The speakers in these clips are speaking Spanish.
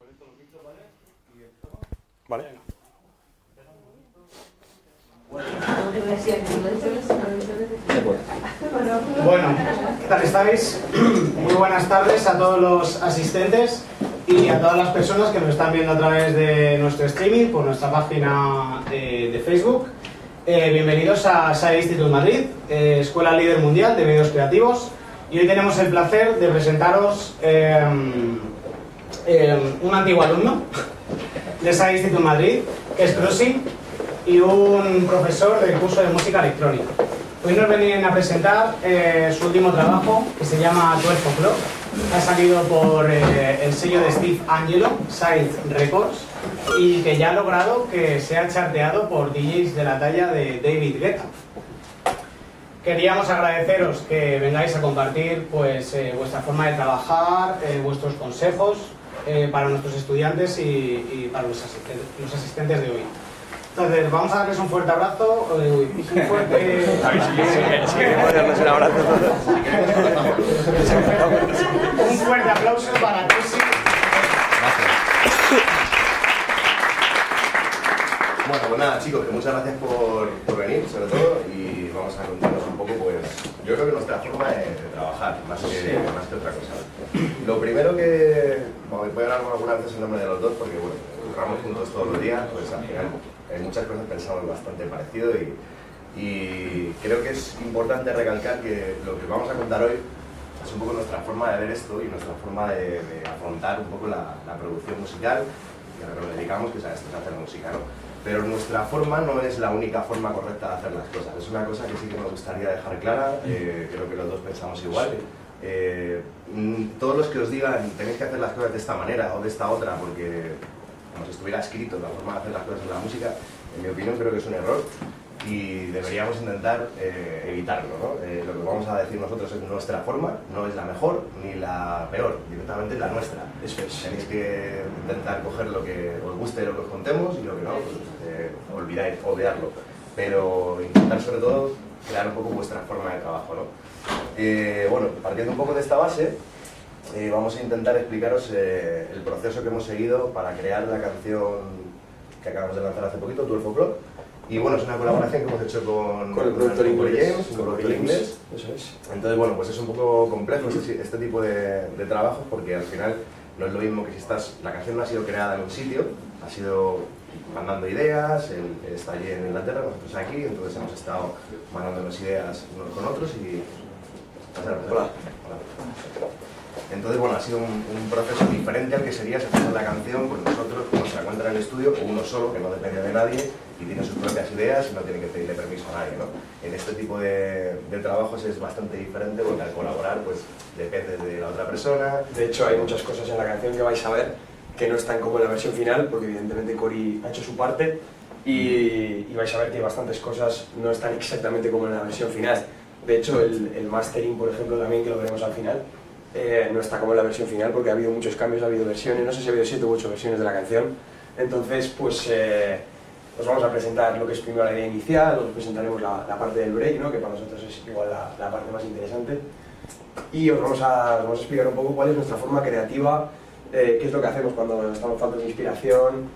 conecto los micros, ¿vale? Y esto. Vale. Bueno, ¿qué tal estáis? Muy buenas tardes a todos los asistentes y a todas las personas que nos están viendo a través de nuestro streaming por nuestra página de Facebook. Bienvenidos a SAE Institute Madrid, Escuela Líder Mundial de Medios Creativos, y hoy tenemos el placer de presentaros un antiguo alumno de SAE Institute Madrid, que es Crossing, y un profesor del curso de música electrónica. Hoy nos vienen a presentar su último trabajo, que se llama 12 O'Clock. Ha salido por el sello de Steve Angelo, Side Records, y que ya ha logrado que sea charteado por DJs de la talla de David Guetta. Queríamos agradeceros que vengáis a compartir pues, vuestra forma de trabajar, vuestros consejos para nuestros estudiantes y para los asistentes de hoy. Entonces, vamos a darles un fuerte abrazo, un fuerte... un abrazo. Un fuerte aplauso para Crossing. Bueno, pues nada, chicos, que muchas gracias por venir, sobre todo, y vamos a contarnos un poco, pues, yo creo que nuestra forma de trabajar, más que otra cosa. Lo primero que, bueno, me puedo hablar algunas veces en nombre de los dos, porque, bueno, curramos juntos todos los días, pues al final en muchas cosas pensamos bastante parecido y creo que es importante recalcar que lo que vamos a contar hoy es un poco nuestra forma de ver esto y nuestra forma de afrontar un poco la producción musical y a lo que nos dedicamos, que es a esto, a hacer música, ¿no? Pero nuestra forma no es la única forma correcta de hacer las cosas. Es una cosa que sí que me gustaría dejar clara, creo que los dos pensamos igual. Todos los que os digan tenéis que hacer las cosas de esta manera o de esta otra, porque como si estuviera escrito la forma de hacer las cosas en la música, en mi opinión creo que es un error y deberíamos intentar evitarlo, ¿no? Lo que vamos a decir nosotros es nuestra forma, no es la mejor ni la peor, directamente es la nuestra. Eso es. Tenéis que intentar coger lo que os guste de lo que os contemos y lo que no, pues olvidáis, obviarlo. Pero intentar sobre todo crear un poco vuestra forma de trabajo, ¿no? Bueno, partiendo un poco de esta base, vamos a intentar explicaros el proceso que hemos seguido para crear la canción que acabamos de lanzar hace poquito, 12 O'Clock. Y bueno, es una colaboración que hemos hecho con el productor inglés. James, un productor inglés. Eso es. Entonces, bueno, pues es un poco complejo este tipo de trabajos porque al final no es lo mismo que si estás... La canción no ha sido creada en un sitio, ha sido mandando ideas, él está allí en Inglaterra, nosotros aquí, entonces hemos estado mandándonos ideas unos con otros y... Hola. Entonces, bueno, ha sido un proceso diferente al que sería si hacemos la canción, pues nosotros, como se la encuentra en el estudio, o uno solo, que no depende de nadie, y tiene sus propias ideas y no tiene que pedirle permiso a nadie, ¿no? En este tipo de trabajos es bastante diferente porque al colaborar, pues, depende de la otra persona. De hecho, hay muchas cosas en la canción que vais a ver que no están como en la versión final, porque evidentemente Cory ha hecho su parte, y vais a ver que bastantes cosas no están exactamente como en la versión final. De hecho, el mastering, por ejemplo, también, que lo veremos al final, no está como en la versión final porque ha habido muchos cambios, ha habido versiones, no sé si ha habido 7 u 8 versiones de la canción. Entonces, pues os vamos a presentar lo que es primero la idea inicial, os presentaremos la parte del break, ¿no? Que para nosotros es igual la parte más interesante, y os vamos a explicar un poco cuál es nuestra forma creativa, qué es lo que hacemos cuando estamos faltos de inspiración,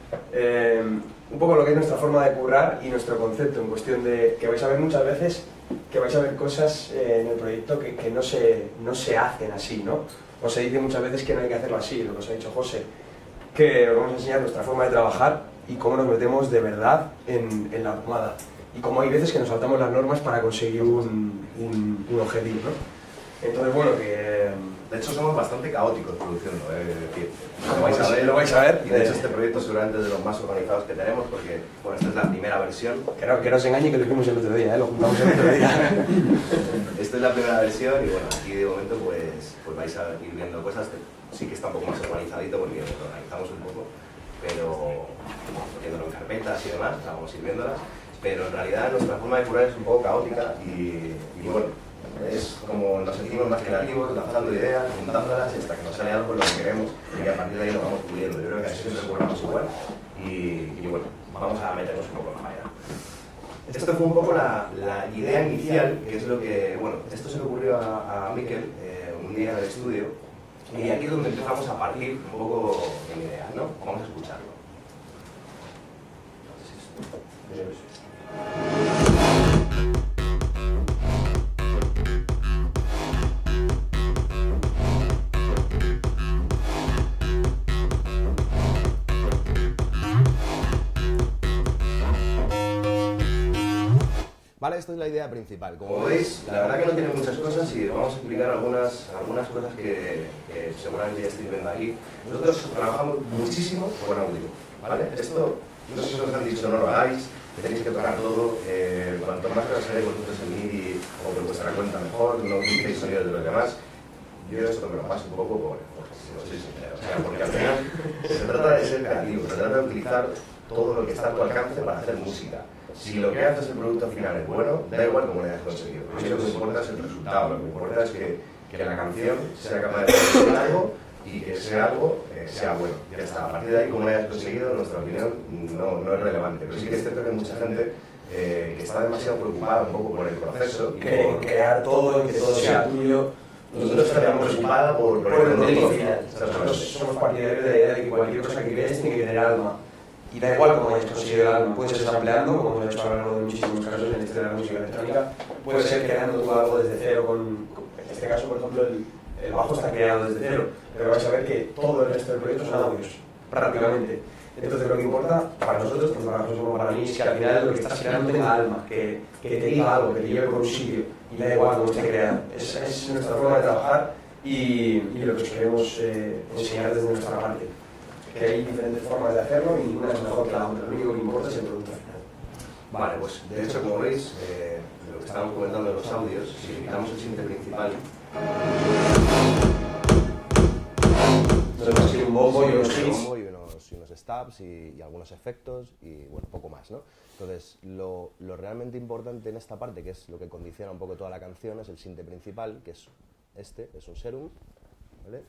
un poco lo que es nuestra forma de currar y nuestro concepto, en cuestión de que vais a ver muchas veces que vais a ver cosas en el proyecto que no se hacen así, ¿no? O se dice muchas veces que no hay que hacerlo así, lo que os ha dicho José, que os vamos a enseñar nuestra forma de trabajar y cómo nos metemos de verdad en la pomada. Y cómo hay veces que nos saltamos las normas para conseguir un objetivo, ¿no? Entonces, bueno, que... De hecho, somos bastante caóticos produciendo, lo vais a ver. Y de hecho, este proyecto seguramente es de los más organizados que tenemos porque, bueno, esta es la primera versión. Que no os engañe, que lo hicimos el otro día, lo juntamos el otro día. Esta es la primera versión y, bueno, aquí de momento pues vais a ir viendo cosas. Sí que está un poco más organizadito porque lo organizamos un poco, pero poniéndolo en carpetas y demás, vamos a ir viéndolas. Pero en realidad nuestra forma de curar es un poco caótica y bueno, es como nos sentimos más creativos, lanzando ideas, juntándolas y hasta que nos sale algo lo que queremos y a partir de ahí lo vamos puliendo. Yo creo que así siempre curramos igual y bueno, vamos a meternos un poco en la faena. Esto fue un poco la idea inicial, que es lo que, bueno, esto se le ocurrió a Mikel un día en el estudio Y aquí es donde empezamos a partir un poco en ideas, ¿no? Vamos a escucharlo. Vale, esto es la idea principal. Como veis, la verdad que no tiene muchas cosas y vamos a explicar algunas cosas que seguramente ya estáis viendo aquí. Nosotros trabajamos muchísimo con audio, ¿vale? Esto, no sé si os han dicho, no lo hagáis, tenéis que tocar todo, cuanto más cosas haréis vosotros en MIDI o por vuestra cuenta mejor, no utilicéis sonidos de los demás. Yo esto me lo paso un poco si no soy sincero, o sea, porque al final se trata de ser creativo, se trata de utilizar todo lo que está a tu alcance para hacer música. Si lo que haces el producto final es bueno, da igual cómo lo hayas conseguido. A mí lo que me importa es el resultado, lo que me importa es que la canción sea capaz de hacer algo y que ese algo sea bueno. Ya está, a partir de ahí, cómo lo hayas conseguido, en nuestra opinión, no es relevante. Pero sí que es cierto que hay mucha gente que está demasiado preocupada un poco por el proceso. Que crear todo y que todo sea tuyo. Nosotros estamos preocupados por el producto final. Nosotros somos partidarios de la idea de que cualquier cosa que crees tiene que tener alma. Y da igual cómo hayas conseguido el alma, puede ser sampleando, como hemos hecho a lo largo de muchísimos casos en este de la música electrónica, puede ser creando tú algo desde cero, en este caso, por ejemplo, el bajo está creado desde cero, pero vais a ver que todo el resto del proyecto son audios, prácticamente. Entonces lo que importa para nosotros, tanto para nosotros como para mí, es que al final lo que estás creando tenga alma, que te diga algo, que te lleve por un sitio, y da igual cómo esté creado. Es nuestra forma de trabajar y lo que os queremos enseñar desde nuestra parte. Que hay diferentes formas de hacerlo y ninguna es mejor que la otra. Lo único que importa es el producto final. Vale, pues de hecho, como veis, lo que estábamos comentando de los audios, si quitamos el sinte principal, tenemos aquí un bombo y unos hits. Y unos stabs y algunos efectos y bueno, poco más, ¿no? Entonces, lo realmente importante en esta parte, que es lo que condiciona un poco toda la canción, es el sinte principal, que es es un serum, ¿vale?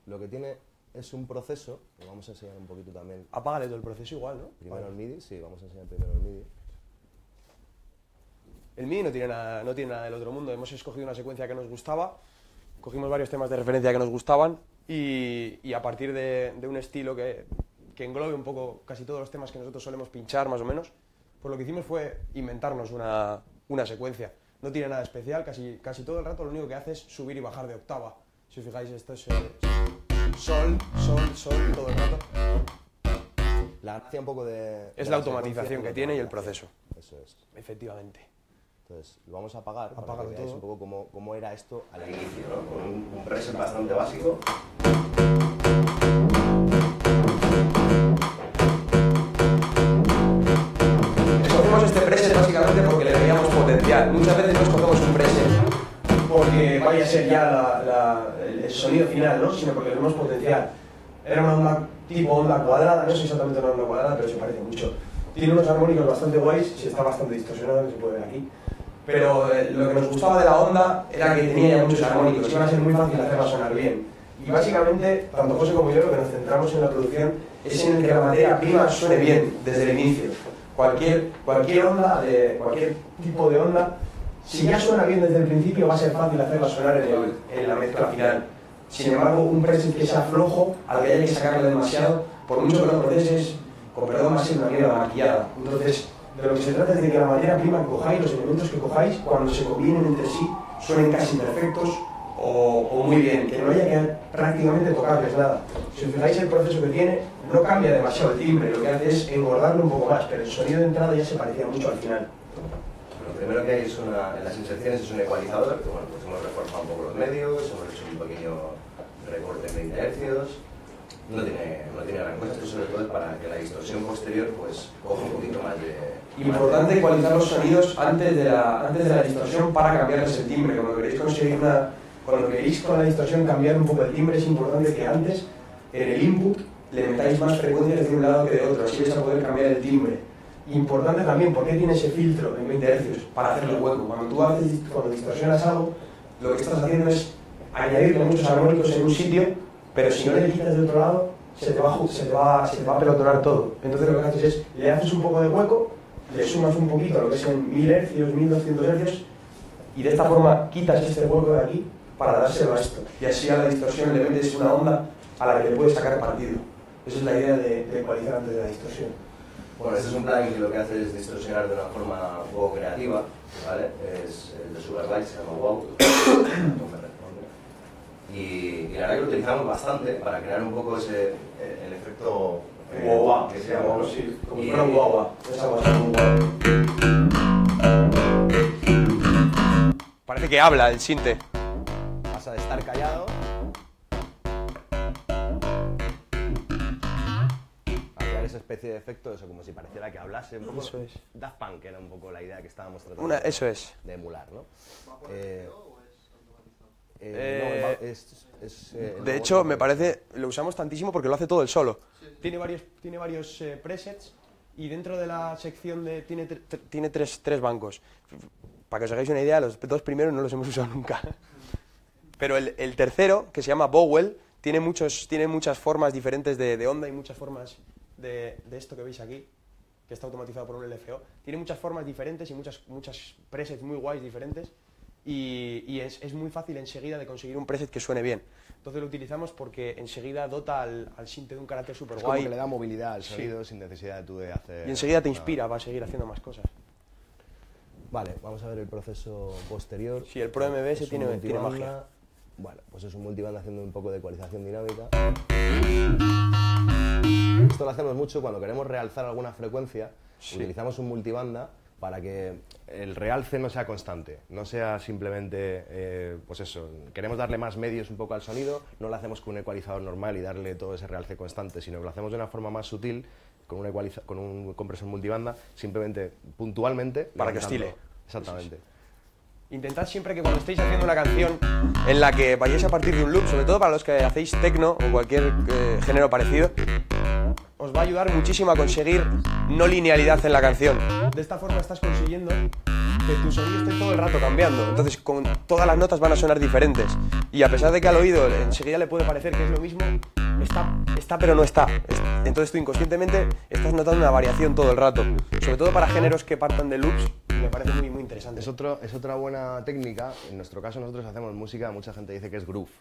Lo que tiene es un proceso, lo vamos a enseñar un poquito también. Apágale todo el proceso igual, ¿no? Primero el MIDI, sí, vamos a enseñar primero el MIDI. El MIDI no tiene nada del otro mundo. Hemos escogido una secuencia que nos gustaba, cogimos varios temas de referencia que nos gustaban y a partir de un estilo que englobe un poco casi todos los temas que nosotros solemos pinchar, más o menos, pues lo que hicimos fue inventarnos una secuencia. No tiene nada especial, casi todo el rato lo único que hace es subir y bajar de octava. Si os fijáis, esto es sol, sol, sol, todo el rato. La gracia un poco de... Es la automatización que tiene y el proceso. Eso es. Efectivamente. Entonces, lo vamos a apagar para Apágalo que veáis todo. un poco cómo era esto al inicio, ¿no? Con un preset bastante básico. Escogemos este preset básicamente porque le veíamos potencial. Muchas veces no escogemos un preset porque vaya a ser ya el sonido final, ¿no? Sino porque le vemos potencial. Era una onda tipo onda cuadrada, no es exactamente una onda cuadrada, pero se parece mucho. Tiene unos armónicos bastante guays, sí está bastante distorsionado, que se puede ver aquí. Pero lo que nos gustaba de la onda era que tenía ya muchos armónicos, iba a ser muy fácil hacerla sonar bien. Y básicamente, tanto José como yo lo que nos centramos en la producción es en el que la materia prima suene bien desde el inicio. Cualquier onda, cualquier tipo de onda, si ya suena bien desde el principio, va a ser fácil hacerla sonar en la mezcla final. Sin embargo, un preset que sea flojo, al que haya que sacarlo demasiado, por mucho que lo proceses, con perdón, va a ser una mierda maquillada. Entonces, de lo que se trata es de que la materia prima que cojáis, los elementos que cojáis, cuando se combinen entre sí, suenen casi perfectos o muy bien, que no haya que prácticamente tocarles nada. Si os fijáis el proceso que tiene, no cambia demasiado el timbre, lo que hace es engordarlo un poco más, pero el sonido de entrada ya se parecía mucho al final. Lo primero que hay es en las inserciones es un ecualizador, que bueno, pues hemos reforzado un poco los medios, hemos hecho un pequeño recorte en 20 Hz. No tiene gran cosa, esto sobre todo es para que la distorsión posterior pues coja un poquito más de... Importante ecualizar los sonidos antes de la distorsión para cambiarles el timbre. Cuando queréis con la distorsión cambiar un poco el timbre, es importante que antes en el input le metáis más frecuencias de un lado que de otro, así vais a poder cambiar el timbre. Importante también, ¿por qué tiene ese filtro en 20 Hz? Para hacerle hueco. Cuando distorsionas algo, lo que estás haciendo es añadirle muchos armónicos en un sitio, pero si no le quitas de otro lado, se te va a pelotonar todo. Entonces lo que haces es, le haces un poco de hueco, le sumas un poquito a lo que es en 1000 Hz, 1200 Hz, y de esta forma quitas este hueco de aquí para dárselo a esto. Y así a la distorsión le metes una onda a la que le puedes sacar partido. Esa es la idea de ecualizar antes de la distorsión. Bueno, este es un plugin que lo que hace es distorsionar de una forma un poco creativa, ¿vale? Es el de Superlight, se llama Wow. Y la verdad que lo utilizamos bastante para crear un poco el efecto Guagua, que se llama, ¿no? sí, como si fuera un guagua. Esa va a ser un guagua. Parece que habla el sinte. Pasa de estar callado a crear esa especie de efecto, eso como si pareciera que hablase un poco. Eso es. Daft Punk era un poco la idea que estábamos tratando Eso es. de emular, ¿no? De hecho, me parece, lo usamos tantísimo porque lo hace todo él solo. Tiene varios presets y dentro de la sección tiene tres bancos. Para que os hagáis una idea, los dos primeros no los hemos usado nunca. Pero el tercero, que se llama Bowell, tiene muchas formas diferentes de onda y muchas formas de esto que veis aquí, que está automatizado por un LFO. Tiene muchas formas diferentes y muchas presets muy guays diferentes. Y es muy fácil enseguida de conseguir un preset que suene bien. Entonces lo utilizamos porque enseguida dota al sinte de un carácter súper guay. Es como que le da movilidad al sonido sin necesidad de tú de hacer... Y enseguida te inspira para seguir haciendo más cosas. Vale, vamos a ver el proceso posterior. Sí, el Pro MBS tiene magia. Bueno, pues es un multiband haciendo un poco de ecualización dinámica. Esto lo hacemos mucho cuando queremos realzar alguna frecuencia. Sí. Utilizamos un multibanda para que el realce no sea constante, no sea simplemente, pues eso, queremos darle más medios un poco al sonido, no lo hacemos con un ecualizador normal y darle todo ese realce constante, sino que lo hacemos de una forma más sutil, con un compresor multibanda, simplemente, puntualmente... Para que oscile. Exactamente. Sí, sí. Intentad siempre que cuando estéis haciendo una canción en la que vayáis a partir de un loop, sobre todo para los que hacéis techno o cualquier género parecido, os va a ayudar muchísimo a conseguir no linealidad en la canción. De esta forma estás consiguiendo que tu sonido esté todo el rato cambiando. Entonces, con todas las notas van a sonar diferentes. Y a pesar de que al oído enseguida le puede parecer que es lo mismo, está pero no está. Entonces tú inconscientemente estás notando una variación todo el rato. Sobre todo para géneros que partan de loops, me parece muy, muy interesante. Es otra buena técnica. En nuestro caso nosotros hacemos música, mucha gente dice que es groove.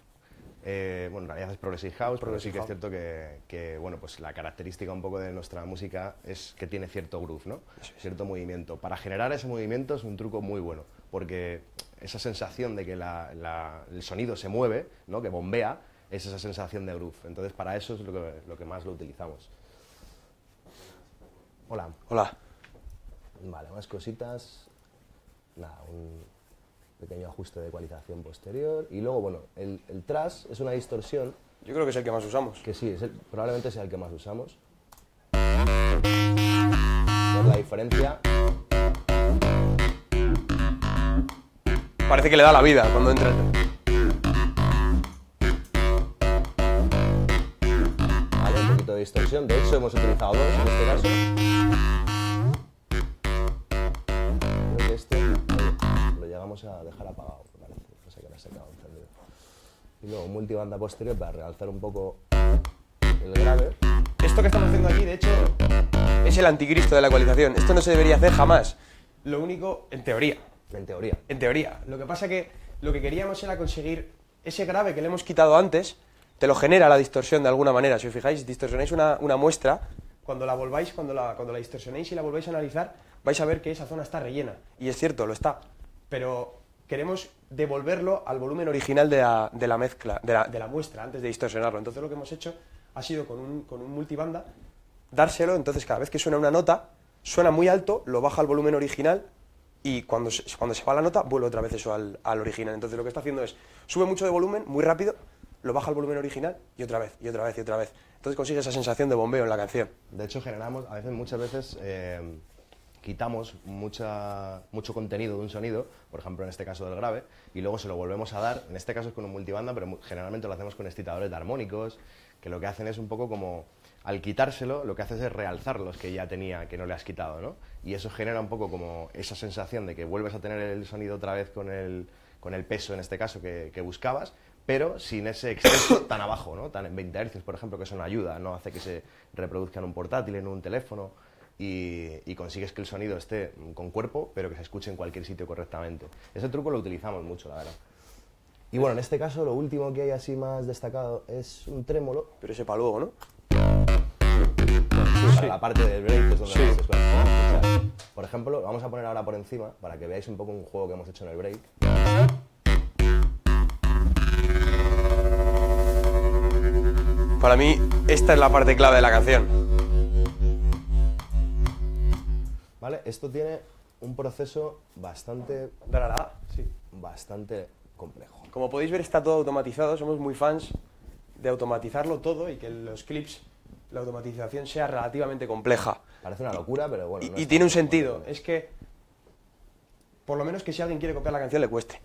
Bueno, en realidad es Progressive House, pero sí que es cierto que bueno, pues la característica un poco de nuestra música es que tiene cierto groove, ¿no? Cierto movimiento. Para generar ese movimiento es un truco muy bueno, porque esa sensación de que el sonido se mueve, ¿no? Que bombea, es esa sensación de groove. Entonces, para eso es lo que más lo utilizamos. Hola. Hola. Vale, más cositas. Nada, un pequeño ajuste de ecualización posterior. Y luego, bueno, el trash es una distorsión. Yo creo que es el que más usamos. Que sí, probablemente sea el que más usamos. ¿Ves la diferencia? Parece que le da la vida cuando entra. Vale, un poquito de distorsión. De hecho, hemos utilizado dos en este caso. Creo que este lo llegamos a dejar apagado, me parece. No sé qué me ha sacado encendido. Y luego un multibanda posterior para realzar un poco el grave. Esto que estamos haciendo aquí, de hecho, es el anticristo de la ecualización. Esto no se debería hacer jamás. Lo único, en teoría. En teoría. En teoría. Lo que pasa que lo que queríamos era conseguir ese grave que le hemos quitado antes, te lo genera la distorsión de alguna manera. Si os fijáis, distorsionáis una muestra, cuando la distorsionéis y la volváis a analizar, vais a ver que esa zona está rellena. Y es cierto, lo está. Pero queremos devolverlo al volumen original de la mezcla, de la muestra, antes de distorsionarlo. Entonces lo que hemos hecho ha sido con un multibanda, dárselo, entonces cada vez que suena una nota, suena muy alto, lo baja al volumen original, y cuando se va la nota, vuelve otra vez eso al original. Entonces lo que está haciendo es, sube mucho de volumen, muy rápido, lo baja al volumen original, y otra vez, y otra vez, y otra vez. Entonces consigue esa sensación de bombeo en la canción. De hecho, generamos, muchas veces, quitamos mucho contenido de un sonido, por ejemplo en este caso del grave, y luego se lo volvemos a dar, en este caso es con un multibanda, pero generalmente lo hacemos con excitadores de armónicos, que lo que hacen es un poco como, al quitárselo, lo que haces es realzar los que ya tenía, que no le has quitado, ¿no? Y eso genera un poco como esa sensación de que vuelves a tener el sonido otra vez con el peso, en este caso, que buscabas, pero sin ese exceso tan abajo, ¿no? Tan en 20 Hz, por ejemplo, que eso no ayuda, no hace que se reproduzca en un portátil, en un teléfono, y consigues que el sonido esté con cuerpo, pero que se escuche en cualquier sitio correctamente. Ese truco lo utilizamos mucho, la verdad. Y bueno, en este caso lo último que hay así más destacado es un trémolo. Pero ese para luego, ¿no? Para la parte del break, que es donde más se suele escuchar. Por ejemplo, vamos a poner ahora por encima, para que veáis un poco un juego que hemos hecho en el break. Para mí, esta es la parte clave de la canción. ¿Vale? Esto tiene un proceso bastante Dar a la A, sí. complejo. Como podéis ver, está todo automatizado. Somos muy fans de automatizarlo todo y que en los clips la automatización sea relativamente compleja. Parece una locura, pero bueno. No Y es tiene un tan sentido. complejo. Es que, por lo menos que si alguien quiere copiar la canción, le cueste.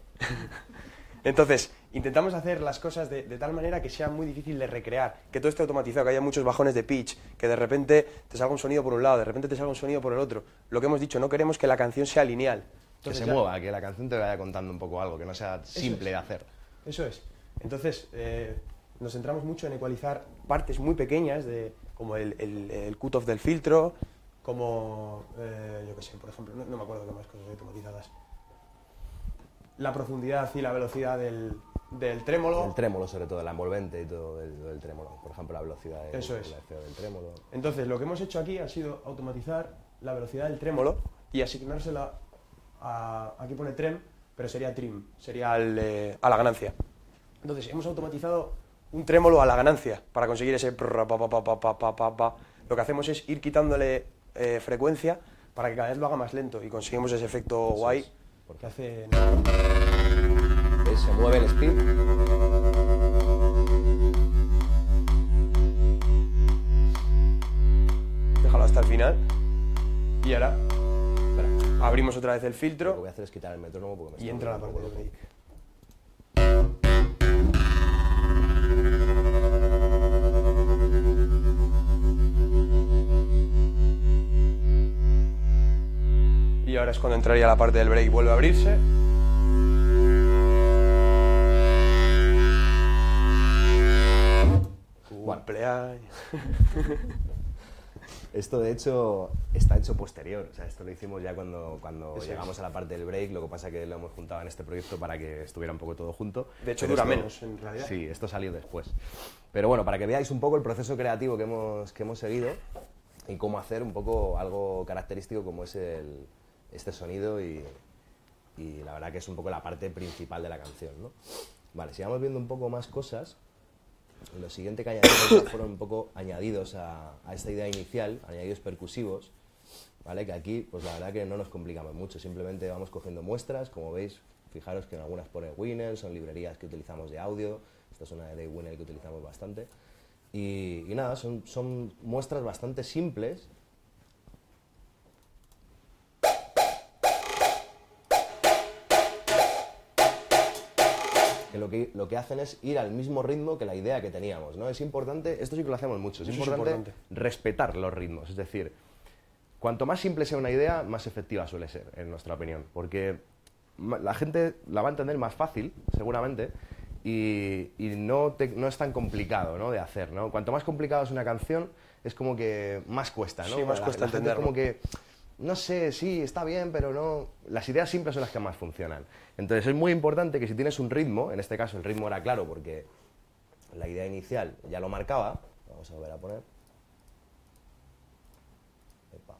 Entonces, intentamos hacer las cosas de tal manera que sea muy difícil de recrear, que todo esté automatizado, que haya muchos bajones de pitch, que de repente te salga un sonido por un lado, de repente te salga un sonido por el otro. Lo que hemos dicho, no queremos que la canción sea lineal. Que Entonces, se mueva, que la canción te vaya contando un poco algo, que no sea simple de hacer. Eso es. Entonces, nos centramos mucho en ecualizar partes muy pequeñas, como el cut-off del filtro, como, yo qué sé, por ejemplo, no me acuerdo qué más cosas automatizadas. La profundidad y la velocidad del trémolo. El trémolo, sobre todo, la envolvente y todo el trémolo. Por ejemplo, la velocidad Eso es. del trémolo. Entonces, lo que hemos hecho aquí ha sido automatizar la velocidad del trémolo y asignársela aquí pone trem, pero sería trim, sería a la ganancia. Entonces, hemos automatizado un trémolo a la ganancia para conseguir ese pa, pa, pa, pa, pa, pa, pa, pa. Lo que hacemos es ir quitándole frecuencia para que cada vez lo haga más lento y conseguimos ese efecto guay que hace... ¿Ves? Se mueve el speed. Déjalo hasta el final. Y ahora abrimos otra vez el filtro. Lo que voy a hacer es quitar el metrónomo porque me Y está entra la volviendo parte un del poco break. Y ahora es cuando entraría la parte del break y vuelve a abrirse. Cumpleaños. Esto, de hecho, está hecho posterior. O sea, esto lo hicimos ya cuando Eso llegamos es. a la parte del break. Lo que pasa es que lo hemos juntado en este proyecto para que estuviera un poco todo junto. De hecho, Pero dura esto- menos, en realidad. Sí, esto salió después. Pero bueno, para que veáis un poco el proceso creativo que hemos seguido y cómo hacer un poco algo característico como es este sonido y la verdad que es un poco la parte principal de la canción, ¿no? Vale, sigamos viendo un poco más cosas. Lo siguiente que añadimos ya fueron un poco añadidos a esta idea inicial, añadidos percusivos, ¿vale? Que aquí, pues la verdad que no nos complicamos mucho, simplemente vamos cogiendo muestras, como veis, fijaros que en algunas pone Winner, son librerías que utilizamos de audio, esta es una de Winner que utilizamos bastante, y nada, son muestras bastante simples. Que lo que hacen es ir al mismo ritmo que la idea que teníamos, ¿no? Es importante, esto sí que lo hacemos mucho, es Eso es importante importante. respetar los ritmos, es decir, cuanto más simple sea una idea, más efectiva suele ser, en nuestra opinión, porque la gente la va a entender más fácil, seguramente, y no es tan complicado, ¿no?, de hacer, ¿no? Cuanto más complicado es una canción, es como que más cuesta, ¿no? Sí, más cuesta la gente entenderlo. como que, no sé, sí, está bien, pero no... Las ideas simples son las que más funcionan. Entonces es muy importante que si tienes un ritmo, en este caso el ritmo era claro porque la idea inicial ya lo marcaba, vamos a volver a poner. Epa.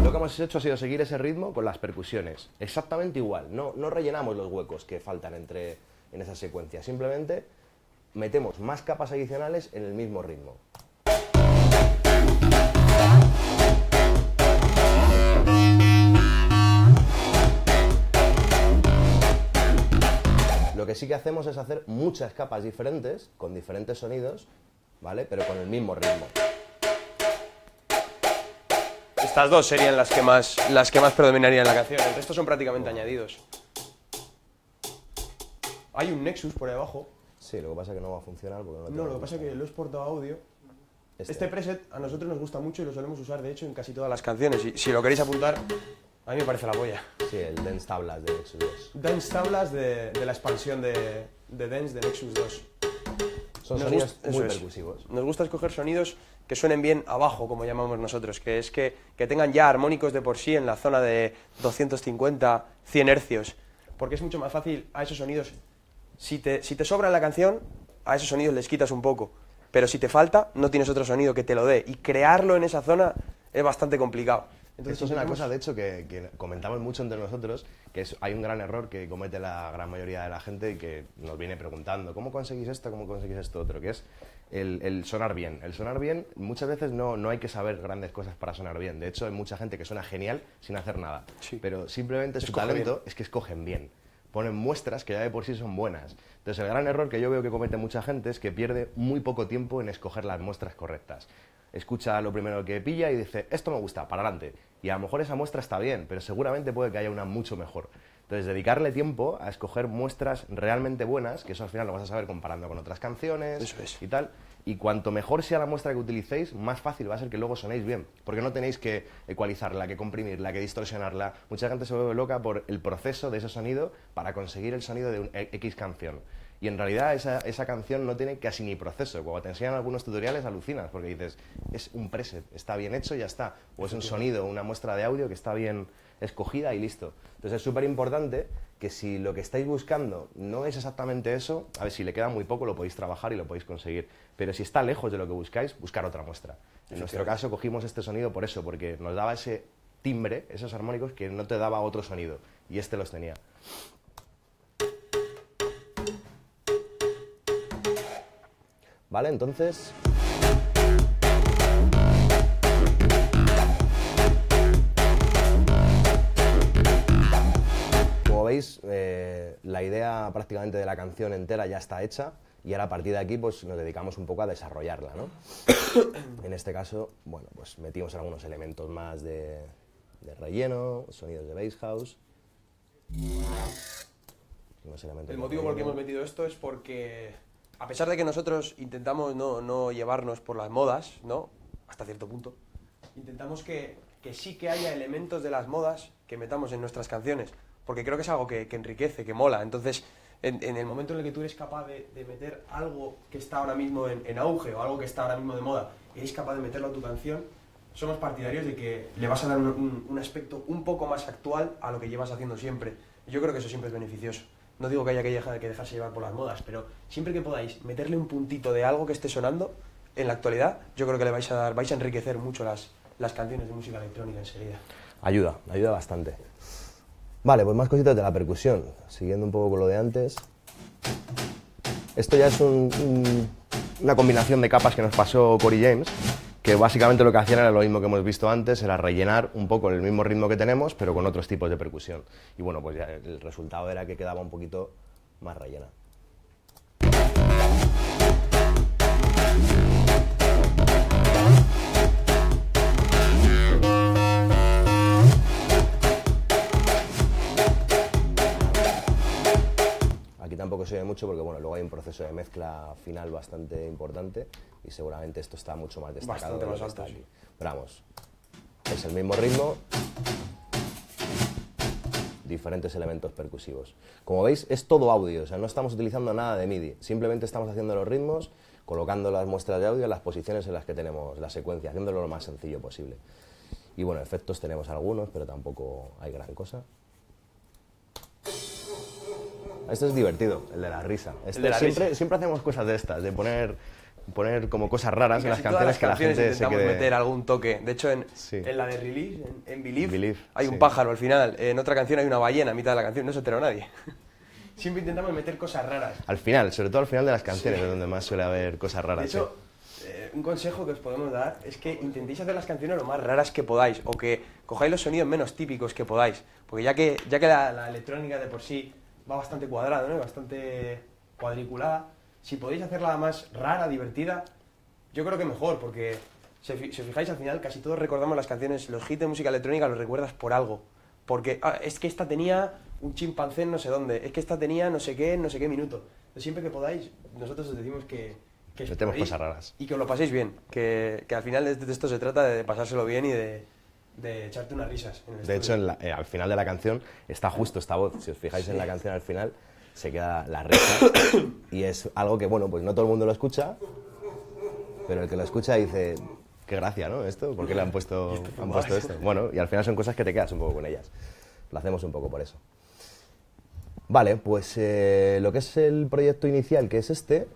Lo que hemos hecho ha sido seguir ese ritmo con las percusiones, exactamente igual, no rellenamos los huecos que faltan en esa secuencia, simplemente metemos más capas adicionales en el mismo ritmo. Lo que sí que hacemos es hacer muchas capas diferentes, con diferentes sonidos, ¿vale? Pero con el mismo ritmo. Estas dos serían las que más predominarían en la canción. El resto son prácticamente añadidos. Hay un Nexus por ahí abajo. Sí, lo que pasa es que no va a funcionar porque no No, tengo lo que pasa es que lo he exportado a audio. Este preset a nosotros nos gusta mucho y lo solemos usar, de hecho, en casi todas las canciones. Y si lo queréis apuntar, A mí me parece la polla. Sí, el Dance Tablas de Nexus 2. Dance Tablas de la expansión de Dance de Nexus 2. Son Nos sonidos gusta- muy eso es. percusivos. Nos gusta escoger sonidos que suenen bien abajo, como llamamos nosotros, que es que tengan ya armónicos de por sí en la zona de 250, 100 hercios, porque es mucho más fácil a esos sonidos. Si te sobra en la canción, a esos sonidos les quitas un poco, pero si te falta, no tienes otro sonido que te lo dé, y crearlo en esa zona es bastante complicado. Entonces, Esto es una intentamos- cosa, de hecho, que comentamos mucho entre nosotros, que hay un gran error que comete la gran mayoría de la gente y que nos viene preguntando, ¿cómo conseguís esto? ¿Cómo conseguís esto otro? Que es el sonar bien. El sonar bien, muchas veces no hay que saber grandes cosas para sonar bien. De hecho, hay mucha gente que suena genial sin hacer nada. Sí. Pero simplemente su Escoge talento bien. es que escogen bien. Ponen muestras que ya de por sí son buenas. Entonces, el gran error que yo veo que comete mucha gente es que pierde muy poco tiempo en escoger las muestras correctas. Escucha lo primero que pilla y dice, esto me gusta, para adelante. Y a lo mejor esa muestra está bien, pero seguramente puede que haya una mucho mejor. Entonces, dedicarle tiempo a escoger muestras realmente buenas, que eso al final lo vas a saber comparando con otras canciones Eso es. y tal. Y cuanto mejor sea la muestra que utilicéis, más fácil va a ser que luego sonéis bien. Porque no tenéis que ecualizarla, que comprimirla, que distorsionarla. Mucha gente se vuelve loca por el proceso de ese sonido para conseguir el sonido de un X canción. Y en realidad esa canción no tiene casi ni proceso. Cuando te enseñan algunos tutoriales alucinas, porque dices, es un preset, está bien hecho y ya está. O es un sonido, una muestra de audio que está bien escogida y listo. Entonces es súper importante que si lo que estáis buscando no es exactamente eso, a ver, si le queda muy poco lo podéis trabajar y lo podéis conseguir. Pero si está lejos de lo que buscáis, buscar otra muestra. En nuestro caso cogimos este sonido por eso, porque nos daba ese timbre, esos armónicos que no te daba otro sonido. Y este los tenía. Vale, entonces... Como veis, la idea prácticamente de la canción entera ya está hecha y ahora a partir de aquí pues, nos dedicamos un poco a desarrollarla, ¿no? En este caso, bueno, pues metimos algunos elementos más de relleno, sonidos de bass house. Unos elementos El de motivo por el que relleno. hemos metido esto es porque, a pesar de que nosotros intentamos no llevarnos por las modas, ¿no? Hasta cierto punto, intentamos que sí que haya elementos de las modas que metamos en nuestras canciones, porque creo que es algo que enriquece, que mola. Entonces, en el momento en el que tú eres capaz de meter algo que está ahora mismo en auge o algo que está ahora mismo de moda, y eres capaz de meterlo a tu canción, somos partidarios de que le vas a dar un aspecto un poco más actual a lo que llevas haciendo siempre. Y yo creo que eso siempre es beneficioso. No digo que haya que dejarse llevar por las modas, pero siempre que podáis meterle un puntito de algo que esté sonando en la actualidad, yo creo que le vais a enriquecer mucho las canciones de música electrónica enseguida. Ayuda bastante. Vale, pues más cositas de la percusión. Siguiendo un poco con lo de antes. Esto ya es una combinación de capas que nos pasó Cory James, que básicamente lo que hacían era lo mismo que hemos visto antes, era rellenar un poco el mismo ritmo que tenemos, pero con otros tipos de percusión. Y bueno, pues ya el resultado era que quedaba un poquito más rellena. Aquí tampoco se ve mucho porque bueno, luego hay un proceso de mezcla final bastante importante y seguramente esto está mucho más destacado Bastante de lo más que alto, está sí. aquí. Pero vamos, es el mismo ritmo, diferentes elementos percusivos. Como veis, es todo audio, o sea, no estamos utilizando nada de MIDI, simplemente estamos haciendo los ritmos, colocando las muestras de audio en las posiciones en las que tenemos la secuencia, haciéndolo lo más sencillo posible. Y bueno, efectos tenemos algunos, pero tampoco hay gran cosa. Esto es divertido, el de la risa. de la Siempre hacemos cosas de estas, de poner como cosas raras en las Casi todas canciones que la gente se intentamos quede... meter algún toque. De hecho, Sí. en la de Release, en Believe, Believe, hay un sí. pájaro al final. En otra canción hay una ballena a mitad de la canción. No se enteró nadie. Siempre intentamos meter cosas raras. Al final, sobre todo al final de las canciones, es donde más suele haber cosas De raras. hecho, un consejo que os podemos dar es que intentéis hacer las canciones lo más raras que podáis, o que cojáis los sonidos menos típicos que podáis, porque ya que la electrónica de por sí va bastante cuadrada, ¿no? Bastante cuadriculada, si podéis hacerla más rara, divertida, yo creo que mejor, porque si os fijáis al final casi todos recordamos las canciones, los hits de música electrónica los recuerdas por algo, porque es que esta tenía un chimpancé en no sé dónde, es que esta tenía no sé qué minuto. Entonces, siempre que podáis, nosotros os decimos que Metemos exploréis cosas raras. y que os lo paséis bien, que al final de esto se trata de pasárselo bien y de echarte unas risas en el De hecho, estudio. al final de la canción está justo esta voz. Si os fijáis en la canción al final, se queda la risa. Y es algo que, bueno, pues no todo el mundo lo escucha, pero el que lo escucha dice, qué gracia, ¿no? Esto, ¿por qué le han puesto esto? Bueno, y al final son cosas que te quedas un poco con ellas. Lo hacemos un poco por eso. Vale, pues lo que es el proyecto inicial, que es este.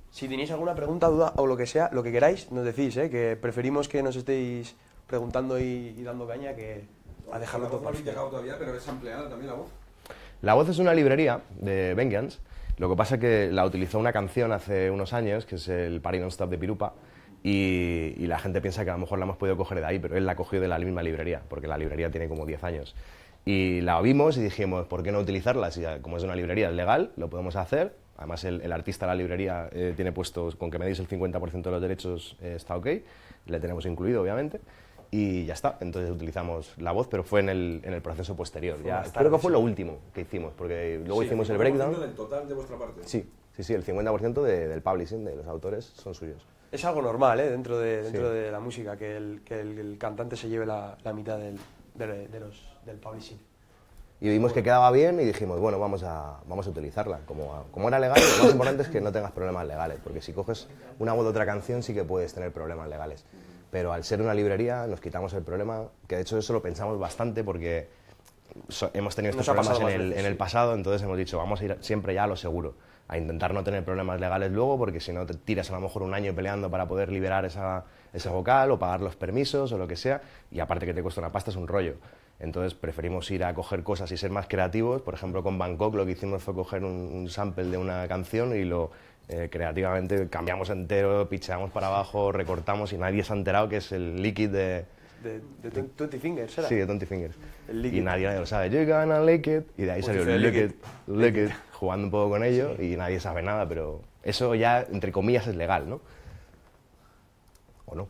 Si tenéis alguna pregunta, duda o lo que sea, lo que queráis, nos decís, que preferimos que nos estéis preguntando y dando caña que a dejarlo todo No para habéis llegado todavía, pero es ampliada también la voz. La voz es una librería de Vengeance. Lo que pasa es que la utilizó una canción hace unos años, que es el Party Non Stop de Pirupa, y la gente piensa que a lo mejor la hemos podido coger de ahí, pero él la cogió de la misma librería, porque la librería tiene como 10 años. Y la vimos y dijimos, ¿por qué no utilizarla? Si como es una librería es legal, lo podemos hacer. Además, el artista de la librería tiene puestos, con que me deis el 50% de los derechos está ok, le tenemos incluido, obviamente, y ya está. Entonces utilizamos la voz, pero fue en el proceso posterior. Ya, creo que fue lo último que hicimos, porque luego hicimos el breakdown. ¿El total de vuestra parte? Sí, el 50% del publishing, de los autores, son suyos. Es algo normal, dentro de la música, que el cantante se lleve la mitad del publishing. Y vimos que quedaba bien y dijimos, bueno, vamos a utilizarla. Como era legal, lo más importante es que no tengas problemas legales, porque si coges una voz de otra canción sí que puedes tener problemas legales. Pero al ser una librería nos quitamos el problema, que de hecho eso lo pensamos bastante porque hemos tenido estos problemas en el pasado, entonces hemos dicho, vamos a ir siempre ya a lo seguro, a intentar no tener problemas legales luego, porque si no te tiras a lo mejor un año peleando para poder liberar ese vocal o pagar los permisos o lo que sea, y aparte que te cuesta una pasta es un rollo. Entonces preferimos ir a coger cosas y ser más creativos. Por ejemplo, con Bangkok lo que hicimos fue coger un sample de una canción y lo creativamente cambiamos entero, pitcheamos para abajo, recortamos y nadie se ha enterado que es el Lick It de 20 Fingers, ¿era? Sí, de 20 Fingers. Y nadie lo sabe. You're gonna lick it. Y de ahí salió el lick it, jugando un poco con ello y nadie sabe nada, pero eso ya, entre comillas, es legal, ¿no? ¿O no?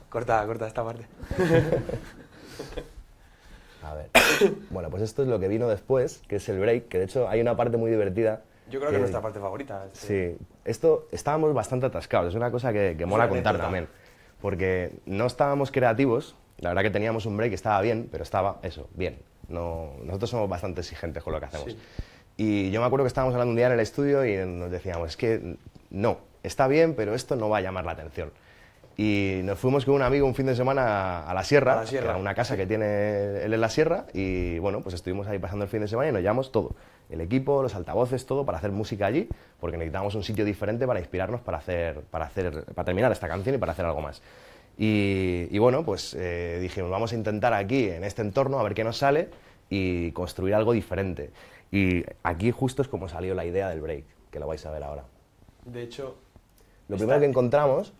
Corta esta parte. A ver. Bueno, pues esto es lo que vino después, que es el break, que de hecho hay una parte muy divertida. Yo creo que es nuestra parte favorita. Sí, esto estábamos bastante atascados, es una cosa que mola contar también. Porque no estábamos creativos, la verdad que teníamos un break que estaba bien, pero estaba eso, bien. No, nosotros somos bastante exigentes con lo que hacemos. Sí. Y yo me acuerdo que estábamos hablando un día en el estudio y nos decíamos, es que no, está bien, pero esto no va a llamar la atención. Y nos fuimos con un amigo un fin de semana a la Sierra, que era una casa que tiene él en la Sierra, y bueno, pues estuvimos ahí pasando el fin de semana y nos llevamos todo, el equipo, los altavoces, todo, para hacer música allí, porque necesitábamos un sitio diferente para inspirarnos para terminar esta canción y para hacer algo más. Y bueno, pues dijimos, vamos a intentar aquí, en este entorno, a ver qué nos sale y construir algo diferente. Y aquí justo es como salió la idea del break, que lo vais a ver ahora. De hecho, lo primero que encontramos...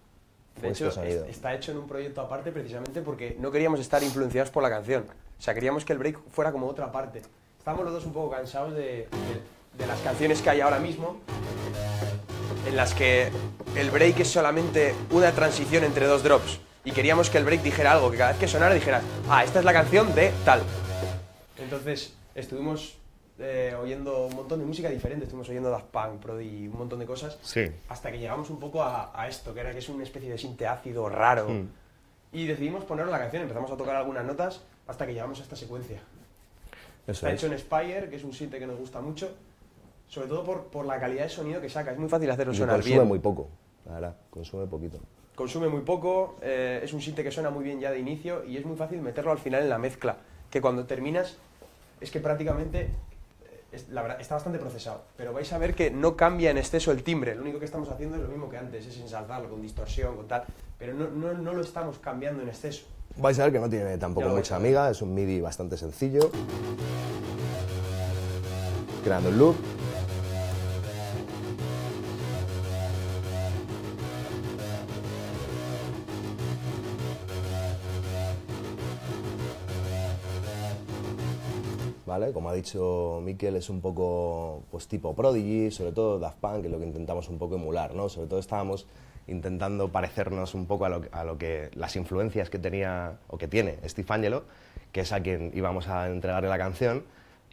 De hecho, está hecho en un proyecto aparte precisamente porque no queríamos estar influenciados por la canción. O sea, queríamos que el break fuera como otra parte. Estábamos los dos un poco cansados de las canciones que hay ahora mismo, en las que el break es solamente una transición entre dos drops. Y queríamos que el break dijera algo, que cada vez que sonara dijeras, ah, esta es la canción de tal. Entonces, estuvimos oyendo un montón de música diferente, estuvimos oyendo Daft Punk, Prodigy, un montón de cosas, sí, hasta que llegamos un poco a esto, que es una especie de sinte ácido raro, y decidimos ponerlo en la canción, empezamos a tocar algunas notas hasta que llegamos a esta secuencia. Está hecho en Spire, que es un sinte que nos gusta mucho, sobre todo por la calidad de sonido que saca, es muy fácil hacerlo sonar bien. Consume muy poco, la verdad, consume poquito. Consume muy poco, es un sinte que suena muy bien ya de inicio y es muy fácil meterlo al final en la mezcla, que cuando terminas es que prácticamente... La verdad, está bastante procesado, pero vais a ver que no cambia en exceso el timbre, lo único que estamos haciendo es lo mismo que antes, es ensalzarlo con distorsión, con tal, pero no lo estamos cambiando en exceso. Vais a ver que no tiene tampoco mucha amiga, es un MIDI bastante sencillo, creando un loop. ¿Vale? Como ha dicho Mikel, es un poco pues, tipo Prodigy, sobre todo Daft Punk, que es lo que intentamos un poco emular, ¿no? Sobre todo estábamos intentando parecernos un poco a lo que las influencias que tenía o que tiene Steve Angello, que es a quien íbamos a entregarle la canción,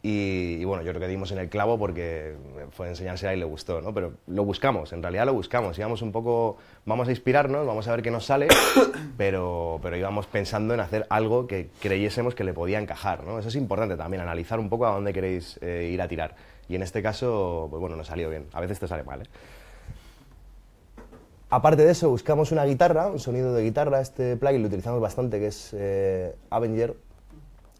Y bueno, yo creo que dimos en el clavo porque fue enseñársela y le gustó, ¿no? Pero lo buscamos, en realidad lo buscamos. Íbamos un poco, vamos a inspirarnos, vamos a ver qué nos sale, pero íbamos pensando en hacer algo que creyésemos que le podía encajar, ¿no? Eso es importante también, analizar un poco a dónde queréis ir a tirar. Y en este caso, pues bueno, nos salió bien. A veces te sale mal, ¿eh? Aparte de eso, buscamos una guitarra, un sonido de guitarra. Este plugin lo utilizamos bastante, que es Avenger.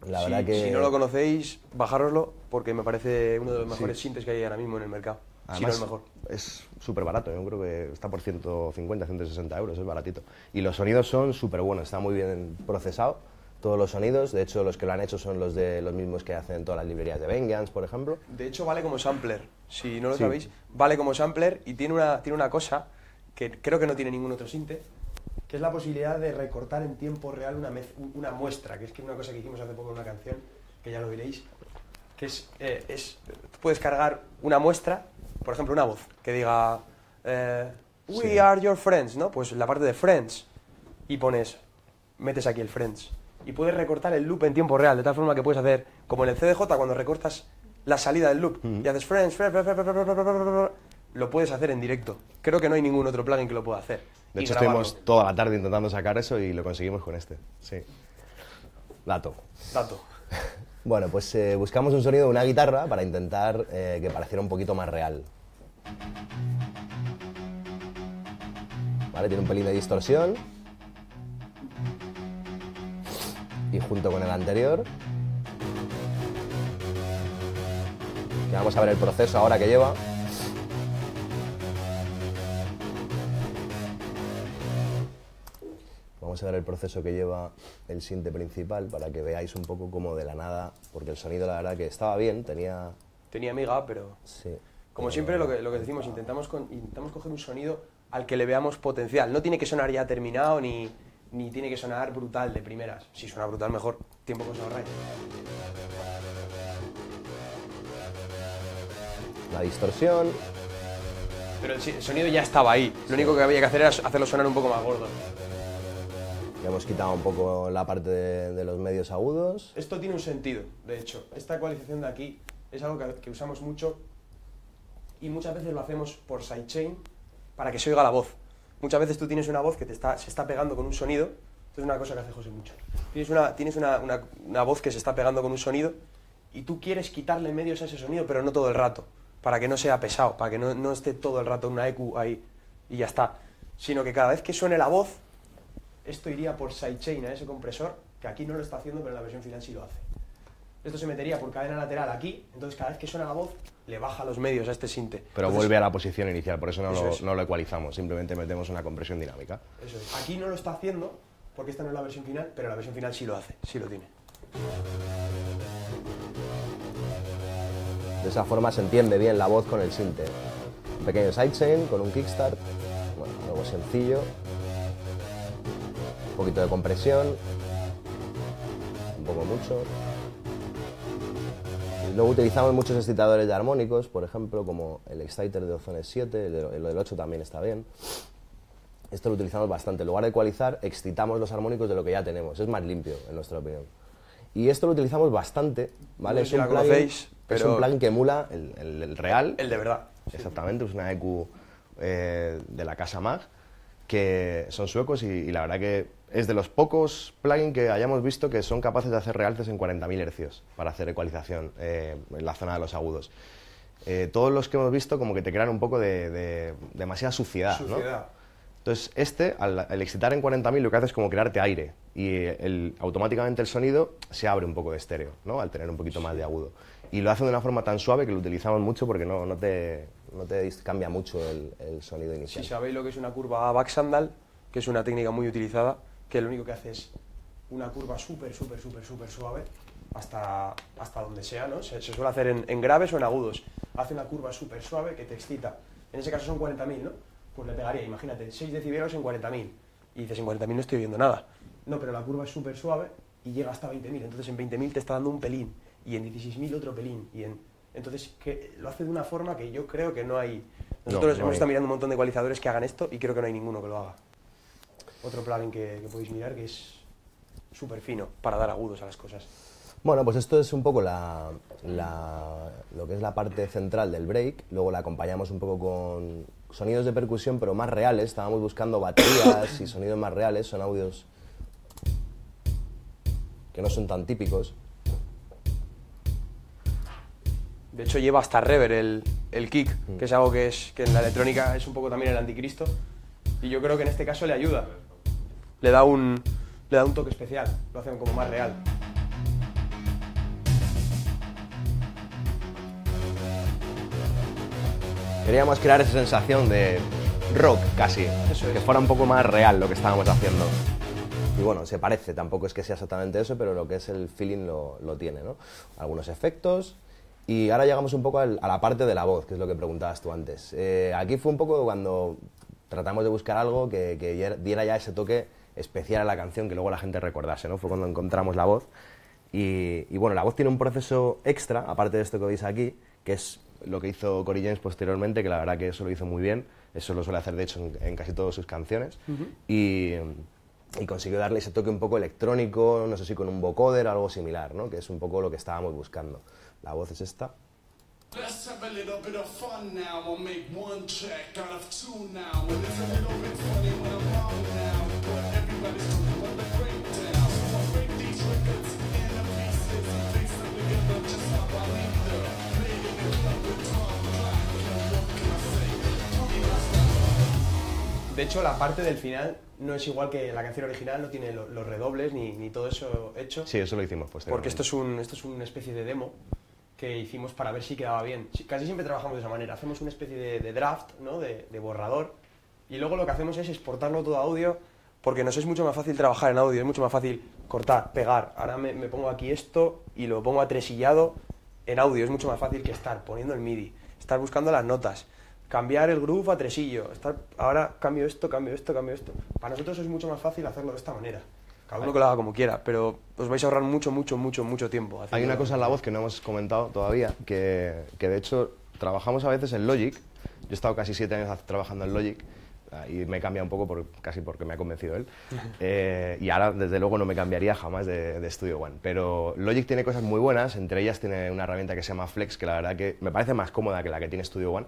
La verdad que... Si no lo conocéis, bajároslo, porque me parece uno de los mejores sintes que hay ahora mismo en el mercado. Además, si no el mejor. Es súper barato, yo creo que está por 150, 160 euros, es baratito. Y los sonidos son súper buenos, está muy bien procesado, todos los sonidos. De hecho, los que lo han hecho son los mismos que hacen todas las librerías de Vengeance, por ejemplo. De hecho, vale como sampler. Si no lo sabéis, vale como sampler y tiene una cosa que creo que no tiene ningún otro sinte, que es la posibilidad de recortar en tiempo real una muestra, que es una cosa que hicimos hace poco en una canción, que ya lo veréis, que tú puedes cargar una muestra, por ejemplo una voz, que diga We are your friends, ¿no? Pues la parte de friends, y metes aquí el friends, y puedes recortar el loop en tiempo real, de tal forma que puedes hacer, como en el CDJ, cuando recortas la salida del loop, y haces friends, lo puedes hacer en directo. Creo que no hay ningún otro plugin que lo pueda hacer. De hecho, estuvimos toda la tarde intentando sacar eso y lo conseguimos con este. Sí. Dato. Bueno, pues buscamos un sonido de una guitarra para intentar que pareciera un poquito más real. Vale, tiene un pelín de distorsión. Y junto con el anterior, que vamos a ver el proceso ahora que lleva. Vamos a ver el proceso que lleva el sinte principal para que veáis un poco como de la nada, porque el sonido la verdad que estaba bien, tenía miga, pero sí, como siempre lo que decimos, intentamos coger un sonido al que le veamos potencial. No tiene que sonar ya terminado ni tiene que sonar brutal de primeras. Si suena brutal mejor, tiempo que os ahorráis. La distorsión. Pero el sonido ya estaba ahí, lo único que había que hacer era hacerlo sonar un poco más gordo. Ya hemos quitado un poco la parte de los medios agudos. Esto tiene un sentido, de hecho. Esta ecualización de aquí es algo que usamos mucho y muchas veces lo hacemos por sidechain para que se oiga la voz. Muchas veces tú tienes una voz que se está pegando con un sonido. Esto es una cosa que hace José mucho. Tienes una voz que se está pegando con un sonido y tú quieres quitarle medios a ese sonido, pero no todo el rato, para que no sea pesado, para que no esté todo el rato una EQ ahí y ya está. Sino que cada vez que suene la voz, esto iría por sidechain a ese compresor, que aquí no lo está haciendo, pero en la versión final sí lo hace. Esto se metería por cadena lateral aquí, entonces cada vez que suena la voz, le baja los medios a este sinte. Pero entonces, vuelve a la posición inicial, por eso no lo ecualizamos, simplemente metemos una compresión dinámica. Eso es. Aquí no lo está haciendo, porque esta no es la versión final, pero la versión final sí lo hace, sí lo tiene. De esa forma se entiende bien la voz con el sinte. Un pequeño sidechain con un kickstart, bueno, algo sencillo. Un poquito de compresión, un poco mucho. Y luego utilizamos muchos excitadores de armónicos, por ejemplo, como el Exciter de Ozone 7, el del 8 también está bien. Esto lo utilizamos bastante. En lugar de ecualizar, excitamos los armónicos de lo que ya tenemos. Es más limpio, en nuestra opinión. Y esto lo utilizamos bastante, ¿vale? No sé si la conocéis, pero... Es un plugin que emula el real. El de verdad. Exactamente, es una EQ de la casa Mag, que son suecos y la verdad que es de los pocos plugins que hayamos visto que son capaces de hacer realces en 40.000 Hz para hacer ecualización en la zona de los agudos. Todos los que hemos visto como que te crean un poco de demasiada suciedad, ¿no? Entonces al excitar en 40.000 lo que hace es como crearte aire y automáticamente el sonido se abre un poco de estéreo, ¿no? Al tener un poquito más de agudo. Y lo hace de una forma tan suave que lo utilizamos mucho porque no te cambia mucho el sonido inicial. Si sabéis lo que es una curva backsandal, que es una técnica muy utilizada, que lo único que hace es una curva súper suave hasta donde sea, ¿no? Se suele hacer en graves o en agudos. Hace una curva súper suave que te excita. En ese caso son 40.000, ¿no? Pues le pegaría, imagínate, 6 decibelos en 40.000. Y dices, en 40.000 no estoy oyendo nada. No, pero la curva es súper suave y llega hasta 20.000. Entonces en 20.000 te está dando un pelín. Y en 16.000 otro pelín. Entonces que lo hace de una forma que yo creo que no hay... Nosotros hemos estado mirando un montón de ecualizadores que hagan esto y creo que no hay ninguno que lo haga. Otro plugin que podéis mirar que es súper fino para dar agudos a las cosas. Bueno, pues esto es un poco lo que es la parte central del break, luego la acompañamos un poco con sonidos de percusión, pero más reales. Estábamos buscando baterías y sonidos más reales, son audios que no son tan típicos. De hecho lleva hasta reverb el kick, que es algo que en la electrónica es un poco también el anticristo, y yo creo que en este caso le ayuda, le da un toque especial, lo hacen como más real. Queríamos crear esa sensación de rock casi, Eso es. que fuera un poco más real lo que estábamos haciendo. Y bueno, se parece, tampoco es que sea exactamente eso, pero lo que es el feeling lo tiene, ¿no? Algunos efectos. Y ahora llegamos un poco a la parte de la voz, que es lo que preguntabas tú antes. Aquí fue un poco cuando tratamos de buscar algo que diera ya ese toque especial a la canción, que luego la gente recordase, ¿no? Fue cuando encontramos la voz. Y bueno, la voz tiene un proceso extra, aparte de esto que veis aquí, que es lo que hizo Cory James posteriormente, que la verdad que eso lo hizo muy bien. Eso lo suele hacer, de hecho, en casi todas sus canciones. Y consiguió darle ese toque un poco electrónico, no sé si con un vocoder o algo similar, ¿no? Que es un poco lo que estábamos buscando. La voz es esta. Let's have a little bit of fun now. I'll make one check out of two now. And it's a little bit funny when I'm wrong now. But everybody's talking about the breakdown. So I'll break these records into pieces and piece them together just how I need them. Played in the club with Tom Black. And what can I say? De hecho, la parte del final no es igual que la canción original, no tiene los redobles ni todo eso hecho. Sí, eso lo hicimos Porque posteriormente. esto es una especie de demo que hicimos para ver si quedaba bien. Casi siempre trabajamos de esa manera, hacemos una especie de draft, ¿no? de borrador, y luego lo que hacemos es exportarlo todo a audio, porque nos es mucho más fácil trabajar en audio, es mucho más fácil cortar, pegar. Ahora me pongo aquí esto y lo pongo atresillado en audio, es mucho más fácil que estar poniendo el MIDI, estar buscando las notas, cambiar el groove a tresillo, ahora cambio esto, cambio esto, cambio esto. Para nosotros es mucho más fácil hacerlo de esta manera. Cada uno que lo haga como quiera, pero os vais a ahorrar mucho tiempo. Hay una cosa en la voz que no hemos comentado todavía, que de hecho trabajamos a veces en Logic. Yo he estado casi 7 años trabajando en Logic y me he cambiado un poco casi porque me ha convencido él. Y ahora, desde luego, no me cambiaría jamás de Studio One. Pero Logic tiene cosas muy buenas, entre ellas tiene una herramienta que se llama Flex, que la verdad que me parece más cómoda que la que tiene Studio One.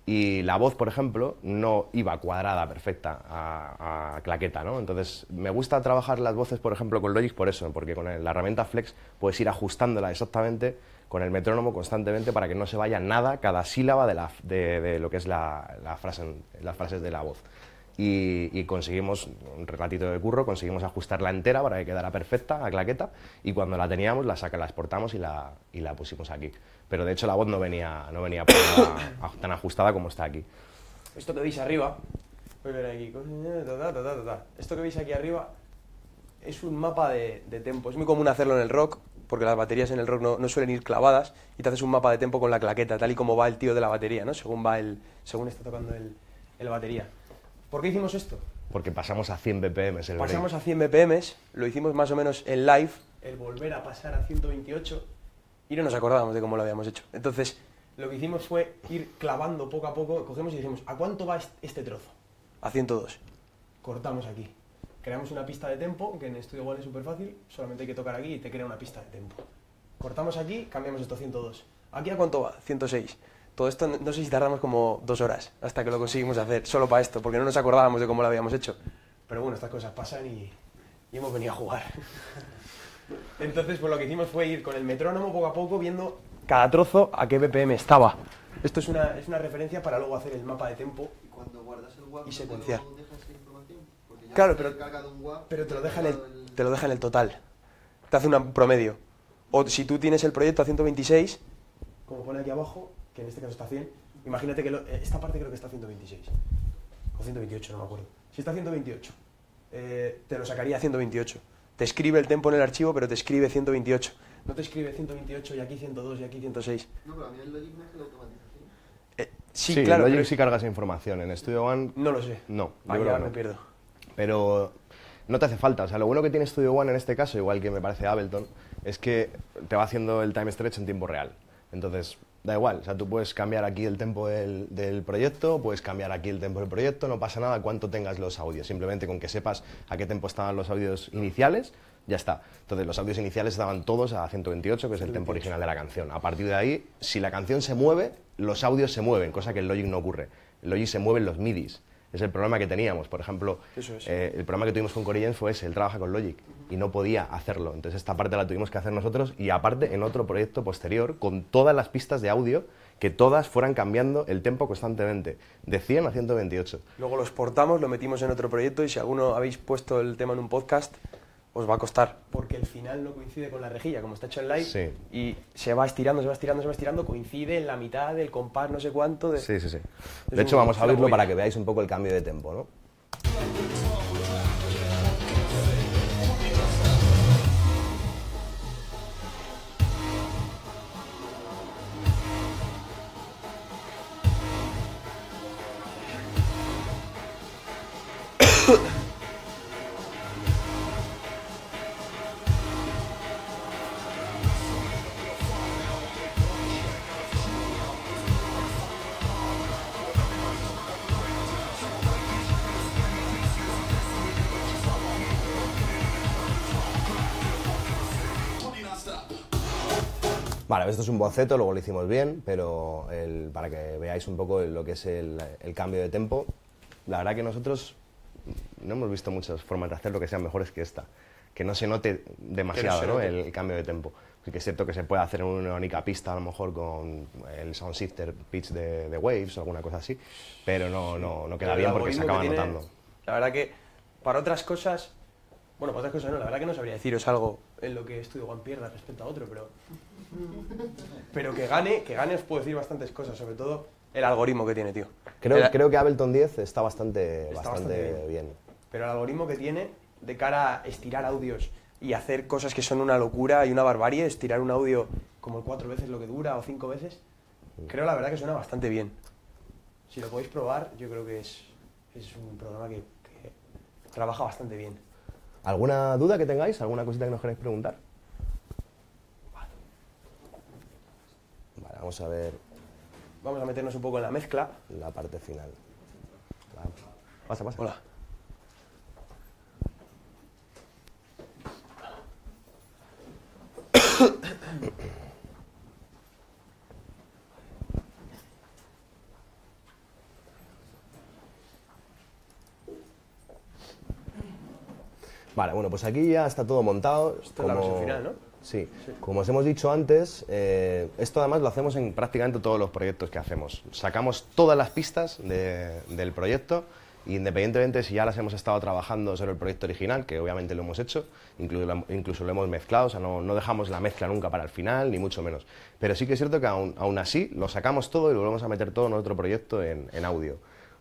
Y la voz, por ejemplo, no iba cuadrada, perfecta, a claqueta, ¿no? Entonces, me gusta trabajar las voces, por ejemplo, con Logic por eso, porque con la herramienta Flex puedes ir ajustándola exactamente con el metrónomo constantemente para que no se vaya nada, cada sílaba de lo que es las frases de la voz. Y conseguimos, un ratito de curro, conseguimos ajustarla entera para que quedara perfecta, a claqueta, y cuando la teníamos la exportamos y la pusimos aquí. Pero de hecho la voz no venía tan ajustada como está aquí. Esto que veis arriba, voy a ver aquí, esto que veis aquí arriba es un mapa de tempo. Es muy común hacerlo en el rock, porque las baterías en el rock no suelen ir clavadas, y te haces un mapa de tempo con la claqueta, tal y como va el tío de la batería, ¿no? Según está tocando el batería. ¿Por qué hicimos esto? Porque pasamos a 100 BPM el Pasamos a 100 BPM, lo hicimos más o menos en live, el volver a pasar a 128, y no nos acordábamos de cómo lo habíamos hecho. Entonces, lo que hicimos fue ir clavando poco a poco, cogemos y dijimos, ¿a cuánto va este trozo? A 102. Cortamos aquí. Creamos una pista de tempo, que en Studio One es súper fácil, solamente hay que tocar aquí y te crea una pista de tempo. Cortamos aquí, cambiamos esto a 102. ¿Aquí a cuánto va? 106. Todo esto no sé si tardamos como 2 horas hasta que lo conseguimos hacer, solo para esto, porque no nos acordábamos de cómo lo habíamos hecho. Pero bueno, estas cosas pasan y hemos venido a jugar. Entonces, pues lo que hicimos fue ir con el metrónomo poco a poco, viendo cada trozo a qué BPM estaba. Esto es una referencia para luego hacer el mapa de tempo Y cuando guardas el WAP, y secuenciar. ¿no dejas esa información? Porque ya Claro, te has cargado un WAP, pero te lo deja en cargado el total. Te hace un promedio. O si tú tienes el proyecto a 126, como pone aquí abajo, que en este caso está a 100, imagínate que esta parte creo que está a 126. O 128, no me acuerdo. Si está a 128, te lo sacaría a 128. Te escribe el tempo en el archivo, pero te escribe 128. No te escribe 128 y aquí 102 y aquí 106. No, pero a mí el Logic me hace la automatización. Sí, claro. Logic Pero sí carga esa información. En Studio One no lo sé. no, yo Ahí creo ya que me no. pierdo. Pero no te hace falta. O sea, lo bueno que tiene Studio One en este caso, igual que me parece Ableton, es que te va haciendo el time stretch en tiempo real. Entonces, da igual. O sea, tú puedes cambiar aquí el tempo del proyecto, puedes cambiar aquí el tempo del proyecto, no pasa nada cuánto tengas los audios. Simplemente con que sepas a qué tempo estaban los audios iniciales, ya está. Entonces los audios iniciales estaban todos a 128, que es el tempo original de la canción. A partir de ahí, si la canción se mueve, los audios se mueven, cosa que en Logic no ocurre. En Logic se mueven los MIDIs. Es el problema que teníamos. Por ejemplo, el problema que tuvimos con Cory James fue ese, él trabaja con Logic y no podía hacerlo. Entonces esta parte la tuvimos que hacer nosotros y aparte en otro proyecto posterior con todas las pistas de audio que todas fueran cambiando el tempo constantemente, de 100 a 128. Luego lo exportamos, lo metimos en otro proyecto y si alguno habéis puesto el tema en un podcast, os va a costar. Porque el final no coincide con la rejilla, como está hecho en live, Sí. y se va estirando, se va estirando, se va estirando, coincide en la mitad del compás, no sé cuánto. Sí. Es De hecho, vamos a una verlo movida. para que veáis un poco el cambio de tempo, ¿no? Vale, esto es un boceto, luego lo hicimos bien, pero para que veáis un poco lo que es el cambio de tempo, la verdad que nosotros no hemos visto muchas formas de hacerlo que sean mejores que esta, que no se note demasiado, ¿no? El cambio de tempo. Sí que es cierto que se puede hacer en una única pista, a lo mejor con el sound shifter pitch de Waves o alguna cosa así, pero no queda bien porque se acaba notando. La verdad que para otras cosas, bueno, para otras cosas no, la verdad que no sabría deciros algo en lo que estudio Juan Pierda respecto a otro, pero que gane os puedo decir bastantes cosas, sobre todo el algoritmo que tiene, tío. Creo que Ableton 10 está bastante bien. Pero el algoritmo que tiene de cara a estirar audios y hacer cosas que son una locura y una barbarie, estirar un audio como 4 veces lo que dura o 5 veces, creo la verdad que suena bastante bien. Si lo podéis probar, yo creo que es un programa que trabaja bastante bien. ¿Alguna duda que tengáis? ¿Alguna cosita que nos queráis preguntar? Vale, vamos a ver Vamos a meternos un poco en la mezcla. la parte final. Vale. Pasa. Hola. Vale, bueno, pues aquí ya está todo montado. Esto es la versión final, ¿no? Sí. Como os hemos dicho antes, esto además lo hacemos en prácticamente todos los proyectos que hacemos. Sacamos todas las pistas del proyecto, independientemente si ya las hemos estado trabajando sobre el proyecto original, que obviamente lo hemos hecho, incluso lo hemos mezclado, o sea, no dejamos la mezcla nunca para el final, ni mucho menos. Pero sí que es cierto que aún así lo sacamos todo y lo volvemos a meter todo en otro proyecto en audio.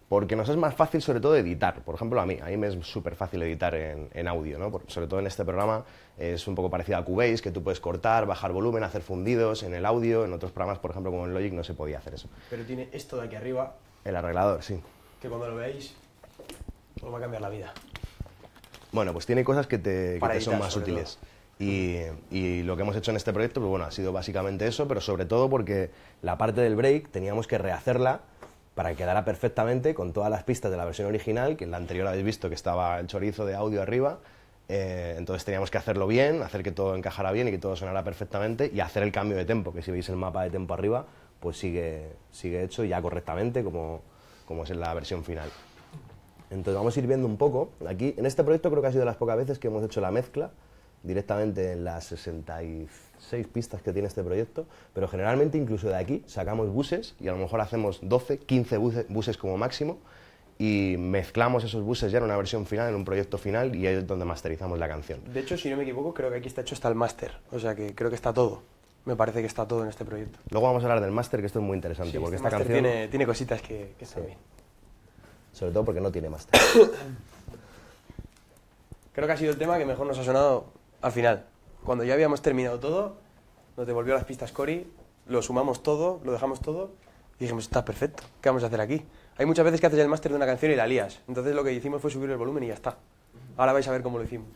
Porque nos es más fácil, sobre todo, editar. Por ejemplo, a mí me es súper fácil editar en audio, ¿no? Sobre todo en este programa es un poco parecido a Cubase, que tú puedes cortar, bajar volumen, hacer fundidos en el audio. En otros programas, por ejemplo, como en Logic, no se podía hacer eso. Pero tiene esto de aquí arriba, El arreglador, sí. que cuando lo veáis os va a cambiar la vida. Bueno, pues tiene cosas que te Para son editar, más sobre útiles. Y lo que hemos hecho en este proyecto, pues bueno, ha sido básicamente eso, pero sobre todo porque la parte del break teníamos que rehacerla para que quedara perfectamente con todas las pistas de la versión original, que en la anterior habéis visto que estaba el chorizo de audio arriba, entonces teníamos que hacerlo bien, hacer que todo encajara bien y que todo sonara perfectamente y hacer el cambio de tempo, que si veis el mapa de tempo arriba, pues sigue hecho ya correctamente como es en la versión final. Entonces vamos a ir viendo un poco, aquí en este proyecto creo que ha sido de las pocas veces que hemos hecho la mezcla directamente en las 66 pistas que tiene este proyecto, pero generalmente incluso de aquí sacamos buses y a lo mejor hacemos 12, 15 buses como máximo y mezclamos esos buses ya en una versión final, en un proyecto final y ahí es donde masterizamos la canción. De hecho, si no me equivoco, creo que aquí está hecho hasta el máster. O sea que creo que está todo. Me parece que está todo en este proyecto. Luego vamos a hablar del máster, que esto es muy interesante, Sí, porque este esta máster canción... tiene cositas que están bien. Sobre todo porque no tiene máster. Creo que ha sido el tema que mejor nos ha sonado al final. Cuando ya habíamos terminado todo, nos devolvió las pistas Cory, lo sumamos todo, lo dejamos todo y dijimos, está perfecto, ¿qué vamos a hacer aquí? Hay muchas veces que haces el máster de una canción y la lías. Entonces lo que hicimos fue subir el volumen y ya está. Ahora vais a ver cómo lo hicimos.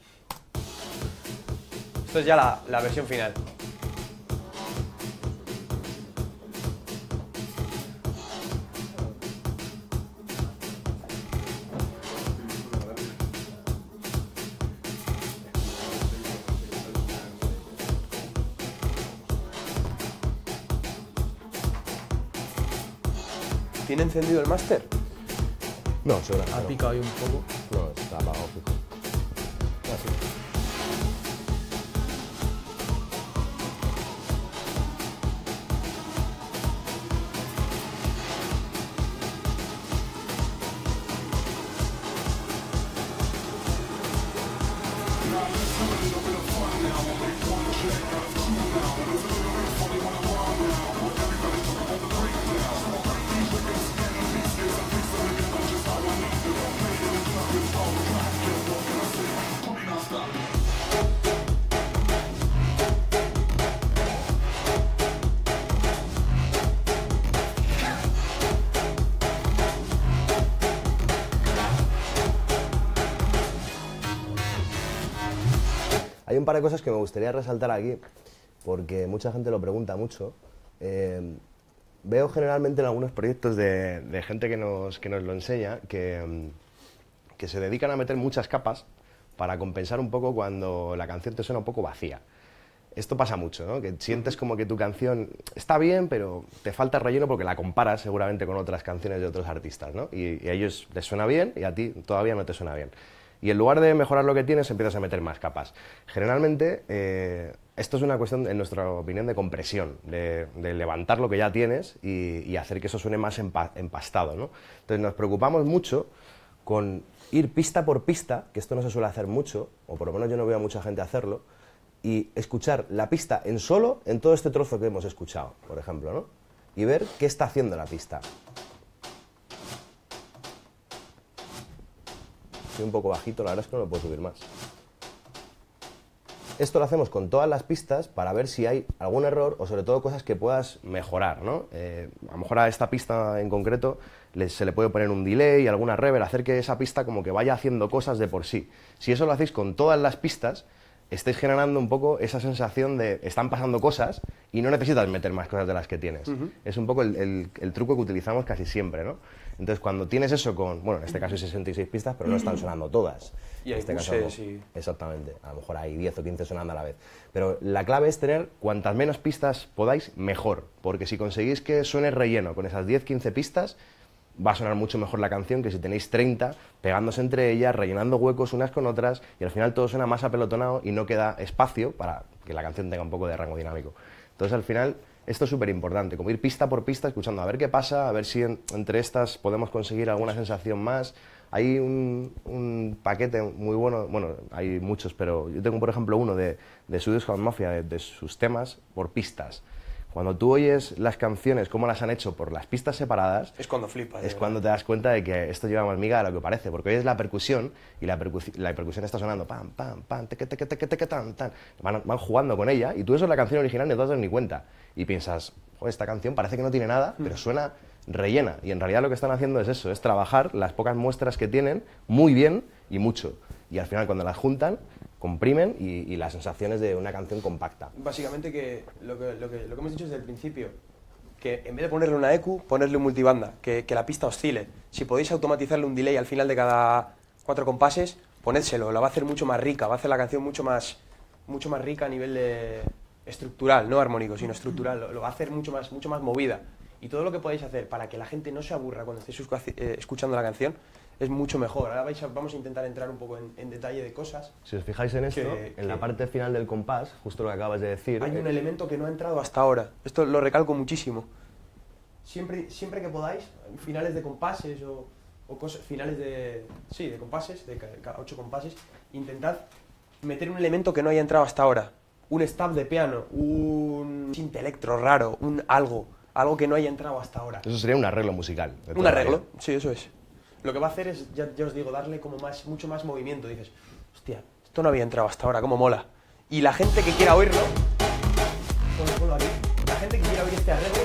Esto es ya la versión final. ¿Tiene encendido el máster? No, seguramente Ha no. picado ahí un poco. No, está apagado, fijo. Así. Hay un par de cosas que me gustaría resaltar aquí, porque mucha gente lo pregunta mucho. Veo generalmente en algunos proyectos de gente que nos lo enseña que se dedican a meter muchas capas para compensar un poco cuando la canción te suena un poco vacía. Esto pasa mucho, ¿no? Que sientes como que tu canción está bien, pero te falta relleno porque la comparas seguramente con otras canciones de otros artistas, ¿no? Y a ellos les suena bien y a ti todavía no te suena bien. Y en lugar de mejorar lo que tienes, empiezas a meter más capas. Generalmente, esto es una cuestión, en nuestra opinión, de compresión, de levantar lo que ya tienes y hacer que eso suene más empastado, ¿no? Entonces nos preocupamos mucho con ir pista por pista, que esto no se suele hacer mucho, o por lo menos yo no veo a mucha gente hacerlo, y escuchar la pista en solo en todo este trozo que hemos escuchado, por ejemplo, ¿no? Y ver qué está haciendo la pista. Estoy un poco bajito, la verdad es que no lo puedo subir más. Esto lo hacemos con todas las pistas para ver si hay algún error o sobre todo cosas que puedas mejorar, ¿no? A lo mejor a esta pista en concreto se le puede poner un delay, alguna reverb, hacer que esa pista como que vaya haciendo cosas de por sí. Si eso lo hacéis con todas las pistas, estáis generando un poco esa sensación de están pasando cosas y no necesitas meter más cosas de las que tienes. Es un poco el truco que utilizamos casi siempre, ¿no? Entonces cuando tienes eso con, bueno, en este caso hay 66 pistas, pero no están sonando todas. Y hay en este caso buses no. y... Exactamente, a lo mejor hay 10 o 15 sonando a la vez. Pero la clave es tener cuantas menos pistas podáis, mejor. Porque si conseguís que suene relleno con esas 10-15 pistas, va a sonar mucho mejor la canción que si tenéis 30 pegándose entre ellas, rellenando huecos unas con otras, y al final todo suena más apelotonado y no queda espacio para que la canción tenga un poco de rango dinámico. Entonces al final esto es súper importante, como ir pista por pista escuchando a ver qué pasa, a ver si entre estas podemos conseguir alguna sensación más. Hay un paquete muy bueno, bueno, hay muchos, pero yo tengo por ejemplo uno de Swedish House Mafia, de sus temas por pistas. Cuando tú oyes las canciones, cómo las han hecho por las pistas separadas, Es cuando flipas. es cuando te das cuenta de que esto lleva más miga de lo que parece, porque oyes la percusión y la percusión está sonando pam, pam, pam, teque, teque, teque, teque, tan, tan. Van jugando con ella y tú eso es la canción original y no te das ni cuenta. Y piensas, joder, esta canción parece que no tiene nada, pero suena rellena. Y en realidad lo que están haciendo es eso, es trabajar las pocas muestras que tienen muy bien y mucho. Y al final cuando las juntan, comprimen y las sensaciones de una canción compacta. Básicamente que lo que hemos dicho desde el principio, que en vez de ponerle una EQ, ponerle un multibanda, que la pista oscile. Si podéis automatizarle un delay al final de cada 4 compases, ponédselo, la va a hacer mucho más rica, va a hacer la canción mucho más rica a nivel de estructural, no armónico, sino estructural, lo va a hacer mucho más movida. Y todo lo que podáis hacer para que la gente no se aburra cuando estéis escuchando la canción es mucho mejor. Ahora vamos a intentar entrar un poco en detalle de cosas. Si os fijáis en esto, en la parte final del compás, justo lo que acabas de decir... Hay un elemento que no ha entrado hasta ahora. Esto lo recalco muchísimo. Siempre que podáis, finales de compases o cosas, finales de compases, de 8 compases, intentad meter un elemento que no haya entrado hasta ahora. Un stab de piano, un synth electro raro, algo que no haya entrado hasta ahora. Eso sería un arreglo musical. Un arreglo, sí, eso es. Lo que va a hacer es, ya os digo, darle como mucho más movimiento. Dices, hostia, esto no había entrado hasta ahora, cómo mola. Y la gente que quiera oírlo, ponlo aquí, la gente que quiera oír este arreglo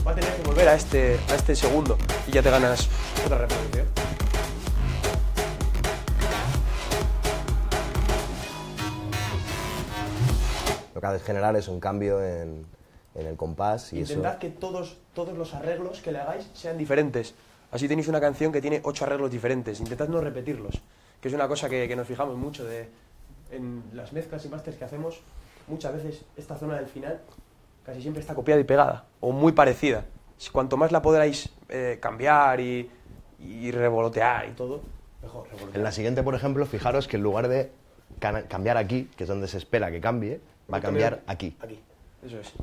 va a tener que volver a este segundo y ya te ganas otra reproducción. Lo que hace generar es un cambio en el compás y Intentad que todos los arreglos que le hagáis sean diferentes. Así tenéis una canción que tiene 8 arreglos diferentes. Intentad no repetirlos, que es una cosa que nos fijamos mucho en las mezclas y masters que hacemos. Muchas veces esta zona del final casi siempre está copiada y pegada, o muy parecida. Cuanto más la podáis cambiar y revolotear y todo, mejor revolotear. En la siguiente, por ejemplo, fijaros que en lugar de cambiar aquí, que es donde se espera que cambie, va a cambiar aquí. Aquí, eso es.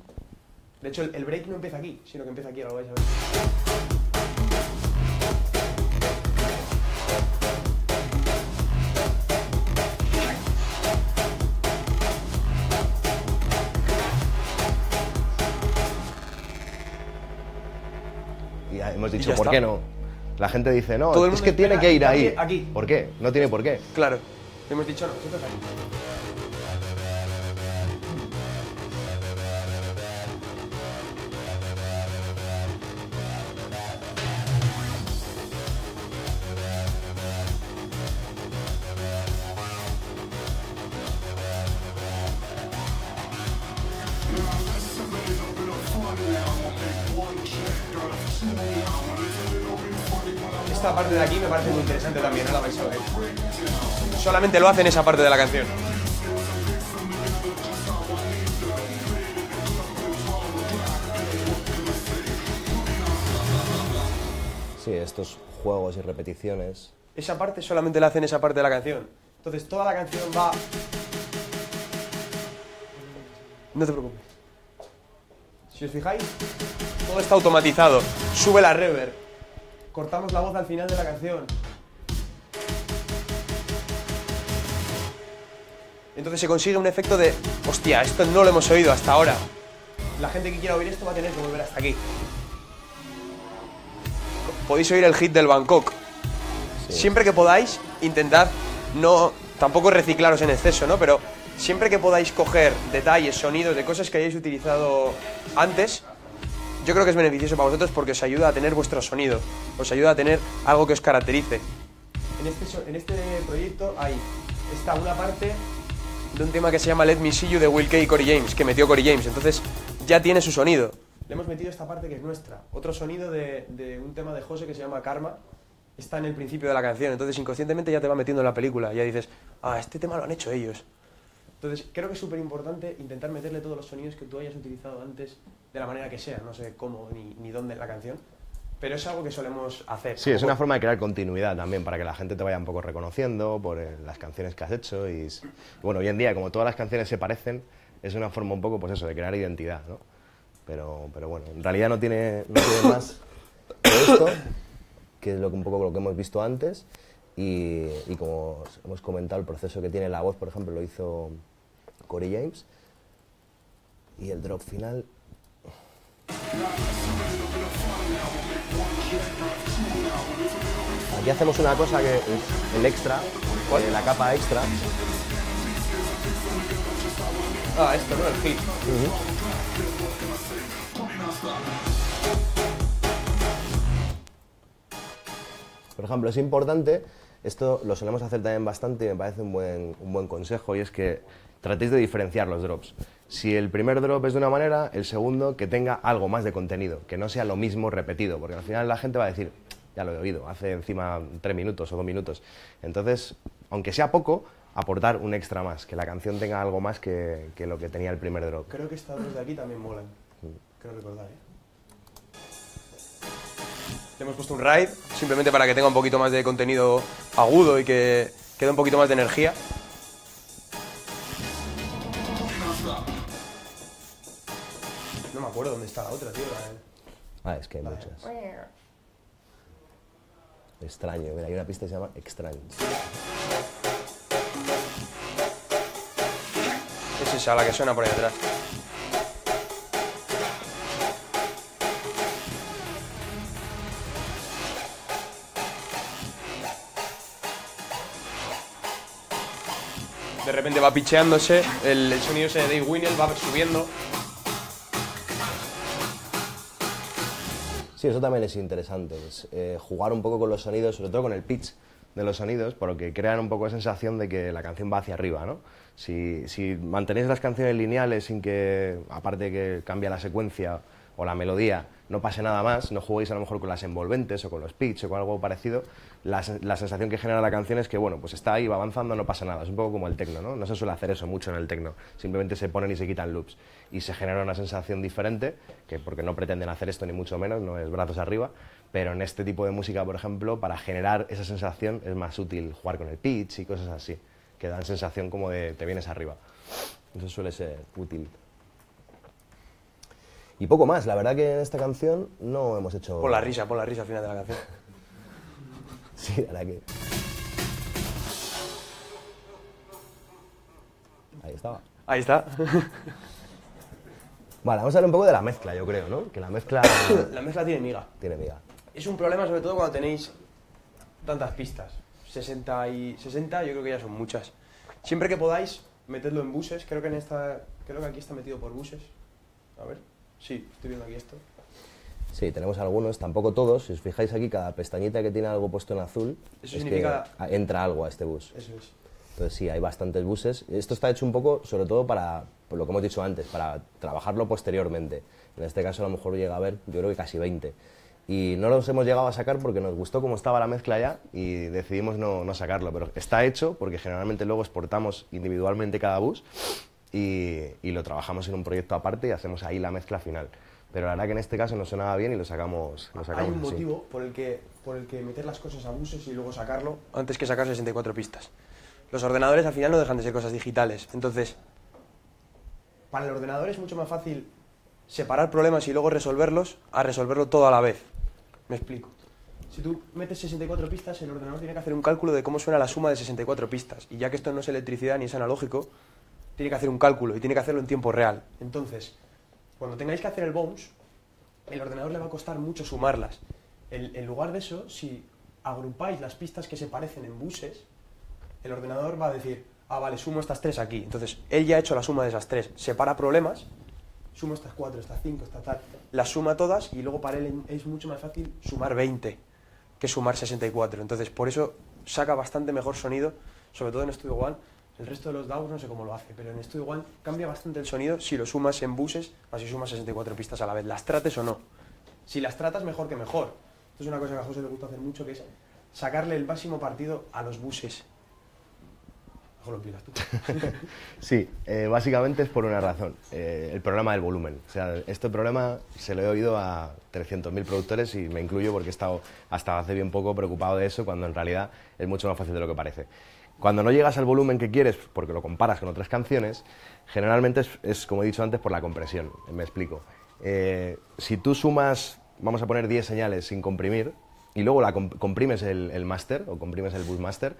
De hecho, el break no empieza aquí, sino que empieza aquí, ahora lo vais a ver. Y ya hemos dicho, ya ¿por está. qué no? La gente dice, no, Todo el es mundo que tiene espera que ir que ahí. cambie aquí. ¿Por qué? No tiene por qué. Claro, hemos dicho no, nosotros aquí. Esta parte de aquí me parece muy interesante también, ¿no? La vais a ver. Solamente lo hace en esa parte de la canción. Sí, estos juegos y repeticiones. Esa parte solamente la hace en esa parte de la canción. Entonces toda la canción va... No te preocupes. Si os fijáis, todo está automatizado. Sube la reverb. Cortamos la voz al final de la canción. Entonces se consigue un efecto de... Hostia, esto no lo hemos oído hasta ahora. La gente que quiera oír esto va a tener que volver hasta aquí. Podéis oír el hit del Bangkok. Sí. Siempre que podáis, intentad no... Tampoco reciclaros en exceso, ¿no? Pero siempre que podáis coger detalles, sonidos de cosas que hayáis utilizado antes, yo creo que es beneficioso para vosotros porque os ayuda a tener vuestro sonido. Os ayuda a tener algo que os caracterice. En este proyecto está una parte de un tema que se llama Let Me See You de Will Kay y Cory James, que metió Cory James. Entonces ya tiene su sonido. Le hemos metido esta parte que es nuestra. Otro sonido de un tema de José que se llama Karma. Está en el principio de la canción. Entonces inconscientemente ya te va metiendo en la película. Ya dices, ah, este tema lo han hecho ellos. Entonces creo que es súper importante intentar meterle todos los sonidos que tú hayas utilizado antes de la manera que sea. No sé cómo ni dónde en la canción. Pero es algo que solemos hacer. Sí, es una forma de crear continuidad también, para que la gente te vaya un poco reconociendo por las canciones que has hecho. Y bueno, hoy en día, como todas las canciones se parecen, es una forma un poco, pues eso, de crear identidad, ¿no? Pero bueno, en realidad no tiene más que esto, que es un poco lo que hemos visto antes. Y como hemos comentado, el proceso que tiene la voz, por ejemplo, lo hizo Cory James. Y el drop final... Aquí hacemos una cosa que es el extra, la capa extra. Ah, esto, ¿no? El hit. Por ejemplo, es importante, esto lo solemos hacer también bastante y me parece un buen consejo, y es que tratéis de diferenciar los drops. Si el primer drop es de una manera, el segundo que tenga algo más de contenido, que no sea lo mismo repetido, porque al final la gente va a decir, ya lo he oído, hace encima 3 minutos o 2 minutos. Entonces, aunque sea poco, aportar un extra más, que la canción tenga algo más que lo que tenía el primer drop. Creo que estas dos de aquí también molan. Creo recordar, ¿eh? Le hemos puesto un ride, simplemente para que tenga un poquito más de contenido agudo y que dé un poquito más de energía. No me acuerdo dónde está la otra, tío. Es que hay muchas. Extraño, mira, hay una pista que se llama Extraño. Es esa la que suena por ahí atrás. De repente va pitcheándose, el sonido ese de Dave Winnell va subiendo. Sí, eso también es interesante, jugar un poco con los sonidos, sobre todo con el pitch de los sonidos, porque crean un poco la sensación de que la canción va hacia arriba, ¿no? Si mantenéis las canciones lineales sin que, aparte que cambia la secuencia o la melodía, no pase nada más, no juguéis a lo mejor con las envolventes o con los pitch o con algo parecido, la sensación que genera la canción es que, bueno, pues está ahí, va avanzando, no pasa nada. Es un poco como el techno, ¿no? No se suele hacer eso mucho en el techno. Simplemente se ponen y se quitan loops. Y se genera una sensación diferente, que porque no pretenden hacer esto ni mucho menos, no es brazos arriba, pero en este tipo de música, por ejemplo, para generar esa sensación es más útil jugar con el pitch y cosas así, que dan sensación como de te vienes arriba. Eso suele ser útil. Y poco más, la verdad que en esta canción no hemos hecho... Pon la risa al final de la canción. Sí, la verdad que... Ahí estaba. Ahí está. Vale, vamos a hablar un poco de la mezcla, yo creo, ¿no? Que la mezcla... La mezcla tiene miga. Tiene miga. Es un problema sobre todo cuando tenéis tantas pistas. 60 y 60 yo creo que ya son muchas. Siempre que podáis, metedlo en buses. Creo que aquí está metido por buses. A ver. Sí, estoy viendo aquí esto. Sí, tenemos algunos, tampoco todos. Si os fijáis aquí, cada pestañita que tiene algo puesto en azul, Eso es significa... que entra algo a este bus. Eso es. Entonces sí, hay bastantes buses. Esto está hecho un poco, sobre todo para, por lo que hemos dicho antes, para trabajarlo posteriormente. En este caso a lo mejor llega a haber, yo creo que casi 20. Y no los hemos llegado a sacar porque nos gustó cómo estaba la mezcla ya y decidimos no sacarlo. Pero está hecho porque generalmente luego exportamos individualmente cada bus y lo trabajamos en un proyecto aparte y hacemos ahí la mezcla final. Pero la verdad que en este caso nos sonaba bien y lo sacamos Hay un así. motivo por el que meter las cosas a buses y luego sacarlo antes que sacar 64 pistas. Los ordenadores al final no dejan de ser cosas digitales. Entonces, para el ordenador es mucho más fácil separar problemas y luego resolverlos a resolverlo todo a la vez. Me explico. Si tú metes 64 pistas, el ordenador tiene que hacer un cálculo de cómo suena la suma de 64 pistas. Y ya que esto no es electricidad ni es analógico, tiene que hacer un cálculo y tiene que hacerlo en tiempo real. Entonces, cuando tengáis que hacer el bounce, el ordenador le va a costar mucho sumarlas. En lugar de eso, si agrupáis las pistas que se parecen en buses, el ordenador va a decir, ah, vale, sumo estas 3 aquí. Entonces, él ya ha hecho la suma de esas 3, separa problemas, sumo estas 4, estas 5, estas tal, las suma todas y luego para él es mucho más fácil sumar 20 que sumar 64. Entonces, por eso saca bastante mejor sonido, sobre todo en Studio One. El resto de los DAWs no sé cómo lo hace, pero en Studio One cambia bastante el sonido si lo sumas en buses o si sumas 64 pistas a la vez, las trates o no. Si las tratas, mejor que mejor. Esto es una cosa que a José le gusta hacer mucho, que es sacarle el máximo partido a los buses. Mejor lo explicas tú. Sí, básicamente es por una razón, el problema del volumen. O sea, este problema se lo he oído a 300.000 productores y me incluyo porque he estado hasta hace bien poco preocupado de eso, cuando en realidad es mucho más fácil de lo que parece. Cuando no llegas al volumen que quieres, porque lo comparas con otras canciones, generalmente es como he dicho antes, por la compresión. Me explico. Si tú sumas, vamos a poner 10 señales sin comprimir, y luego comprimes el máster, o comprimes el bus master,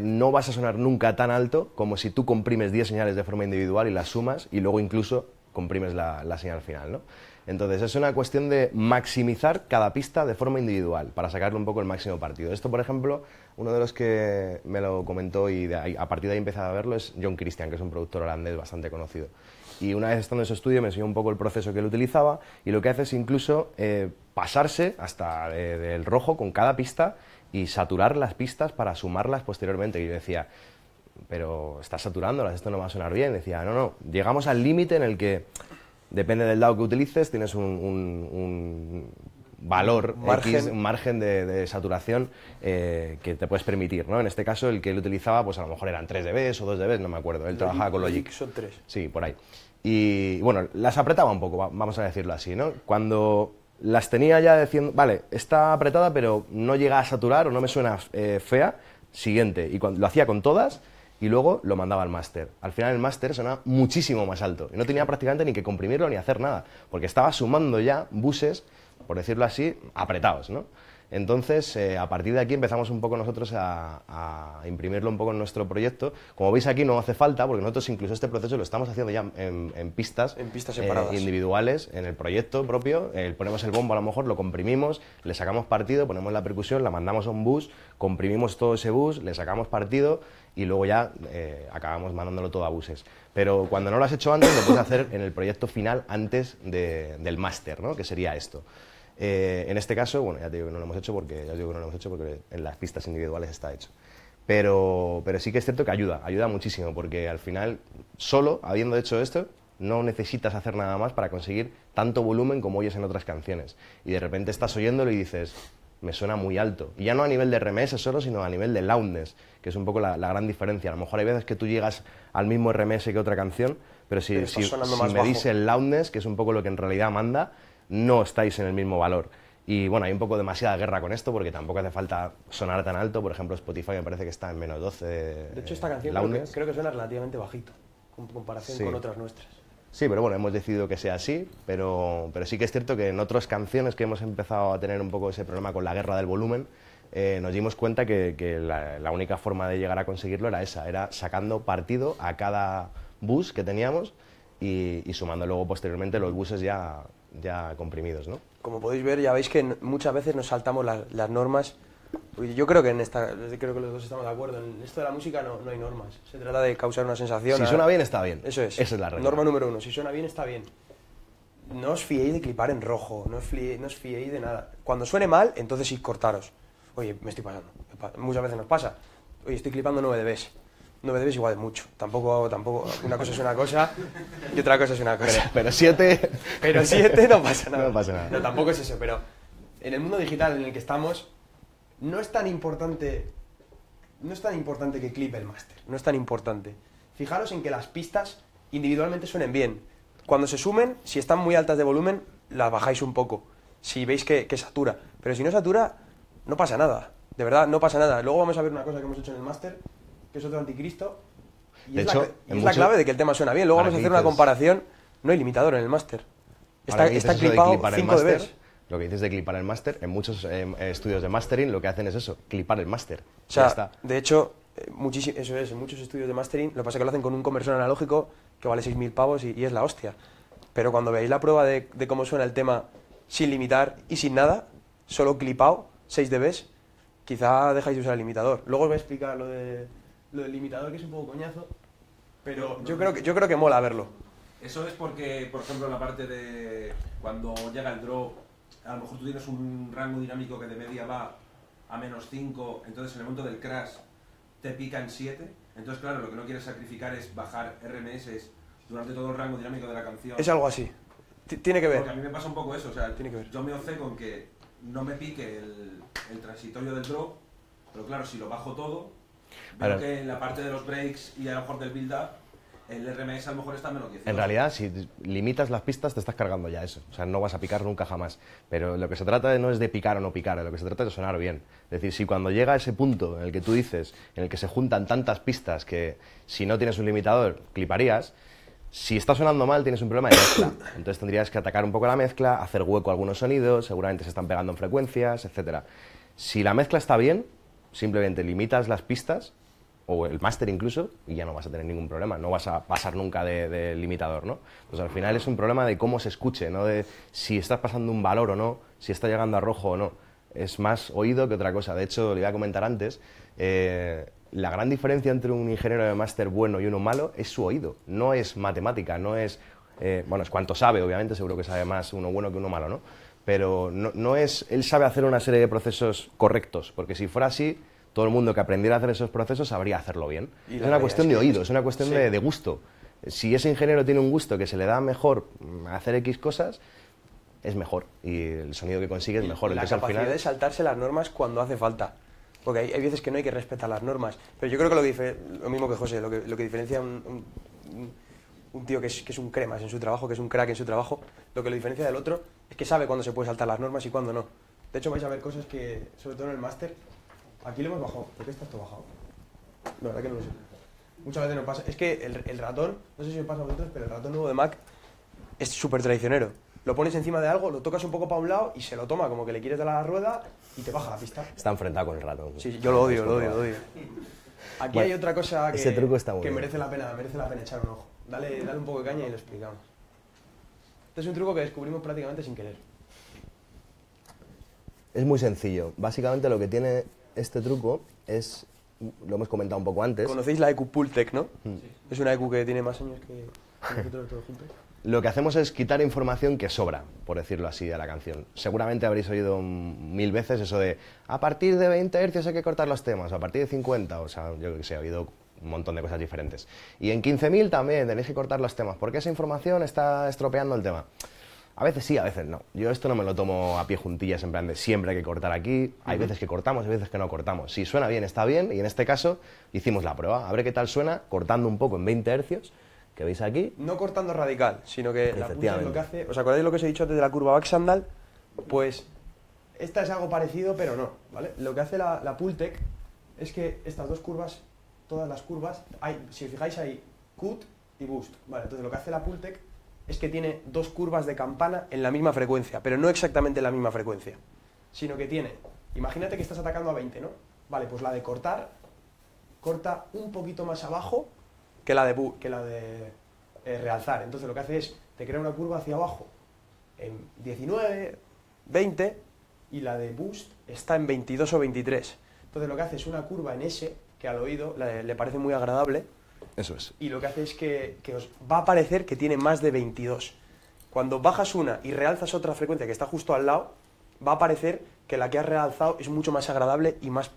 no vas a sonar nunca tan alto como si tú comprimes 10 señales de forma individual y las sumas, y luego incluso comprimes la señal final, ¿no? Entonces es una cuestión de maximizar cada pista de forma individual para sacarle un poco el máximo partido. Esto, por ejemplo, uno de los que me lo comentó y a partir de ahí empecé a verlo es John Christian, que es un productor holandés bastante conocido. Y una vez estando en su estudio me enseñó un poco el proceso que él utilizaba y lo que hace es incluso pasarse hasta del rojo con cada pista y saturar las pistas para sumarlas posteriormente. Y yo decía, pero estás saturándolas, esto no va a sonar bien. Decía, no, llegamos al límite en el que depende del DAW que utilices, tienes un valor, un margen de saturación que te puedes permitir, ¿no? En este caso, el que él utilizaba, pues a lo mejor eran 3 dB o 2 dB, no me acuerdo. Él trabajaba con Logic. Son 3. Sí, por ahí. Y bueno, las apretaba un poco, vamos a decirlo así, ¿no? Cuando las tenía ya diciendo, vale, está apretada, pero no llega a saturar o no me suena fea, siguiente. Y lo hacía con todas y luego lo mandaba al máster. Al final el máster sonaba muchísimo más alto y no tenía prácticamente ni que comprimirlo ni hacer nada, porque estaba sumando ya buses, por decirlo así, apretados, ¿no? Entonces, a partir de aquí empezamos un poco nosotros a imprimirlo un poco en nuestro proyecto. Como veis aquí no hace falta, porque nosotros incluso este proceso lo estamos haciendo ya en pistas separadas, individuales, en el proyecto propio. Ponemos el bombo a lo mejor, lo comprimimos, le sacamos partido, ponemos la percusión, la mandamos a un bus, comprimimos todo ese bus, le sacamos partido y luego ya acabamos mandándolo todo a buses. Pero cuando no lo has hecho antes, lo puedes hacer en el proyecto final antes del máster, ¿no? Que sería esto. En este caso, bueno, ya te digo que no lo hemos hecho porque en las pistas individuales está hecho. Pero sí que es cierto que ayuda muchísimo, porque al final, solo habiendo hecho esto, no necesitas hacer nada más para conseguir tanto volumen como oyes en otras canciones. Y de repente estás oyéndolo y dices, me suena muy alto. Y ya no a nivel de RMS solo, sino a nivel de loudness, que es un poco la gran diferencia. A lo mejor hay veces que tú llegas al mismo RMS que otra canción, pero si medís el loudness, que es un poco lo que en realidad manda, no estáis en el mismo valor. Y bueno, hay un poco demasiada guerra con esto porque tampoco hace falta sonar tan alto. Por ejemplo, Spotify me parece que está en menos 12. De hecho, esta canción creo que suena relativamente bajito, en comparación con otras nuestras. Sí, pero bueno, hemos decidido que sea así, pero sí que es cierto que en otras canciones que hemos empezado a tener un poco ese problema con la guerra del volumen, nos dimos cuenta que la única forma de llegar a conseguirlo era esa, era sacando partido a cada bus que teníamos y sumando luego posteriormente los buses ya comprimidos, ¿no? Como podéis ver, ya veis que muchas veces nos saltamos las normas. Yo creo que creo que los dos estamos de acuerdo. En esto de la música no hay normas. Se trata de causar una sensación. Si suena bien, está bien. Eso es. Esa es la regla. Norma número 1. Si suena bien, está bien. No os fiéis de clipar en rojo. No os fiéis de nada. Cuando suene mal, entonces sí cortaros. Oye, me estoy pasando. Muchas veces nos pasa. Oye, estoy clipando 9 dBs. 9 dBs igual es mucho. Tampoco. Una cosa es una cosa y otra cosa es una cosa. Pero 7... Pero 7 no pasa nada. No pasa nada. No, tampoco es eso, pero en el mundo digital en el que estamos, no es tan importante que clipe el máster. No es tan importante. Fijaros en que las pistas individualmente suenen bien. Cuando se sumen, si están muy altas de volumen, las bajáis un poco. Si veis que satura. Pero si no satura, no pasa nada. De verdad, no pasa nada. Luego vamos a ver una cosa que hemos hecho en el máster, que es otro anticristo. Y es la clave de que el tema suena bien. Luego vamos a hacer una comparación. No hay limitador en el máster. Está clipado 5 dBs. Lo que dices de clipar el máster, en muchos estudios de mastering lo que hacen es eso, clipar el máster. O sea, de hecho, eso es, en muchos estudios de mastering, lo que pasa es que lo hacen con un conversor analógico que vale 6.000 pavos y es la hostia. Pero cuando veáis la prueba de cómo suena el tema sin limitar y sin nada, solo clipado, 6 dBs, quizá dejáis de usar el limitador. Luego os voy a explicar lo del limitador, que es un poco coñazo, pero yo creo que mola verlo. Eso es porque, por ejemplo, en la parte de cuando llega el drop, a lo mejor tú tienes un rango dinámico que de media va a -5, entonces en el momento del crash te pica en 7, entonces claro, lo que no quieres sacrificar es bajar RMS durante todo el rango dinámico de la canción. Es algo así. Tiene que ver. Porque a mí me pasa un poco eso, o sea, tiene que ver. Yo me océ con que no me pique el transitorio del drop, pero claro, si lo bajo todo, veo que en la parte de los breaks y a lo mejor del build-up, el RMS a lo mejor está menos 10. En realidad, si limitas las pistas, te estás cargando ya eso. O sea, no vas a picar nunca jamás. Pero lo que se trata no es de picar o no picar, lo que se trata es de sonar bien. Es decir, si cuando llega ese punto en el que tú dices, en el que se juntan tantas pistas que si no tienes un limitador, cliparías, si está sonando mal tienes un problema de mezcla. Entonces tendrías que atacar un poco la mezcla, hacer hueco a algunos sonidos, seguramente se están pegando en frecuencias, etc. Si la mezcla está bien, simplemente limitas las pistas, o el máster incluso, y ya no vas a tener ningún problema, no vas a pasar nunca de limitador, ¿no? Pues al final es un problema de cómo se escuche, no de si estás pasando un valor o no, si está llegando a rojo o no. Es más oído que otra cosa. De hecho, le iba a comentar antes, la gran diferencia entre un ingeniero de máster bueno y uno malo es su oído, no es matemática, no es... bueno, es cuánto sabe, obviamente, seguro que sabe más uno bueno que uno malo, ¿no? Pero no es... Él sabe hacer una serie de procesos correctos, porque si fuera así, todo el mundo que aprendiera a hacer esos procesos sabría hacerlo bien. Es una cuestión de oído, es una cuestión de gusto. Si ese ingeniero tiene un gusto que se le da mejor hacer X cosas, es mejor. Y el sonido que consigue es mejor. La capacidad de saltarse las normas cuando hace falta. Porque hay veces que no hay que respetar las normas. Pero yo creo que lo mismo que José, lo que diferencia un tío que es un cremas en su trabajo, que es un crack en su trabajo, lo que lo diferencia del otro es que sabe cuándo se puede saltar las normas y cuándo no. De hecho, vais a ver cosas que, sobre todo en el máster, aquí lo hemos bajado. ¿Por qué está esto bajado? La verdad que no lo sé. Muchas veces no pasa. Es que el ratón, no sé si os pasa a vosotros, pero el ratón nuevo de Mac es súper traicionero. Lo pones encima de algo, lo tocas un poco para un lado y se lo toma como que le quieres dar a la rueda y te baja la pista. Está enfrentado con el ratón. Sí, yo lo odio. Aquí hay otra cosa que, ese truco está muy bien. merece la pena echar un ojo. Dale un poco de caña y lo explicamos. Este es un truco que descubrimos prácticamente sin querer. Es muy sencillo. Básicamente lo que tiene este truco es, lo hemos comentado un poco antes. ¿Conocéis la EQ Pultec, no? Sí. Es una EQ que tiene más años que nosotros todos juntos. Lo que hacemos es quitar información que sobra, por decirlo así, de la canción. Seguramente habréis oído 1000 veces eso de a partir de 20 Hz hay que cortar los temas, a partir de 50, o sea, yo que sé, he oído un montón de cosas diferentes. Y en 15.000 también tenéis que cortar los temas, porque esa información está estropeando el tema. A veces sí, a veces no. Yo esto no me lo tomo a pie juntillas, en plan de siempre hay que cortar aquí. Hay veces que cortamos, hay veces que no cortamos. Si suena bien, está bien, y en este caso hicimos la prueba. A ver qué tal suena, cortando un poco en 20 Hz, que veis aquí. No cortando radical, sino que la pulsa lo que hace... ¿Os acordáis de lo que os he dicho antes de la curva Baxandal? Pues esta es algo parecido, pero no, ¿vale? Lo que hace la Pultec es que estas dos curvas, todas las curvas, si os fijáis hay cut y boost, ¿vale? Entonces lo que hace la Pultec es que tiene dos curvas de campana en la misma frecuencia, pero no exactamente en la misma frecuencia, sino que tiene, imagínate que estás atacando a 20, ¿no? Vale, pues la de cortar, corta un poquito más abajo que la de realzar. Entonces lo que hace es, te crea una curva hacia abajo en 19, 20, y la de boost está en 22 o 23. Entonces lo que hace es una curva en S, que al oído le parece muy agradable. Eso es. Y lo que hace es que os va a parecer que tiene más de 22. Cuando bajas una y realzas otra frecuencia que está justo al lado, va a parecer que la que has realzado es mucho más agradable y más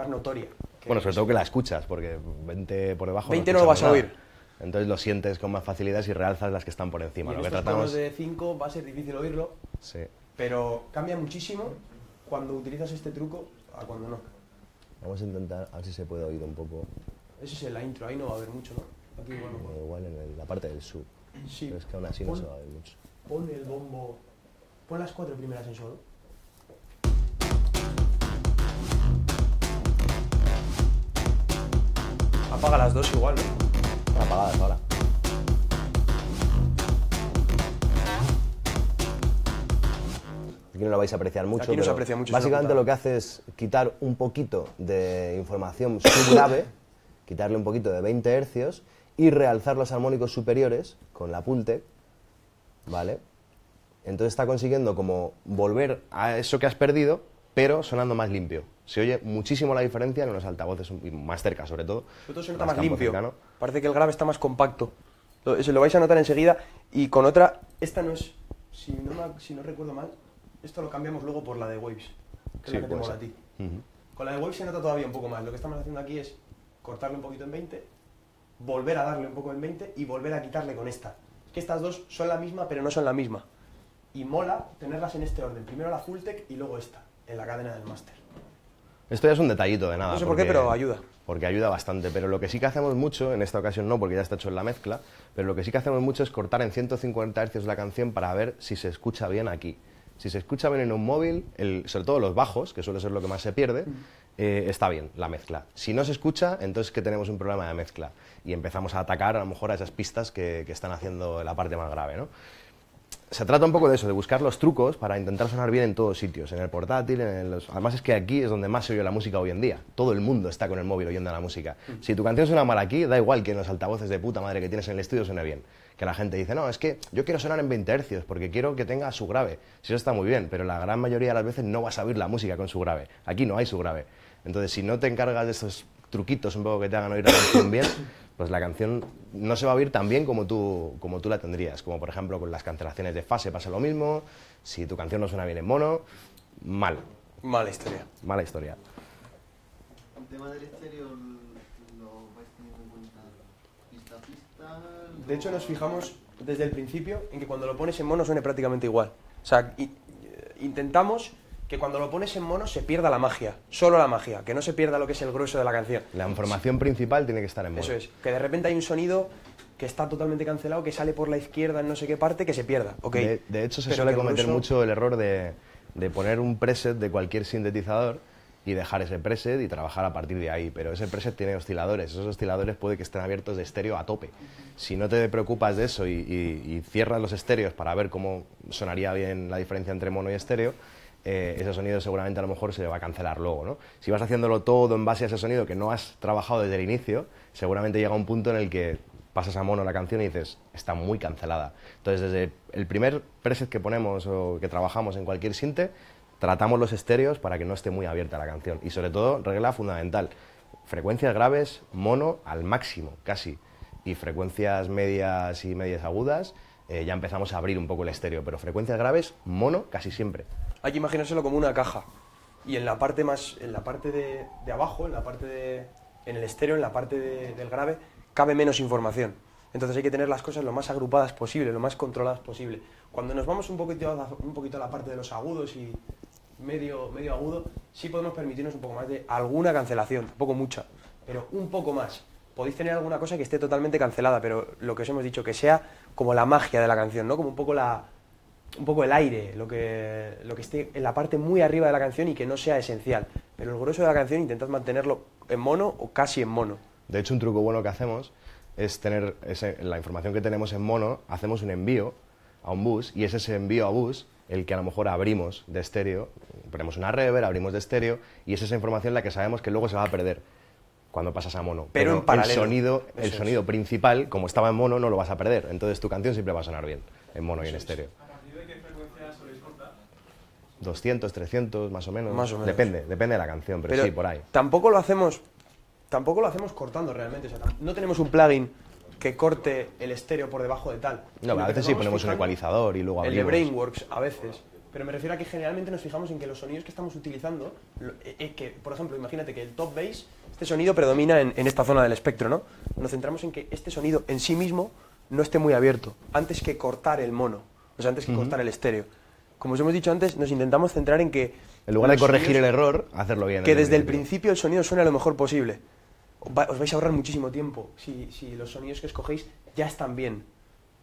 notoria. Bueno, sobre todo que la escuchas, porque 20 por debajo 20 no lo vas a oír. Entonces lo sientes con más facilidad si realzas las que están por encima. Y en Lo que estos tratamos tonos de 5 va a ser difícil oírlo, sí. pero cambia muchísimo cuando utilizas este truco a cuando no. Vamos a intentar a ver si se puede oír un poco. Eso es en la intro, ahí no va a haber mucho, ¿no? Aquí igual no puedo. Igual en la parte del sub. Sí. Pero es que aún así no se va a oír mucho. Pon el bombo, pon las 4 primeras en solo. Apaga las dos igual, ¿no? Están apagadas ahora. Aquí no lo vais a apreciar mucho. Aquí no se pero aprecia mucho, básicamente lo que hace es quitar un poquito de información subgrave, quitarle un poquito de 20 hercios y realzar los armónicos superiores con la Pultec, ¿vale? Entonces está consiguiendo como volver a eso que has perdido, pero sonando más limpio. Se oye muchísimo la diferencia en los altavoces más cerca, sobre todo. Sobre todo se nota más más campo limpio. cercano. Parece que el grave está más compacto. Se lo vais a notar enseguida. Y con otra, esta no es, si no recuerdo mal, esto lo cambiamos luego por la de Waves, que es la que te puede mola a ser. ti. Ujú. Con la de Waves se nota todavía un poco más. Lo que estamos haciendo aquí es cortarle un poquito en 20, volver a darle un poco en 20 y volver a quitarle con esta. Es que estas dos son la misma, pero no son la misma. Y mola tenerlas en este orden. Primero la Pultec y luego esta, en la cadena del máster. Esto ya es un detallito de nada. No sé por qué, pero ayuda. Porque ayuda bastante. Pero lo que sí que hacemos mucho, en esta ocasión no, porque ya está hecho en la mezcla, pero lo que sí que hacemos mucho es cortar en 150 Hz la canción para ver si se escucha bien aquí. Si se escucha bien en un móvil, sobre todo los bajos, que suele ser lo que más se pierde, está bien la mezcla. Si no se escucha, entonces que tenemos un problema de mezcla. Y empezamos a atacar a lo mejor a esas pistas que están haciendo la parte más grave, ¿no? Se trata un poco de eso, de buscar los trucos para intentar sonar bien en todos sitios, en el portátil, además es que aquí es donde más se oye la música hoy en día. Todo el mundo está con el móvil oyendo la música. Si tu canción suena mal aquí, da igual que en los altavoces de puta madre que tienes en el estudio suene bien. Que la gente dice, no, es que yo quiero sonar en 20 Hz porque quiero que tenga su grave. Si eso está muy bien, pero la gran mayoría de las veces no vas a oír la música con su grave. Aquí no hay su grave. Entonces, si no te encargas de esos truquitos un poco que te hagan oír la canción bien, pues la canción no se va a oír tan bien como tú la tendrías. Como por ejemplo con las cancelaciones de fase pasa lo mismo. Si tu canción no suena bien en mono, mal. Mala historia. Mala historia. El tema del estéreo lo vais teniendo en cuenta pista a pista. De hecho, nos fijamos desde el principio en que cuando lo pones en mono suene prácticamente igual. O sea, intentamos que cuando lo pones en mono se pierda la magia, solo la magia, que no se pierda lo que es el grueso de la canción. La información principal tiene que estar en mono. Eso es, que de repente hay un sonido que está totalmente cancelado, que sale por la izquierda en no sé qué parte, que se pierda. Okay. De hecho, se Pero suele que el cometer grueso- mucho el error de poner un preset de cualquier sintetizador y dejar ese preset y trabajar a partir de ahí. Pero ese preset tiene osciladores. Esos osciladores puede que estén abiertos de estéreo a tope. Si no te preocupas de eso y cierras los estéreos para ver cómo sonaría bien la diferencia entre mono y estéreo, ese sonido seguramente a lo mejor se le va a cancelar luego, ¿no? Si vas haciéndolo todo en base a ese sonido que no has trabajado desde el inicio, seguramente llega un punto en el que pasas a mono la canción y dices, está muy cancelada. Entonces, desde el primer preset que ponemos o que trabajamos en cualquier sinte, tratamos los estéreos para que no esté muy abierta la canción. Y sobre todo, regla fundamental, frecuencias graves, mono al máximo, casi. Y frecuencias medias y medias agudas, ya empezamos a abrir un poco el estéreo. Pero frecuencias graves, mono casi siempre. Hay que imaginárselo como una caja. Y en la parte de abajo, en el estéreo, en la parte del grave, cabe menos información. Entonces hay que tener las cosas lo más agrupadas posible, lo más controladas posible. Cuando nos vamos un poquito a la parte de los agudos y medio agudo, sí podemos permitirnos un poco más de alguna cancelación, tampoco mucha, pero un poco más. Podéis tener alguna cosa que esté totalmente cancelada, pero lo que os hemos dicho, que sea como la magia de la canción, ¿no? Como un poco la un poco el aire, lo que esté en la parte muy arriba de la canción y que no sea esencial. Pero el grueso de la canción intentad mantenerlo en mono o casi en mono. De hecho, un truco bueno que hacemos es tener la información que tenemos en mono, hacemos un envío a un bus y es ese envío a bus el que a lo mejor abrimos de estéreo, ponemos una reverb, abrimos de estéreo y es esa información la que sabemos que luego se va a perder cuando pasas a mono. Pero en paralelo. El sonido principal, como estaba en mono, no lo vas a perder. Entonces tu canción siempre va a sonar bien, en mono y en estéreo. ¿A partir de qué frecuencia soléis cortar? 200, 300, más o menos. Más o menos. Depende de la canción, pero sí, por ahí. Tampoco lo hacemos cortando realmente. O sea, no tenemos un plugin que corte el estéreo por debajo de tal. No, a veces sí ponemos un ecualizador y luego abrimos. El de Brainworks, a veces. Pero me refiero a que generalmente nos fijamos en que los sonidos que estamos utilizando, que, por ejemplo, imagínate que el top bass, este sonido predomina en esta zona del espectro, ¿no? Nos centramos en que este sonido en sí mismo no esté muy abierto, antes que cortar el mono, o sea, antes que cortar el estéreo. Como os hemos dicho antes, nos intentamos centrar en que... En lugar de corregir el error, hacerlo bien. Que desde el principio el sonido suene lo mejor posible. Os vais a ahorrar muchísimo tiempo si los sonidos que escogéis ya están bien.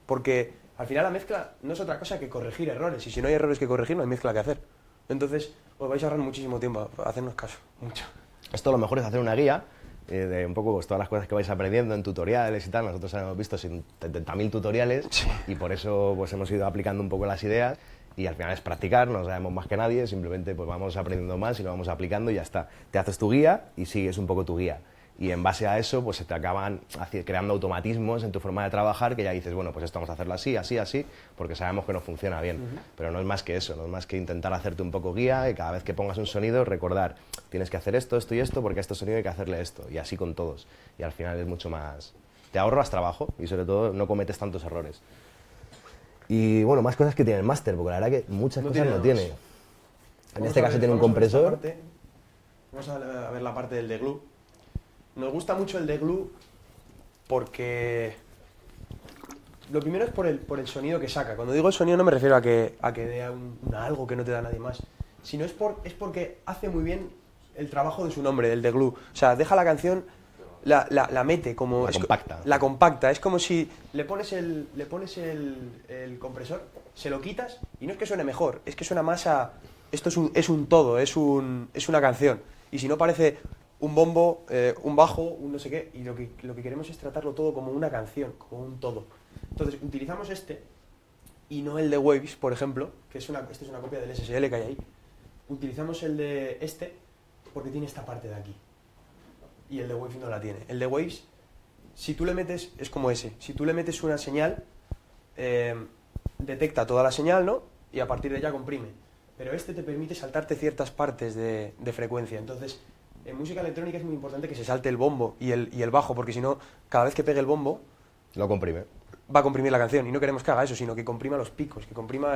Porque al final la mezcla no es otra cosa que corregir errores. Y si no hay errores que corregir, no hay mezcla que hacer. Entonces os vais a ahorrar muchísimo tiempo. Hacernos caso, mucho. Esto lo mejor es hacer una guía de un poco pues, todas las cosas que vais aprendiendo en tutoriales y tal. Nosotros hemos visto 70.000 tutoriales y por eso pues, hemos ido aplicando un poco las ideas. Y al final es practicar, no sabemos más que nadie, simplemente pues vamos aprendiendo más y lo vamos aplicando y ya está. Te haces tu guía y sigues un poco tu guía. Y en base a eso pues se te acaban creando automatismos en tu forma de trabajar que ya dices, bueno, pues esto vamos a hacerlo así, así, así, porque sabemos que no funciona bien. Pero no es más que eso, no es más que intentar hacerte un poco guía y cada vez que pongas un sonido recordar, tienes que hacer esto, esto y esto, porque a este sonido hay que hacerle esto, y así con todos. Y al final es mucho más... Te ahorras trabajo y sobre todo no cometes tantos errores. Y bueno, más cosas que tiene el máster, porque la verdad que muchas cosas no tiene. En este caso tiene un compresor. Vamos a ver la parte del de-glue. Nos gusta mucho el de-glue porque... Lo primero es por el sonido que saca. Cuando digo el sonido no me refiero a que dé algo que no te da nadie más, sino es porque hace muy bien el trabajo de su nombre, del de-glue. O sea, deja la canción... La mete como... La compacta. Es como si le pones el compresor, se lo quitas y no es que suene mejor, es que suena más a... Esto es un todo, es una canción. Y si no parece un bombo, un bajo, un no sé qué. Y lo que queremos es tratarlo todo como una canción, como un todo. Entonces utilizamos este y no el de Waves, por ejemplo, que esta es una copia del SSL que hay ahí. Utilizamos el de este porque tiene esta parte de aquí. Y el de Waves no la tiene. El de Waves, si tú le metes, es como ese, si tú le metes una señal, detecta toda la señal, ¿no? Y a partir de ella comprime. Pero este te permite saltarte ciertas partes de frecuencia. Entonces, en música electrónica es muy importante que se salte el bombo y el bajo, porque si no, cada vez que pegue el bombo... Lo comprime. Va a comprimir la canción, y no queremos que haga eso, sino que comprima los picos, que comprima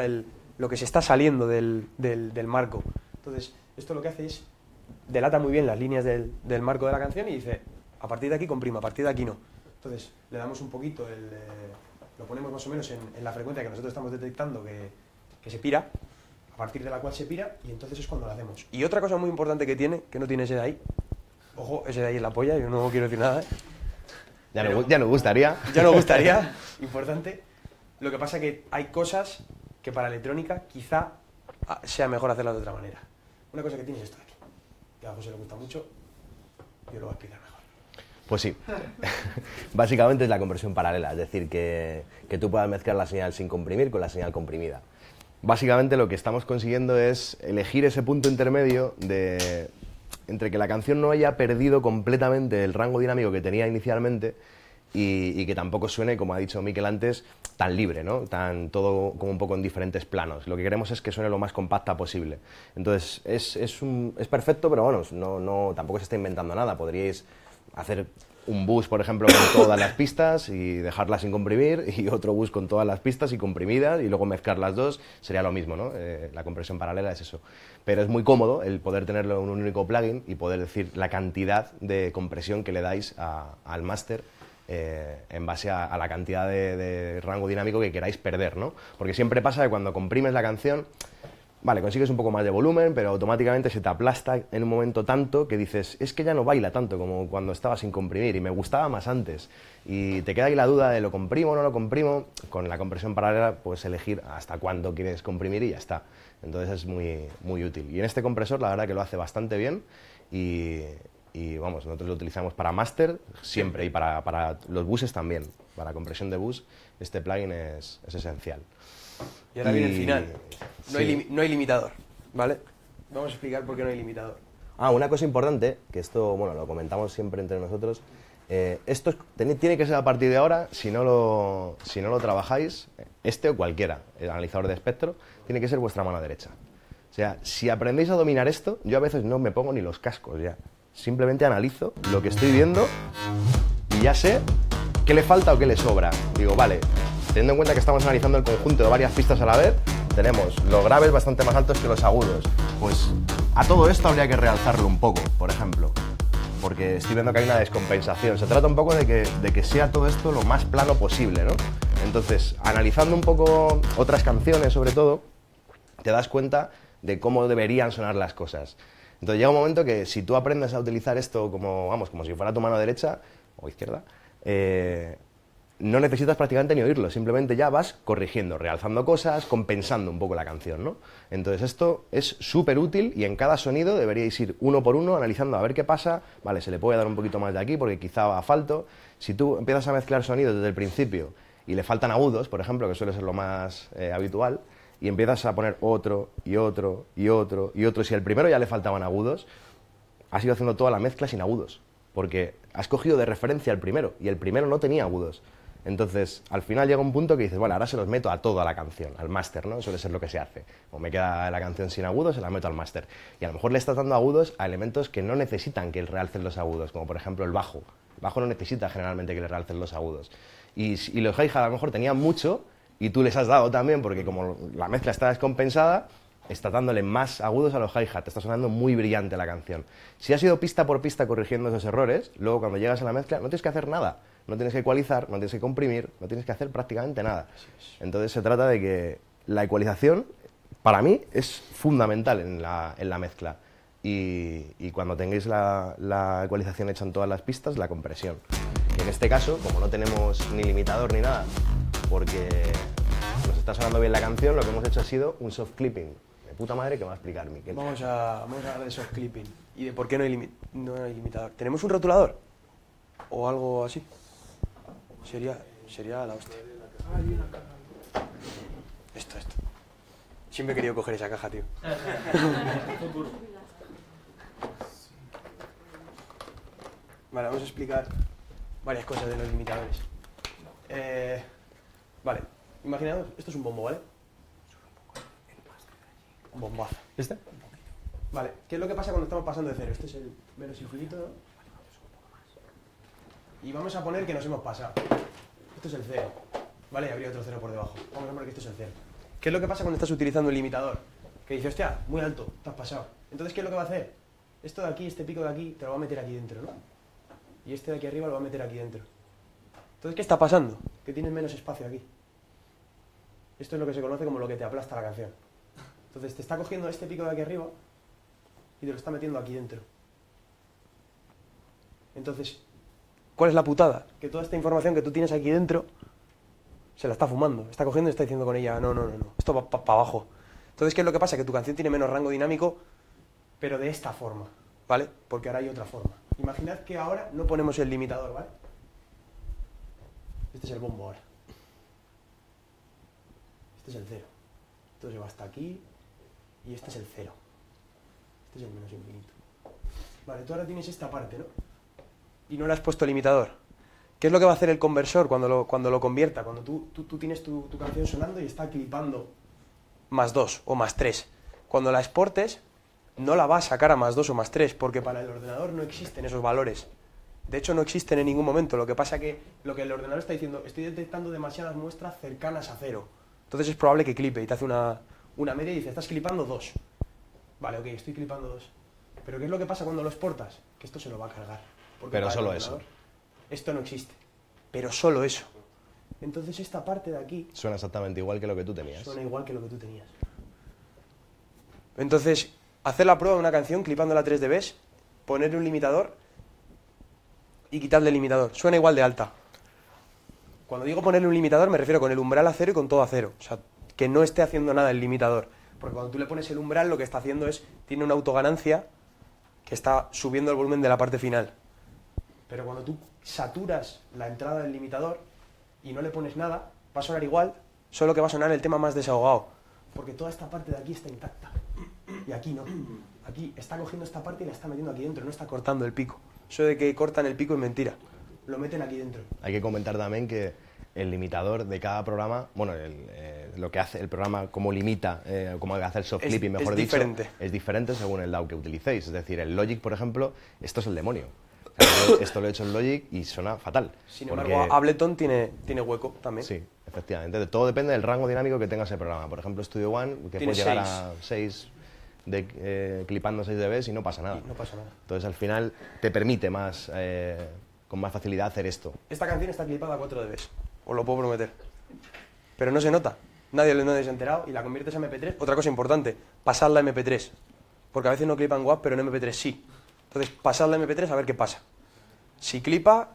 lo que se está saliendo del marco. Entonces, esto lo que hace es... delata muy bien las líneas del marco de la canción y dice, a partir de aquí comprima, a partir de aquí no. Entonces le damos un poquito, lo ponemos más o menos en la frecuencia que nosotros estamos detectando que se pira, a partir de la cual se pira, y entonces es cuando lo hacemos. Y otra cosa muy importante que tiene, que no tiene ese de ahí, ojo, ese de ahí es la polla, yo no quiero decir nada, Ya nos gustaría. Ya nos gustaría, importante. Lo que pasa que hay cosas que para electrónica quizá sea mejor hacerlas de otra manera. Una cosa que tiene es esto de aquí, que a José le gusta mucho, yo lo voy a explicar mejor. Pues sí, básicamente es la compresión paralela, es decir, que tú puedas mezclar la señal sin comprimir con la señal comprimida. Básicamente lo que estamos consiguiendo es elegir ese punto intermedio entre que la canción no haya perdido completamente el rango dinámico que tenía inicialmente y que tampoco suene, como ha dicho Miquel antes, tan libre, ¿no? Todo como un poco en diferentes planos. Lo que queremos es que suene lo más compacta posible. Entonces, es perfecto, pero bueno, tampoco se está inventando nada. Podríais hacer un bus, por ejemplo, con todas las pistas y dejarlas sin comprimir, y otro bus con todas las pistas y comprimidas, y luego mezclar las dos, sería lo mismo, ¿no? La compresión paralela es eso. Pero es muy cómodo el poder tenerlo en un único plugin y poder decir la cantidad de compresión que le dais al máster en base a la cantidad de rango dinámico que queráis perder, ¿no? Porque siempre pasa que cuando comprimes la canción, vale, consigues un poco más de volumen, pero automáticamente se te aplasta en un momento tanto que dices, es que ya no baila tanto como cuando estaba sin comprimir y me gustaba más antes. Y te queda ahí la duda de lo comprimo o no lo comprimo. Con la compresión paralela puedes elegir hasta cuándo quieres comprimir y ya está. Entonces es muy, muy útil. Y en este compresor la verdad que lo hace bastante bien y vamos, nosotros lo utilizamos para master siempre y para los buses también. Para compresión de bus este plugin es esencial. Y ahora viene el final. No hay limitador, ¿vale? Vamos a explicar por qué no hay limitador. Una cosa importante, que esto, bueno, lo comentamos siempre entre nosotros, esto tiene que ser a partir de ahora, si no lo trabajáis, este o cualquiera, el analizador de espectro, tiene que ser vuestra mano derecha. O sea, si aprendéis a dominar esto, yo a veces no me pongo ni los cascos ya. Simplemente analizo lo que estoy viendo y ya sé qué le falta o qué le sobra. Digo, vale, teniendo en cuenta que estamos analizando el conjunto de varias pistas a la vez, tenemos los graves bastante más altos que los agudos. Pues a todo esto habría que realzarlo un poco, por ejemplo, porque estoy viendo que hay una descompensación. Se trata un poco de que sea todo esto lo más plano posible, ¿no? Entonces, analizando un poco otras canciones, sobre todo, te das cuenta de cómo deberían sonar las cosas. Entonces llega un momento que si tú aprendes a utilizar esto como si fuera tu mano derecha o izquierda, no necesitas prácticamente ni oírlo, simplemente ya vas corrigiendo, realzando cosas, compensando un poco la canción, ¿no? Entonces esto es súper útil y en cada sonido deberíais ir uno por uno analizando a ver qué pasa. Vale, se le puede dar un poquito más de aquí porque quizá va a falto. Si tú empiezas a mezclar sonidos desde el principio y le faltan agudos, por ejemplo, que suele ser lo más habitual, y empiezas a poner otro y otro y otro y otro, si al primero ya le faltaban agudos, has ido haciendo toda la mezcla sin agudos, porque has cogido de referencia el primero y el primero no tenía agudos. Entonces, al final llega un punto que dices, bueno, ahora se los meto a toda la canción, al máster, ¿no? Suele ser lo que se hace. O me queda la canción sin agudos, se la meto al máster. Y a lo mejor le estás dando agudos a elementos que no necesitan que realcen los agudos, como por ejemplo el bajo. El bajo no necesita generalmente que le realcen los agudos. Y los hi-hat a lo mejor tenían mucho y tú les has dado también, porque como la mezcla está descompensada, estás dándole más agudos a los hi-hat, te está sonando muy brillante la canción. Si has ido pista por pista corrigiendo esos errores, luego cuando llegas a la mezcla no tienes que hacer nada. No tienes que ecualizar, no tienes que comprimir, no tienes que hacer prácticamente nada. Entonces se trata de que la ecualización, para mí, es fundamental en la mezcla. Y cuando tengáis la ecualización hecha en todas las pistas, la compresión. Que en este caso, como no tenemos ni limitador ni nada, porque nos está sonando bien la canción, lo que hemos hecho ha sido un soft clipping. De puta madre que va a explicar Miquel. Vamos a hablar de soft clipping y de por qué no hay limitador. ¿Tenemos un rotulador? ¿O algo así? Sería la hostia. Esto. Siempre he querido coger esa caja, tío. Vale, vamos a explicar varias cosas de los limitadores. Vale, imaginaos, esto es un bombo, ¿vale? Un bombazo. ¿Este? Vale, ¿qué es lo que pasa cuando estamos pasando de cero? Este es el menos infinito, ¿no? Y vamos a poner que nos hemos pasado. Esto es el cero, ¿vale? Y habría otro cero por debajo. Vamos a poner que esto es el cero. ¿Qué es lo que pasa cuando estás utilizando el limitador? Que dice, hostia, muy alto, te has pasado. Entonces, ¿qué es lo que va a hacer? Esto de aquí, este pico de aquí, te lo va a meter aquí dentro, ¿no? Y este de aquí arriba lo va a meter aquí dentro. Entonces, ¿qué está pasando? Que tienes menos espacio aquí. Esto es lo que se conoce como lo que te aplasta la canción. Entonces, te está cogiendo este pico de aquí arriba y te lo está metiendo aquí dentro. Entonces, ¿cuál es la putada? Que toda esta información que tú tienes aquí dentro se la está fumando. Está cogiendo y está diciendo con ella, no. Esto va para abajo. Entonces, ¿qué es lo que pasa? Que tu canción tiene menos rango dinámico, pero de esta forma, ¿vale? Porque ahora hay otra forma. Imaginad que ahora no ponemos el limitador, ¿vale? Este es el bombo ahora. Este es el cero. Entonces va hasta aquí y este es el cero. Este es el menos infinito. Vale, tú ahora tienes esta parte, ¿no? Y no le has puesto limitador. ¿Qué es lo que va a hacer el conversor cuando lo convierta? Cuando tú tienes tu canción sonando y está clipando +2 o +3. Cuando la exportes, no la va a sacar a +2 o +3, porque para el ordenador no existen esos valores. De hecho, no existen en ningún momento. Lo que pasa que lo que el ordenador está diciendo, estoy detectando demasiadas muestras cercanas a 0. Entonces es probable que clipe y te hace una media y dice, estás clipando 2. Vale, ok, estoy clipando 2. Pero ¿qué es lo que pasa cuando lo exportas? Que esto se lo va a cargar. Pero solo eso. Esto no existe. Pero solo eso. Entonces esta parte de aquí... Suena exactamente igual que lo que tú tenías. Suena igual que lo que tú tenías. Entonces, hacer la prueba de una canción clipándola 3 dB, ponerle un limitador y quitarle el limitador. Suena igual de alta. Cuando digo ponerle un limitador me refiero con el umbral a 0 y con todo a 0. O sea, que no esté haciendo nada el limitador. Porque cuando tú le pones el umbral, lo que está haciendo es, tiene una autoganancia que está subiendo el volumen de la parte final. Pero cuando tú saturas la entrada del limitador y no le pones nada, va a sonar igual, solo que va a sonar el tema más desahogado. Porque toda esta parte de aquí está intacta. Y aquí no. Aquí está cogiendo esta parte y la está metiendo aquí dentro, no está cortando el pico. Eso de que cortan el pico es mentira. Lo meten aquí dentro. Hay que comentar también que el limitador de cada programa, bueno, lo que hace el programa, cómo limita, cómo hace el soft clipping, mejor dicho, es diferente según el DAW que utilicéis. Es decir, el Logic, por ejemplo, esto es el demonio. O sea, yo esto lo he hecho en Logic y suena fatal. Sin embargo, Ableton tiene hueco también. Sí, efectivamente. Todo depende del rango dinámico que tenga ese programa. Por ejemplo, Studio One, que puede llegar a 6, clipando 6 dB y no pasa nada. No pasa nada. Entonces, al final, te permite más, con más facilidad hacer esto. Esta canción está clipada a 4 dB, os lo puedo prometer. Pero no se nota. Nadie se ha enterado y la conviertes a MP3. Otra cosa importante, pasarla a MP3. Porque a veces no clipan WAV, pero en MP3 sí. Entonces, pasadla a MP3 a ver qué pasa. Si clipa,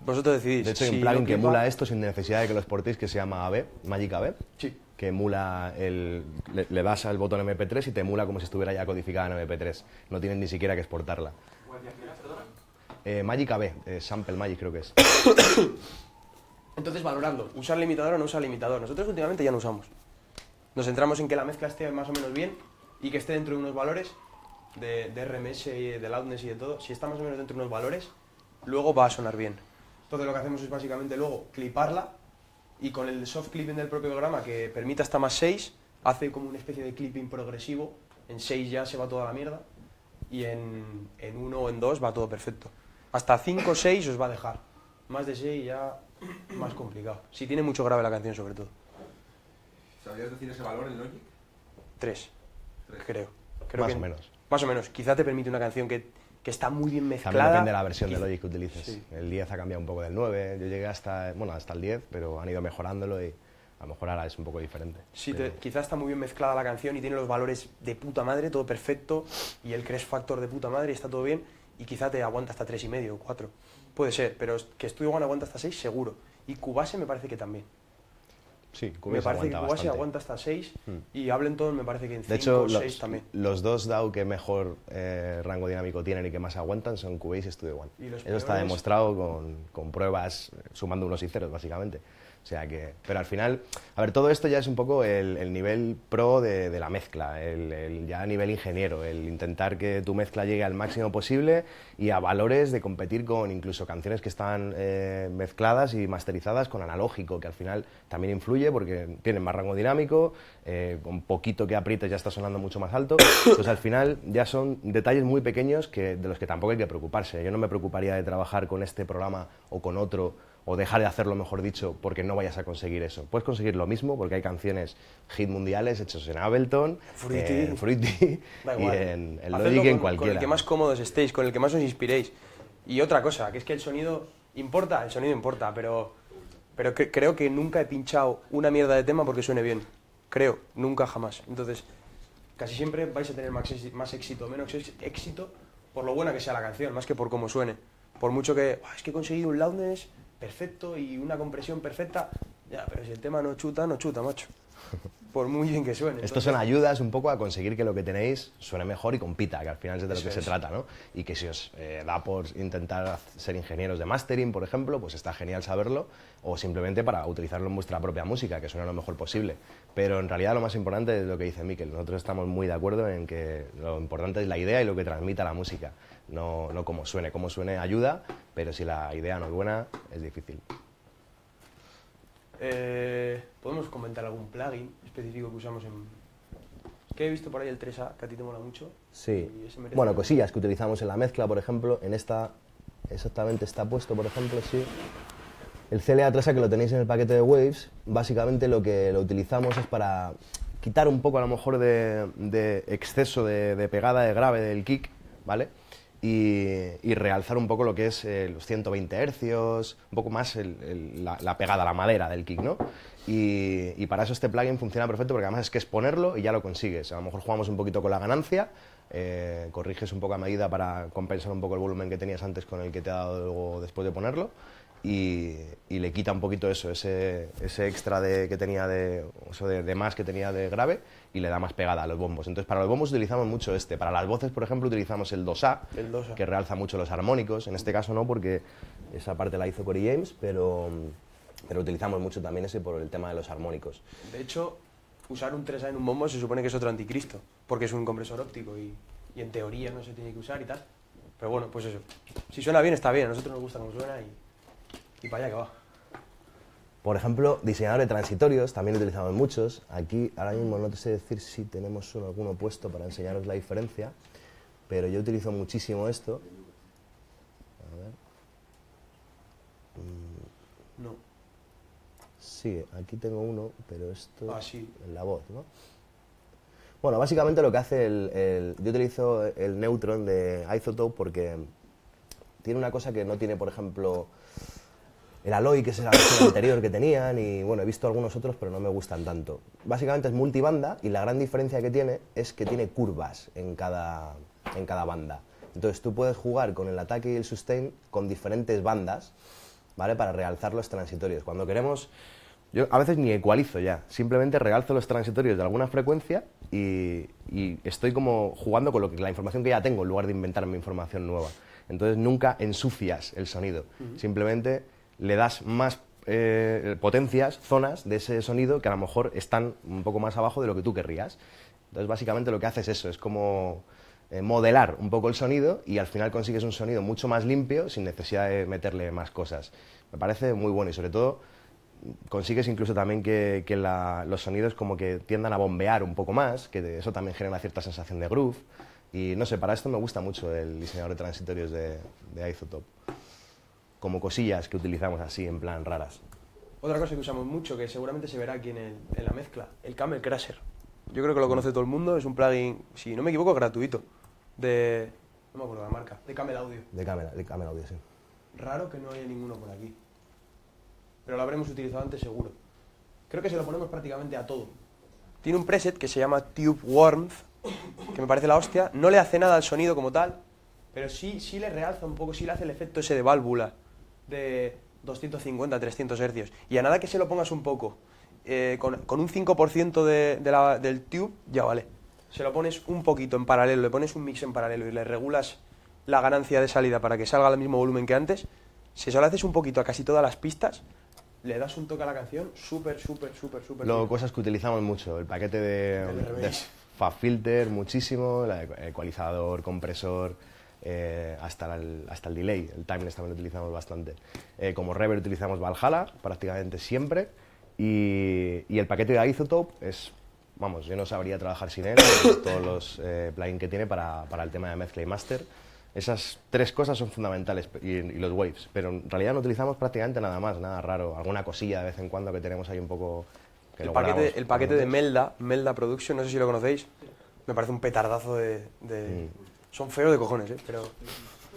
vosotros decidís. De hecho, hay un plugin que emula esto sin necesidad de que lo exportéis, que se llama AB, Magic AB. Sí. Que emula le das al botón MP3 y te emula como si estuviera ya codificada en MP3. No tienes ni siquiera que exportarla. Magic AB, Sample Magic creo que es. Entonces, valorando, ¿usar limitador o no usar limitador? Nosotros últimamente ya no usamos. Nos centramos en que la mezcla esté más o menos bien y que esté dentro de unos valores de RMS y de loudness y de todo. Si está más o menos dentro de unos valores, luego va a sonar bien. Entonces lo que hacemos es básicamente luego cliparla y con el soft clipping del propio programa que permite hasta más 6, hace como una especie de clipping progresivo. En 6 ya se va toda la mierda y en 1 o en 2 va todo perfecto. Hasta 5 o 6 os va a dejar. Más de 6 ya más complicado. Si tiene mucho grave la canción sobre todo. ¿Sabrías decir ese valor en Logic? 3, creo Más o menos. Más o menos. Quizá te permite una canción que está muy bien mezclada. También depende de la versión de Logic que utilices. Sí. El 10 ha cambiado un poco del 9. Yo llegué hasta el 10, pero han ido mejorándolo y a lo mejor ahora es un poco diferente. Sí, pero... quizá está muy bien mezclada la canción y tiene los valores de puta madre, todo perfecto, y el crest factor de puta madre y está todo bien, y quizá te aguanta hasta 3,5 o 4. Puede ser, pero que Studio One aguanta hasta 6 seguro. Y Cubase me parece que también. Sí, me parece que Cubase aguanta hasta 6 y Ableton me parece que en 5 o 6 también. Los dos DAW que mejor rango dinámico tienen y que más aguantan son Cubase y Studio One. Eso está demostrado con pruebas sumando unos y ceros, básicamente. O sea que, pero al final, a ver, todo esto ya es un poco el nivel pro de la mezcla, ya a nivel ingeniero, el intentar que tu mezcla llegue al máximo posible y a valores de competir con incluso canciones que están mezcladas y masterizadas con analógico, que al final también influye porque tienen más rango dinámico, con poquito que aprietes ya está sonando mucho más alto, pues al final ya son detalles muy pequeños de los que tampoco hay que preocuparse. Yo no me preocuparía de trabajar con este programa o con otro, o dejar de hacerlo, mejor dicho, porque no vayas a conseguir eso. Puedes conseguir lo mismo porque hay canciones hit mundiales hechos en Ableton, en Fruity y en Logic, en cualquiera. Con el que más cómodos estéis, con el que más os inspiréis. Y otra cosa, que es que el sonido importa, pero creo que nunca he pinchado una mierda de tema porque suene bien. Creo, nunca jamás. Entonces, casi siempre vais a tener más éxito o menos éxito por lo buena que sea la canción, más que por cómo suene. Por mucho que, es que he conseguido un loudness perfecto y una compresión perfecta, ya, pero si el tema no chuta, macho. Por muy bien que suene. Estos son ayudas un poco a conseguir que lo que tenéis suene mejor y compita, que al final es de lo que se trata, ¿no? Y que si os da por intentar ser ingenieros de mastering, por ejemplo, pues está genial saberlo, o simplemente para utilizarlo en vuestra propia música, que suene lo mejor posible. Pero en realidad lo más importante es lo que dice Mikel. Nosotros estamos muy de acuerdo en que lo importante es la idea y lo que transmita la música, no cómo suene. Cómo suene ayuda, pero si la idea no es buena, es difícil. ¿Podemos comentar algún plugin específico que usamos que he visto por ahí el 3A, que a ti te mola mucho? Sí, bueno, cosillas que utilizamos en la mezcla, por ejemplo, en esta exactamente está puesto, por ejemplo, sí. El CLA 3A que lo tenéis en el paquete de Waves, básicamente lo que lo utilizamos es para quitar un poco a lo mejor de exceso de pegada de grave del kick, ¿vale? Y realzar un poco lo que es los 120 Hz, un poco más la pegada, la madera del kick, ¿no? y para eso este plugin funciona perfecto porque además es que es ponerlo y ya lo consigues. A lo mejor jugamos un poquito con la ganancia, corriges un poco a medida para compensar un poco el volumen que tenías antes con el que te ha dado luego después de ponerlo y le quita un poquito eso, ese extra que tenía de más que tenía de grave y le da más pegada a los bombos. Entonces para los bombos utilizamos mucho para las voces por ejemplo utilizamos el 2A, que realza mucho los armónicos, en este caso no porque esa parte la hizo Cory James, pero utilizamos mucho también ese por el tema de los armónicos. De hecho, usar un 3A en un bombo se supone que es otro anticristo, porque es un compresor óptico y en teoría no se tiene que usar y tal. Pero bueno, pues eso. Si suena bien, está bien. A nosotros nos gusta cómo suena y para allá que va. Por ejemplo, diseñador de transitorios, también utilizamos muchos. Aquí ahora mismo no te sé decir si tenemos alguno puesto para enseñaros la diferencia, pero yo utilizo muchísimo esto. A ver. No. Sí, aquí tengo uno, pero esto sí. en la voz, ¿no? Bueno, básicamente lo que hace yo utilizo el Neutron de Isotope porque tiene una cosa que no tiene, por ejemplo, el Alloy, que es la versión anterior que tenían, y bueno, he visto algunos otros, pero no me gustan tanto. Básicamente es multibanda y la gran diferencia que tiene es que tiene curvas en cada banda. Entonces tú puedes jugar con el ataque y el sustain con diferentes bandas, ¿vale? Para realzar los transitorios. Cuando queremos... Yo a veces ni ecualizo ya, simplemente realzo los transitorios de alguna frecuencia y estoy como jugando con la información que ya tengo en lugar de inventarme información nueva. Entonces nunca ensucias el sonido, simplemente le das más potencias, zonas de ese sonido que a lo mejor están un poco más abajo de lo que tú querrías. Entonces básicamente lo que haces es eso, es como modelar un poco el sonido y al final consigues un sonido mucho más limpio sin necesidad de meterle más cosas. Me parece muy bueno y sobre todo consigues incluso también que los sonidos como que tiendan a bombear un poco más, que eso también genera cierta sensación de groove. Y no sé, para esto me gusta mucho el diseñador de transitorios de Isotope. Como cosillas que utilizamos así, en plan raras. Otra cosa que usamos mucho, que seguramente se verá aquí en la mezcla, el Camel Crusher. Yo creo que lo conoce todo el mundo, es un plugin, si no me equivoco, gratuito. No me acuerdo la marca, de Camel Audio. De Camel Audio, sí. Raro que no haya ninguno por aquí. Pero lo habremos utilizado antes seguro. Creo que se lo ponemos prácticamente a todo. Tiene un preset que se llama Tube Warmth, que me parece la hostia. No le hace nada al sonido como tal, pero sí le realza un poco, sí le hace el efecto ese de válvula de 250, 300 hercios. Y a nada que se lo pongas un poco, con un 5% del tube, ya vale. Se lo pones un poquito en paralelo, le pones un mix en paralelo y le regulas la ganancia de salida para que salga al mismo volumen que antes. Si eso lo haces un poquito a casi todas las pistas, le das un toque a la canción súper. Luego, cosas que utilizamos mucho, el paquete de Fab Filter, muchísimo, el ecualizador, compresor, hasta el delay, el timeless también lo utilizamos bastante. Como reverb utilizamos Valhalla prácticamente siempre y el paquete de Isotope es, vamos, yo no sabría trabajar sin él, todos los plugins que tiene para el tema de mezcla y master. Esas tres cosas son fundamentales y los waves, pero en realidad no utilizamos prácticamente nada más, nada raro, alguna cosilla de vez en cuando que tenemos ahí un poco... Que el paquete de Melda Production, no sé si lo conocéis, me parece un petardazo Son feos de cojones, pero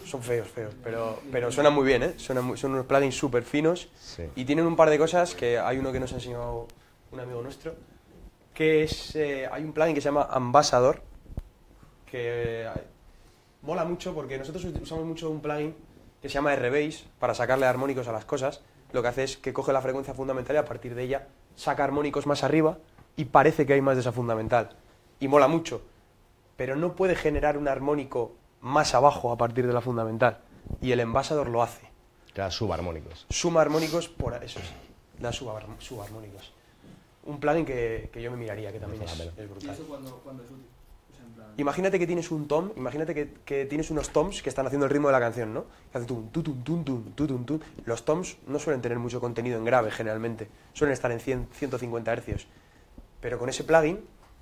son feos, pero suenan muy bien, son unos plugins súper finos y tienen un par de cosas que hay uno que nos ha enseñado un amigo nuestro, que es, hay un plugin que se llama Ambassador, que... mola mucho porque nosotros usamos mucho un plugin que se llama R-Bass para sacarle armónicos a las cosas. Lo que hace es que coge la frecuencia fundamental y a partir de ella saca armónicos más arriba y parece que hay más de esa fundamental. Y mola mucho, pero no puede generar un armónico más abajo a partir de la fundamental. Y el Ambassador lo hace. Que da subarmónicos. Suma armónicos por eso sí, da subarmónicos. Un plugin que yo me miraría, que también es brutal. ¿Y eso cuándo es útil? Imagínate que tienes un tom, imagínate que tienes unos toms que están haciendo el ritmo de la canción, ¿no? Que hacen tum. Los toms no suelen tener mucho contenido en grave generalmente, suelen estar en 150 hercios. Pero con ese plugin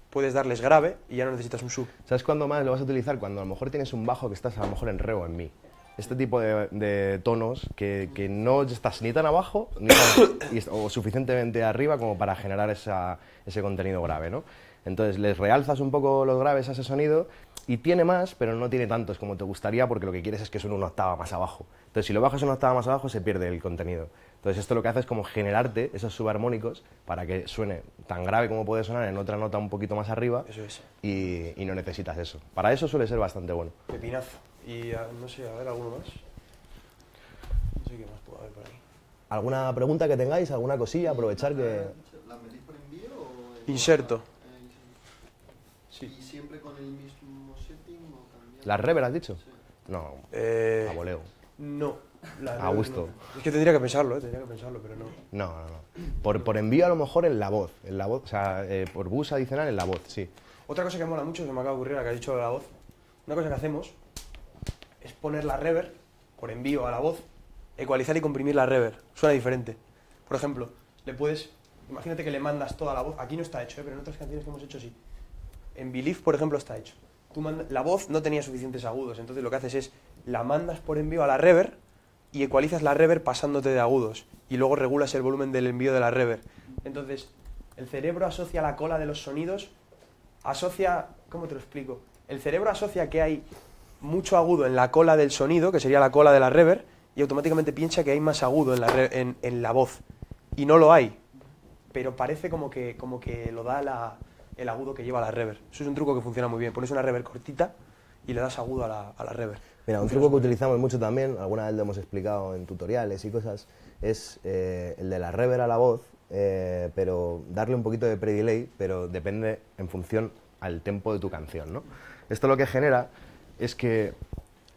puedes darles grave y ya no necesitas un sub. ¿Sabes cuándo más lo vas a utilizar? Cuando a lo mejor tienes un bajo que estás a lo mejor en re o en mi. Este tipo de tonos que no estás ni tan abajo o suficientemente arriba como para generar ese contenido grave, ¿no? Entonces les realzas un poco los graves a ese sonido y tiene más, pero no tiene tantos como te gustaría porque lo que quieres es que suene una octava más abajo. Entonces si lo bajas una octava más abajo se pierde el contenido. Entonces esto lo que hace es como generarte esos subarmónicos para que suene tan grave como puede sonar en otra nota un poquito más arriba. Eso es. Y no necesitas eso. Para eso suele ser bastante bueno. Pepinazo. Y no sé, a ver, ¿alguno más? No sé qué más puedo haber por ahí. ¿Alguna pregunta que tengáis? ¿Alguna cosilla? Aprovechar que... ¿La metís por envío o...? Inserto. Sí. ¿Y siempre con el mismo setting o cambiando? ¿Las reverb has dicho? Sí. No, a voleo. No. A gusto. No. Es que tendría que pensarlo, pero no. No. Por envío a lo mejor en la voz, o sea, por bus adicional en la voz, sí. Otra cosa que mola mucho, que me acaba de ocurrir, la que has dicho de la voz, una cosa que hacemos es poner la reverb por envío a la voz, ecualizar y comprimir la reverb. Suena diferente. Por ejemplo, imagínate que le mandas toda la voz, aquí no está hecho, pero en otras canciones que hemos hecho sí. En Believe, por ejemplo, está hecho. La voz no tenía suficientes agudos, entonces lo que haces es la mandas por envío a la reverb y ecualizas la reverb pasándote de agudos y luego regulas el volumen del envío de la reverb. Entonces, el cerebro asocia la cola de los sonidos, ¿cómo te lo explico? El cerebro asocia que hay mucho agudo en la cola del sonido, que sería la cola de la reverb, y automáticamente piensa que hay más agudo en la voz. Y no lo hay, pero parece como que lo da el agudo que lleva la reverb. Eso es un truco que funciona muy bien. Pones una reverb cortita y le das agudo a la reverb. Mira, un truco que utilizamos mucho también, alguna vez lo hemos explicado en tutoriales y cosas, es el de la reverb a la voz, pero darle un poquito de pre-delay, pero depende en función al tempo de tu canción, ¿no? Esto lo que genera es que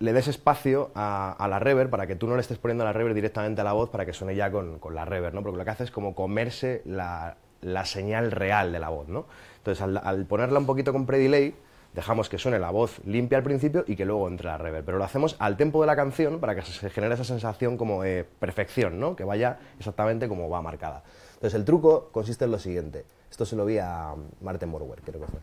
le des espacio a la reverb para que tú no le estés poniendo la reverb directamente a la voz para que suene ya con la reverb, ¿no? Porque lo que hace es como comerse la señal real de la voz, ¿no? Entonces, al ponerla un poquito con pre-delay, dejamos que suene la voz limpia al principio y que luego entre la reverb. Pero lo hacemos al tempo de la canción para que se genere esa sensación como de perfección, ¿no? Que vaya exactamente como va marcada. Entonces, el truco consiste en lo siguiente. Esto se lo vi a Martin Borwer, creo que fue.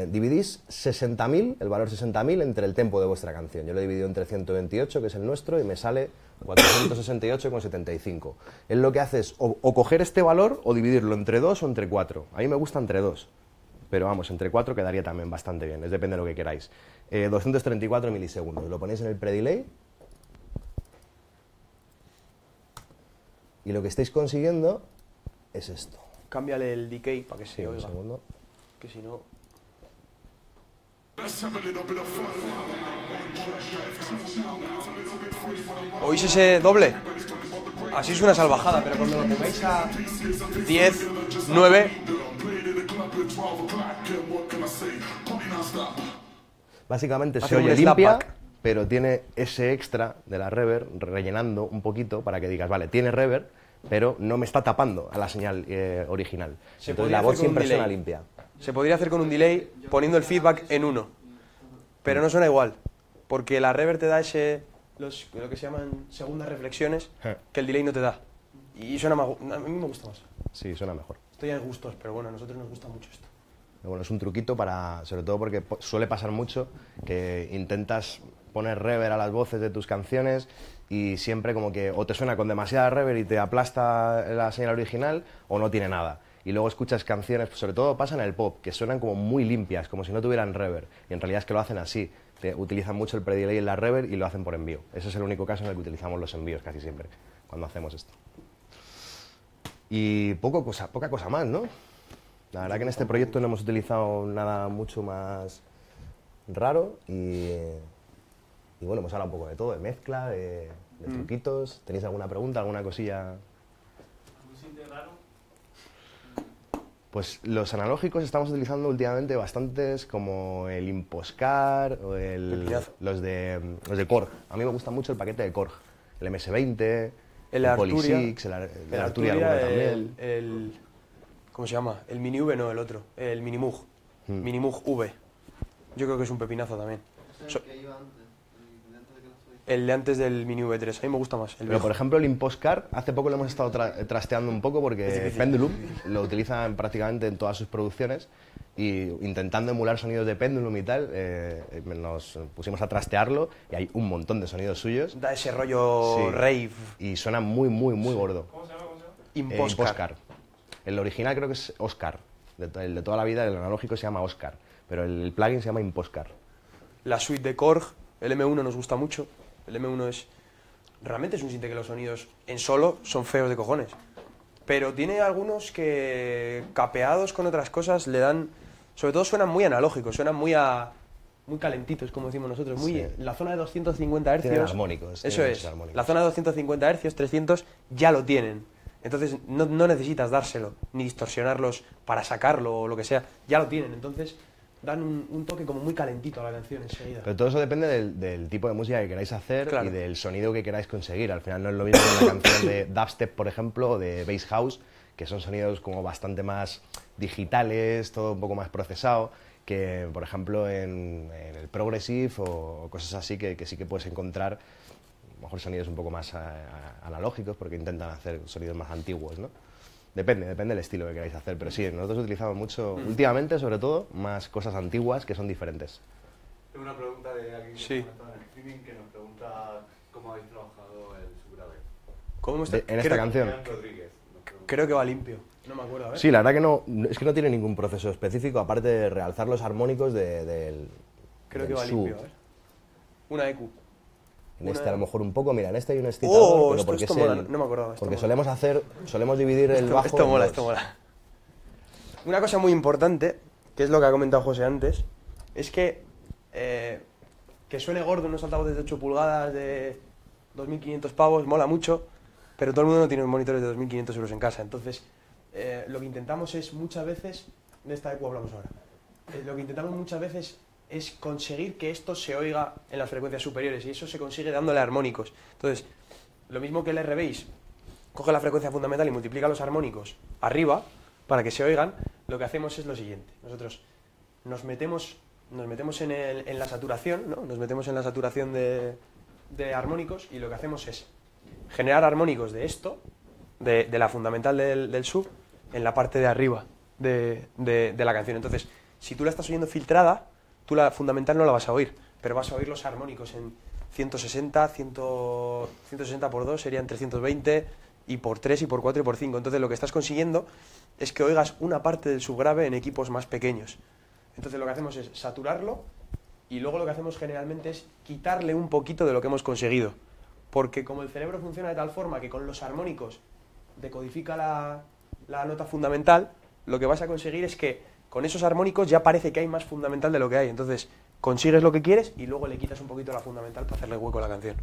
Dividís 60.000, el valor 60.000, entre el tempo de vuestra canción. Yo lo he dividido entre 128, que es el nuestro, y me sale 468,75. Él lo que hace es o coger este valor o dividirlo entre 2 o entre 4. A mí me gusta entre 2, pero vamos, entre 4 quedaría también bastante bien, depende de lo que queráis. 234 milisegundos, lo ponéis en el pre-delay y lo que estáis consiguiendo es esto. Cámbiale el decay para que se Sí, un oiga, segundo. que si no... ¿Oís ese doble? Así suena salvajada, pero cuando lo pongáis a 10, 9... Básicamente Hace se oye un limpia, slapback. pero tiene ese extra de la reverb rellenando un poquito para que digas, vale, tiene reverb, pero no me está tapando a la señal original. Entonces la voz siempre suena limpia. Se podría hacer con un delay poniendo el feedback en 1, pero no suena igual, porque la reverb te da lo que se llaman segundas reflexiones que el delay no te da. Y suena más, a mí me gusta más. Sí, suena mejor. Esto ya es gustos, pero bueno, a nosotros nos gusta mucho esto. Pero bueno, es un truquito sobre todo porque suele pasar mucho que intentas poner reverb a las voces de tus canciones y siempre como que o te suena con demasiada reverb y te aplasta la señal original o no tiene nada. Y luego escuchas canciones, sobre todo pasa en el pop, que suenan como muy limpias, como si no tuvieran reverb. Y en realidad es que lo hacen así. Utilizan mucho el pre-delay en la reverb y lo hacen por envío. Ese es el único caso en el que utilizamos los envíos casi siempre, cuando hacemos esto. Y poca cosa más, ¿no? La verdad que en este proyecto no hemos utilizado nada mucho más raro y bueno, hemos hablado un poco de todo, de mezcla, de truquitos. ¿Tenéis alguna pregunta, alguna cosilla? ¿Algún sinte raro? Pues los analógicos estamos utilizando últimamente bastantes, como el Imposcar o los de Korg. A mí me gusta mucho el paquete de Korg, el MS-20, el Arturia, Polysix, el Arturia también. ¿Cómo se llama? El Mini V, no, el otro, el Minimoog. Minimoog V. Yo creo que es un pepinazo también. ¿Es el que iba antes? ¿El de antes de que lo estoy? El de antes del Mini V3, a mí me gusta más. Pero por ejemplo el Imposcar, hace poco lo hemos estado trasteando un poco porque Pendulum lo utiliza prácticamente en todas sus producciones y intentando emular sonidos de Pendulum y tal, nos pusimos a trastearlo y hay un montón de sonidos suyos. Da ese rollo rave. Y suena muy gordo. ¿Cómo se llama? Imposcar. Imposcar. El original creo que es Oscar. El de toda la vida, el analógico se llama Oscar, pero el plugin se llama Imposcar. La suite de Korg, el M1 nos gusta mucho. El M1 es... Realmente es un sinte que los sonidos en solo son feos de cojones. Pero tiene algunos que, capeados con otras cosas, le dan... Sobre todo suenan muy analógicos, suenan muy calentitos, como decimos nosotros. Muy, Sí. La zona de 250 Hz... Tienen armónicos. Eso tienen es. muchos armónicos. La zona de 250 Hz, 300, ya lo tienen. Entonces no necesitas dárselo, ni distorsionarlos para sacarlo o lo que sea. Ya lo tienen. Entonces dan un toque como muy calentito a la canción enseguida. Pero todo eso depende del tipo de música que queráis hacer Claro. y del sonido que queráis conseguir. Al final no es lo mismo una canción de dubstep, por ejemplo, o de bass house, que son sonidos como bastante más digitales, todo un poco más procesado, que por ejemplo en el progressive o cosas así que sí que puedes encontrar a lo mejor sonidos un poco más analógicos, porque intentan hacer sonidos más antiguos, ¿no? Depende del estilo que queráis hacer, pero sí, nosotros utilizamos mucho, últimamente sobre todo, más cosas antiguas que son diferentes. Tengo una pregunta de alguien que Sí. está en el streaming que nos pregunta cómo habéis trabajado el subgrave. ¿Cómo está? En esta canción. Ian Rodríguez nos pregunta. Creo que va limpio. No me acuerdo, a ver. Sí, la verdad que no, es que no tiene ningún proceso específico, aparte de realzar los armónicos del Creo que del va sub. limpio, a ver. Una EQ. En este Una- a lo mejor un poco, mira, en este hay un excitador, pero porque esto es mola, el- no me acordaba. Esto porque mola. solemos dividir el bajo Esto en mola, dos. esto mola. Una cosa muy importante, que es lo que ha comentado José antes, es que suene gordo unos altavoces de 8 pulgadas de 2.500 pavos, mola mucho, pero todo el mundo no tiene monitores de 2.500 euros en casa. Entonces, lo que intentamos es muchas veces, de esta EQ hablamos ahora, lo que intentamos muchas veces es conseguir que esto se oiga en las frecuencias superiores, y eso se consigue dándole armónicos. Entonces, lo mismo que el R-Bass coge la frecuencia fundamental y multiplica los armónicos arriba para que se oigan, lo que hacemos es lo siguiente. Nosotros nos metemos en la saturación, ¿no? Nos metemos en la saturación de armónicos, y lo que hacemos es generar armónicos de esto, de la fundamental del sub, en la parte de arriba de la canción. Entonces, si tú la estás oyendo filtrada, tú la fundamental no la vas a oír, pero vas a oír los armónicos en 160, 160 por 2 serían 320, y por 3, y por 4, y por 5. Entonces lo que estás consiguiendo es que oigas una parte del subgrave en equipos más pequeños. Entonces lo que hacemos es saturarlo, y luego lo que hacemos generalmente es quitarle un poquito de lo que hemos conseguido. Porque como el cerebro funciona de tal forma que con los armónicos decodifica la nota fundamental, lo que vas a conseguir es que con esos armónicos ya parece que hay más fundamental de lo que hay. Entonces consigues lo que quieres y luego le quitas un poquito la fundamental para hacerle hueco a la canción.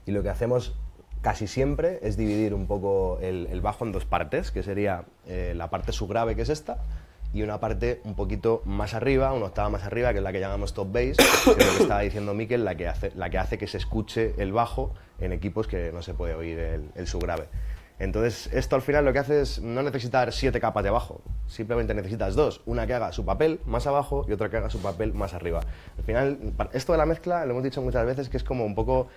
Y lo que hacemos casi siempre es dividir un poco el bajo en dos partes, que sería la parte subgrave, que es esta, y una parte un poquito más arriba, una octava más arriba, que es la que llamamos top bass, que es lo que estaba diciendo Mikel, la que hace que se escuche el bajo en equipos que no se puede oír el subgrave. Entonces, esto al final lo que hace es no necesitar 7 capas de bajo, simplemente necesitas 2, una que haga su papel más abajo y otra que haga su papel más arriba. Al final, esto de la mezcla, lo hemos dicho muchas veces, que es como un poco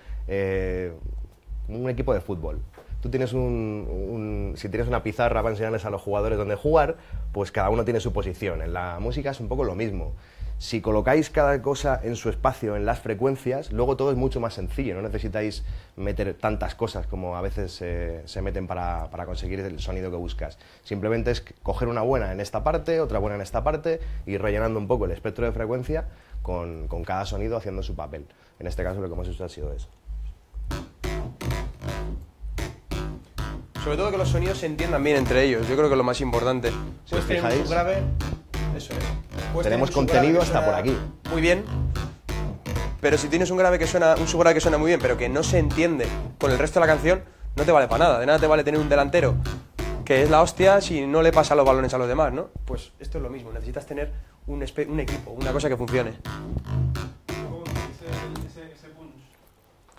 un equipo de fútbol. Tú tienes si tienes una pizarra para enseñarles a los jugadores dónde jugar, pues cada uno tiene su posición. En la música es un poco lo mismo. Si colocáis cada cosa en su espacio, en las frecuencias, luego todo es mucho más sencillo. No necesitáis meter tantas cosas como a veces se meten para conseguir el sonido que buscas. Simplemente es coger una buena en esta parte, otra buena en esta parte, y rellenando un poco el espectro de frecuencia con cada sonido haciendo su papel. En este caso lo que hemos hecho ha sido eso. Sobre todo que los sonidos se entiendan bien entre ellos, yo creo que es lo más importante. Si os Puedes tener un fijáis, subgrave, eso es. Puedes tenemos tener un subgrave contenido que hasta suena por aquí. Muy bien, pero si tienes un subgrave que suena muy bien, pero que no se entiende con el resto de la canción, no te vale para nada. De nada te vale tener un delantero que es la hostia si no le pasa los balones a los demás, ¿no? Pues esto es lo mismo, necesitas tener un equipo, una cosa que funcione. Ese punch.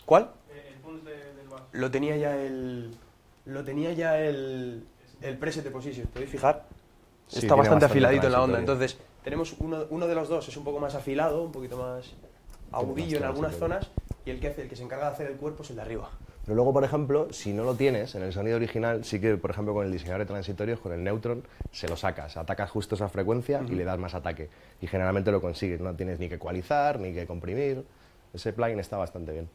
¿Cuál? El punch del bajo. Lo tenía ya el preset de position, ¿podéis fijar? Sí, Está tiene bastante bastante afiladito en la onda. transitorio. Entonces, tenemos uno de los dos es un poco más afilado, un poquito más agudillo en algunas zonas, y el que se encarga de hacer el cuerpo es el de arriba. Pero luego, por ejemplo, si no lo tienes en el sonido original, sí que, por ejemplo, con el diseñador de transitorios, con el Neutron, se lo sacas, atacas justo esa frecuencia y le das más ataque. Y generalmente lo consigues, no tienes ni que ecualizar, ni que comprimir. Ese plugin está bastante bien.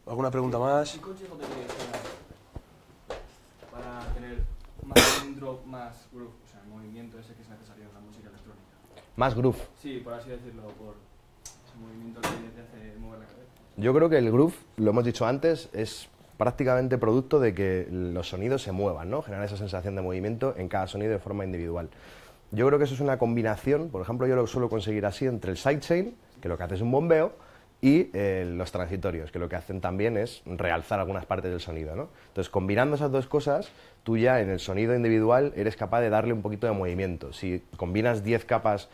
¿Alguna pregunta más? ¿Qué consejo te darías para tener más drop más groove, o sea, el movimiento ese que es necesario en la música electrónica. Más groove. Sí, por así decirlo, por ese movimiento que te hace mover la cabeza. Yo creo que el groove, lo hemos dicho antes, es prácticamente producto de que los sonidos se muevan, ¿no? Generar esa sensación de movimiento en cada sonido de forma individual. Yo creo que eso es una combinación, por ejemplo, yo lo suelo conseguir así entre el sidechain, que lo que hace es un bombeo, y los transitorios, que lo que hacen también es realzar algunas partes del sonido, ¿no? Entonces, combinando esas dos cosas, tú ya en el sonido individual eres capaz de darle un poquito de movimiento. Si combinas 10 capas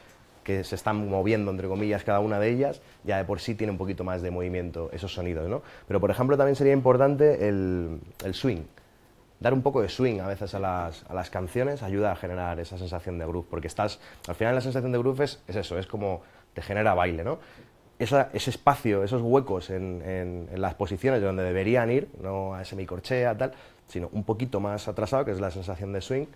que se están moviendo, entre comillas, cada una de ellas, ya de por sí tiene un poquito más de movimiento esos sonidos, ¿no? Pero, por ejemplo, también sería importante el swing. Dar un poco de swing a veces a las canciones ayuda a generar esa sensación de groove, porque al final la sensación de groove es eso, es como te genera baile, ¿no? Ese espacio, esos huecos en las posiciones de donde deberían ir, no a semicorchea, tal, sino un poquito más atrasado, que es la sensación de swing,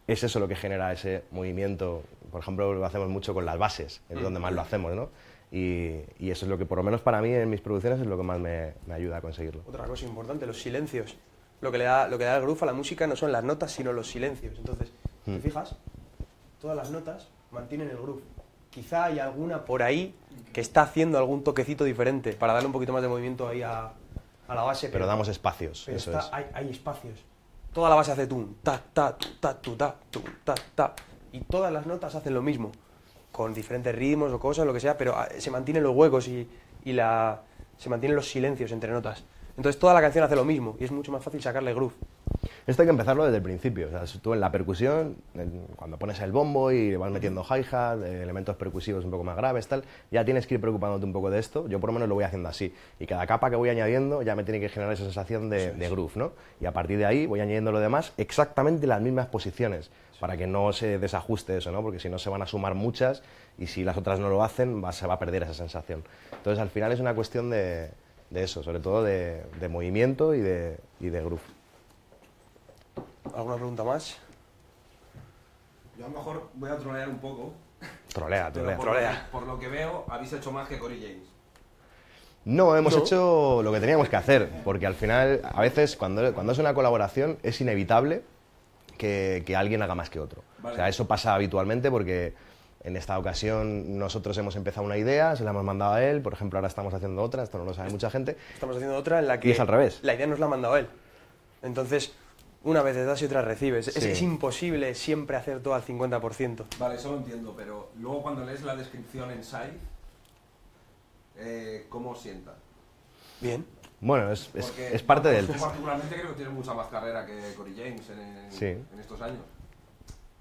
es eso lo que genera ese movimiento. Por ejemplo, lo hacemos mucho con las bases, es donde más lo hacemos, ¿no? Y eso es lo que, por lo menos para mí, en mis producciones, es lo que más me ayuda a conseguirlo. Otra cosa importante, los silencios. Lo que le da el groove a la música no son las notas, sino los silencios. Entonces, ¿te fijas? Todas las notas mantienen el groove. Quizá hay alguna por ahí que está haciendo algún toquecito diferente para darle un poquito más de movimiento ahí a la base. Pero damos espacios, pero eso es. Hay espacios. Toda la base hace tum, ta, ta, ta, tu, ta, tum, ta, ta. Y todas las notas hacen lo mismo, con diferentes ritmos o cosas, lo que sea, pero se mantienen los huecos y se mantienen los silencios entre notas. Entonces toda la canción hace lo mismo y es mucho más fácil sacarle groove. Esto hay que empezarlo desde el principio. O sea, tú en la percusión, cuando pones el bombo y vas metiendo hi-hat, elementos percusivos un poco más graves, tal, ya tienes que ir preocupándote un poco de esto. Yo por lo menos lo voy haciendo así. Y cada capa que voy añadiendo ya me tiene que generar esa sensación de groove, ¿no? Y a partir de ahí voy añadiendo lo demás exactamente en las mismas posiciones, para que no se desajuste eso, ¿no? Porque si no se van a sumar muchas y si las otras no lo hacen, se va a perder esa sensación. Entonces al final es una cuestión de eso, sobre todo de movimiento y de groove. ¿Alguna pregunta más? Yo a lo mejor voy a trolear un poco. Trolea. Por lo que veo, habéis hecho más que Cory James. No, hemos hecho lo que teníamos que hacer, porque al final, a veces, cuando es una colaboración, es inevitable que alguien haga más que otro. Vale. O sea, eso pasa habitualmente porque en esta ocasión nosotros hemos empezado una idea, se la hemos mandado a él, por ejemplo, ahora estamos haciendo otra, esto no lo sabe mucha gente. Estamos haciendo otra en la que... Y es al revés. La idea nos la ha mandado él. Entonces, una vez le das y otra recibes. Sí. Es imposible siempre hacer todo al 50%. Vale, eso lo entiendo, pero luego cuando lees la descripción en Side, ¿cómo os sienta? Bien. Bueno, es parte del... Yo particularmente creo que tiene mucha más carrera que Cory James en estos años.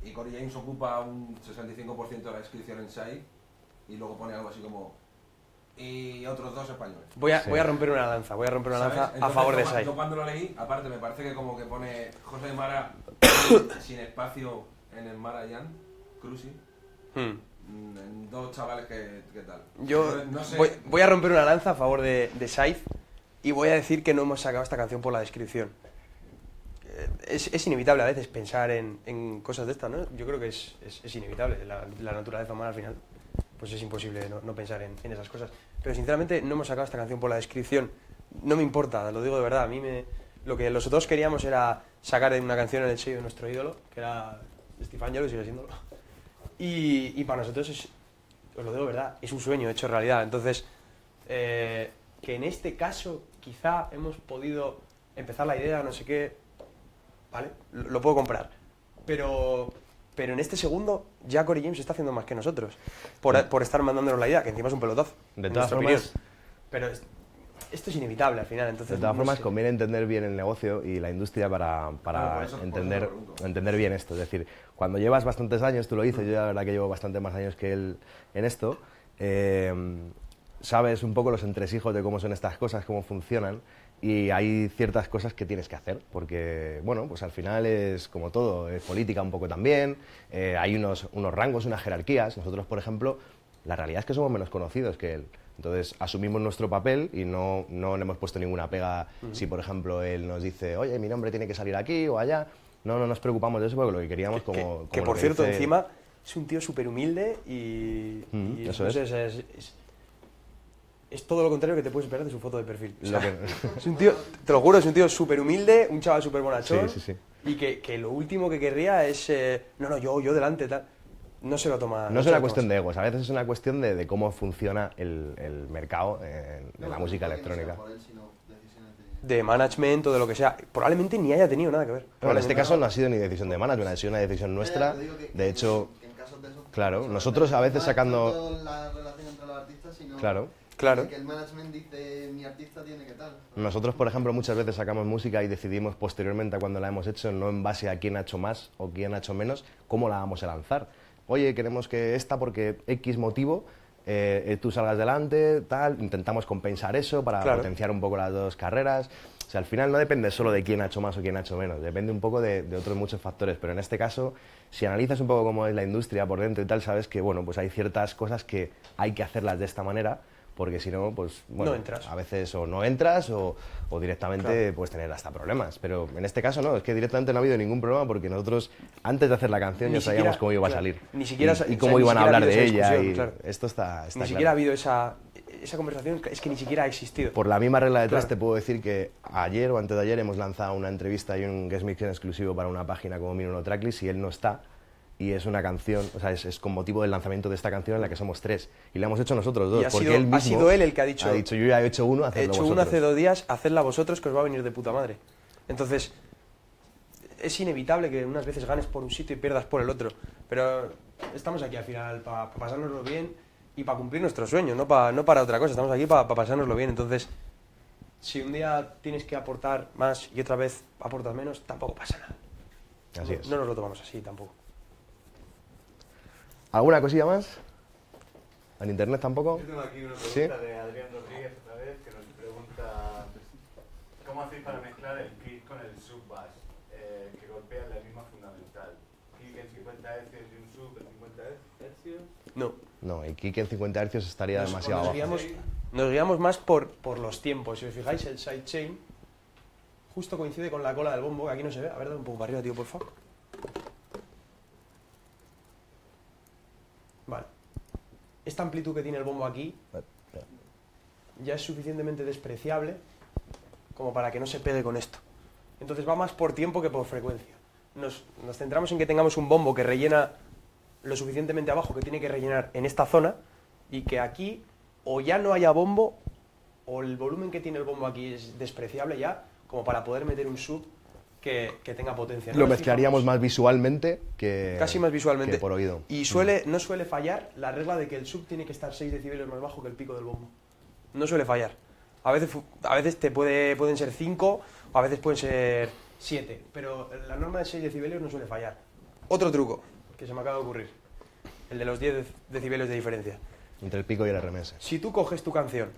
Y Cory James ocupa un 65% de la descripción en Side y luego pone algo así como... y otros dos españoles. Voy a romper una lanza, a favor de Side. Yo cuando lo leí, aparte me parece que como que pone José Mara sin espacio en el Marayan, Cruci, en dos chavales que tal. Yo no sé. voy a romper una lanza a favor de Side y voy a decir que no hemos sacado esta canción por la descripción. Es inevitable a veces pensar en cosas de estas, ¿no? Yo creo que es inevitable, la naturaleza humana al final. Pues es imposible no pensar en esas cosas. Pero sinceramente no hemos sacado esta canción por la descripción. No me importa, lo digo de verdad. Lo que nosotros queríamos era sacar una canción en el sello de nuestro ídolo, que era Steve Angelo, y sigue siéndolo. Y para nosotros, os lo digo de verdad, es un sueño hecho realidad. Entonces, que en este caso quizá hemos podido empezar la idea, no sé qué, ¿vale? Lo puedo comprar. Pero en este segundo ya Cory James está haciendo más que nosotros por estar mandándonos la idea, que encima es un pelotazo. De todas formas, pero esto es inevitable al final. Entonces, de todas formas, conviene entender bien el negocio y la industria para entender bien esto. Es decir, cuando llevas bastantes años, tú lo dices, yo la verdad que llevo bastante más años que él en esto, sabes un poco los entresijos de cómo son estas cosas, cómo funcionan. Y hay ciertas cosas que tienes que hacer, porque, bueno, pues al final es como todo, es política un poco también, hay unos rangos, unas jerarquías. Nosotros, por ejemplo, la realidad es que somos menos conocidos que él. Entonces, asumimos nuestro papel y no le hemos puesto ninguna pega. Si, por ejemplo, él nos dice, oye, mi nombre tiene que salir aquí o allá, no nos preocupamos de eso, porque lo que queríamos como que por cierto, encima, es un tío súper humilde y eso no sé, es todo lo contrario que te puedes esperar de su foto de perfil. O sea, es un tío, te lo juro, es un tío súper humilde, un chaval súper bonachón. Sí, sí, sí. Y que lo último que querría es, yo delante, tal. No se lo toma. No es una cuestión de egos, a veces es una cuestión de cómo funciona el mercado en la música electrónica. De management o de lo que sea. Probablemente ni haya tenido nada que ver. Bueno, en este caso no ha sido ni decisión de management, ha sido una decisión nuestra. De hecho, claro, nosotros a veces sacando... la relación entre los artistas, sino Claro. que el management dice mi artista tiene que tal. Nosotros, por ejemplo, muchas veces sacamos música y decidimos posteriormente a cuando la hemos hecho, no en base a quién ha hecho más o quién ha hecho menos, cómo la vamos a lanzar. Oye, queremos que esta porque X motivo, tú salgas delante, tal, intentamos compensar eso para potenciar un poco las dos carreras. O sea, al final no depende solo de quién ha hecho más o quién ha hecho menos, depende un poco de otros muchos factores, pero en este caso, si analizas un poco cómo es la industria por dentro y tal, sabes que, bueno, pues hay ciertas cosas que hay que hacerlas de esta manera, porque si no, pues, bueno, no entras. A veces o no entras o directamente puedes tener hasta problemas, pero en este caso no, es que directamente no ha habido ningún problema porque nosotros, antes de hacer la canción, ya sabíamos cómo iba a salir, ni siquiera, y cómo iban a hablar de ella, y claro. esto está Ni siquiera ha habido esa conversación, es que ni siquiera ha existido. Por la misma regla de tres te puedo decir que ayer o antes de ayer hemos lanzado una entrevista y un guest mix en exclusivo para una página como Minuno Tracklist y él no está, y es una canción, o sea, es con motivo del lanzamiento de esta canción en la que somos tres, y la hemos hecho nosotros dos, porque él mismo ha sido él el que ha dicho, yo ya he hecho uno, hacedlo vosotros. Uno hace 2 días, hacedla vosotros que os va a venir de puta madre. Entonces, es inevitable que unas veces ganes por un sitio y pierdas por el otro, pero estamos aquí al final para pasárnoslo bien y para cumplir nuestros sueños, no para otra cosa, estamos aquí para pasárnoslo bien. Entonces, si un día tienes que aportar más y otra vez aportas menos, tampoco pasa nada. Así es. No nos lo tomamos así tampoco. ¿Alguna cosilla más? ¿En internet tampoco? Yo tengo aquí una pregunta de Adrián Rodríguez otra vez, que nos pregunta ¿cómo hacéis para mezclar el kick con el sub-bass, que golpean la misma fundamental? Kick en 50 Hz y un sub en 50 Hz. No, el kick en 50 Hz estaría demasiado abajo. Nos guiamos más por los tiempos. Si os fijáis, el sidechain justo coincide con la cola del bombo, que aquí no se ve. A ver, dale un poco para arriba, tío, por favor. Vale. Esta amplitud que tiene el bombo aquí ya es suficientemente despreciable como para que no se pegue con esto. Entonces va más por tiempo que por frecuencia. Nos centramos en que tengamos un bombo que rellena lo suficientemente abajo, que tiene que rellenar en esta zona, y que aquí o ya no haya bombo, o el volumen que tiene el bombo aquí es despreciable ya, como para poder meter un sub que tenga potencia. Lo mezclaríamos más visualmente que... Casi más visualmente. Que por oído. Y no suele fallar la regla de que el sub tiene que estar 6 decibelios más bajo que el pico del bombo. No suele fallar. A veces pueden ser 5, o a veces pueden ser 7, pero la norma de 6 decibelios no suele fallar. Otro truco que se me acaba de ocurrir, el de los 10 decibelios de diferencia. Entre el pico y el RMS. Si tú coges tu canción,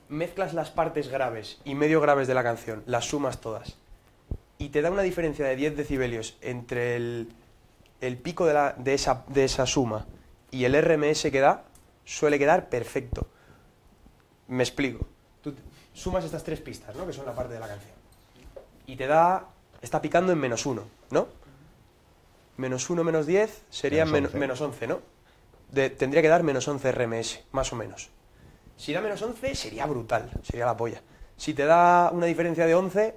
mezclas las partes graves y medio graves de la canción, las sumas todas, y te da una diferencia de 10 decibelios entre el pico de esa suma y el RMS que da, suele quedar perfecto. Me explico. Tú sumas estas 3 pistas, ¿no?, que son la parte de la canción, y te está picando en -1, ¿no? -1 menos 10 sería menos 11, ¿no? Tendría que dar -11 RMS, más o menos. Si da -11 sería brutal, sería la polla. Si te da una diferencia de 11,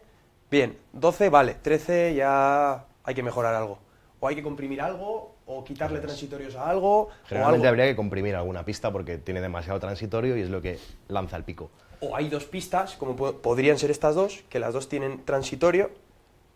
bien, 12 vale, 13 ya hay que mejorar algo. O hay que comprimir algo, o quitarle transitorios a algo. Generalmente habría que comprimir alguna pista porque tiene demasiado transitorio y es lo que lanza el pico. O hay 2 pistas, como podrían ser estas dos, que las dos tienen transitorio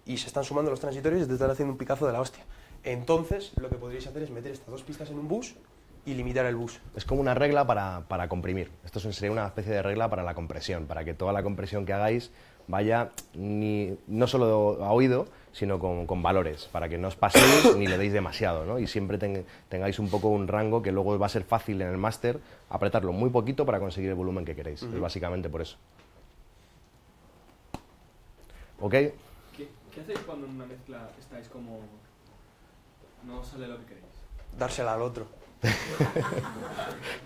y se están sumando los transitorios y te están haciendo un picazo de la hostia. Entonces, lo que podríais hacer es meter estas 2 pistas en un bus y limitar el bus. Es como una regla para comprimir. Esto sería una especie de regla para la compresión, para que toda la compresión que hagáis vaya no solo a oído, sino con valores, para que no os paséis ni le deis demasiado, ¿no? Y siempre tengáis un poco un rango que luego va a ser fácil en el máster apretarlo muy poquito para conseguir el volumen que queréis. Es básicamente por eso. ¿Ok? ¿Qué hacéis cuando en una mezcla estáis como... no sale lo que queréis? Dársela al otro.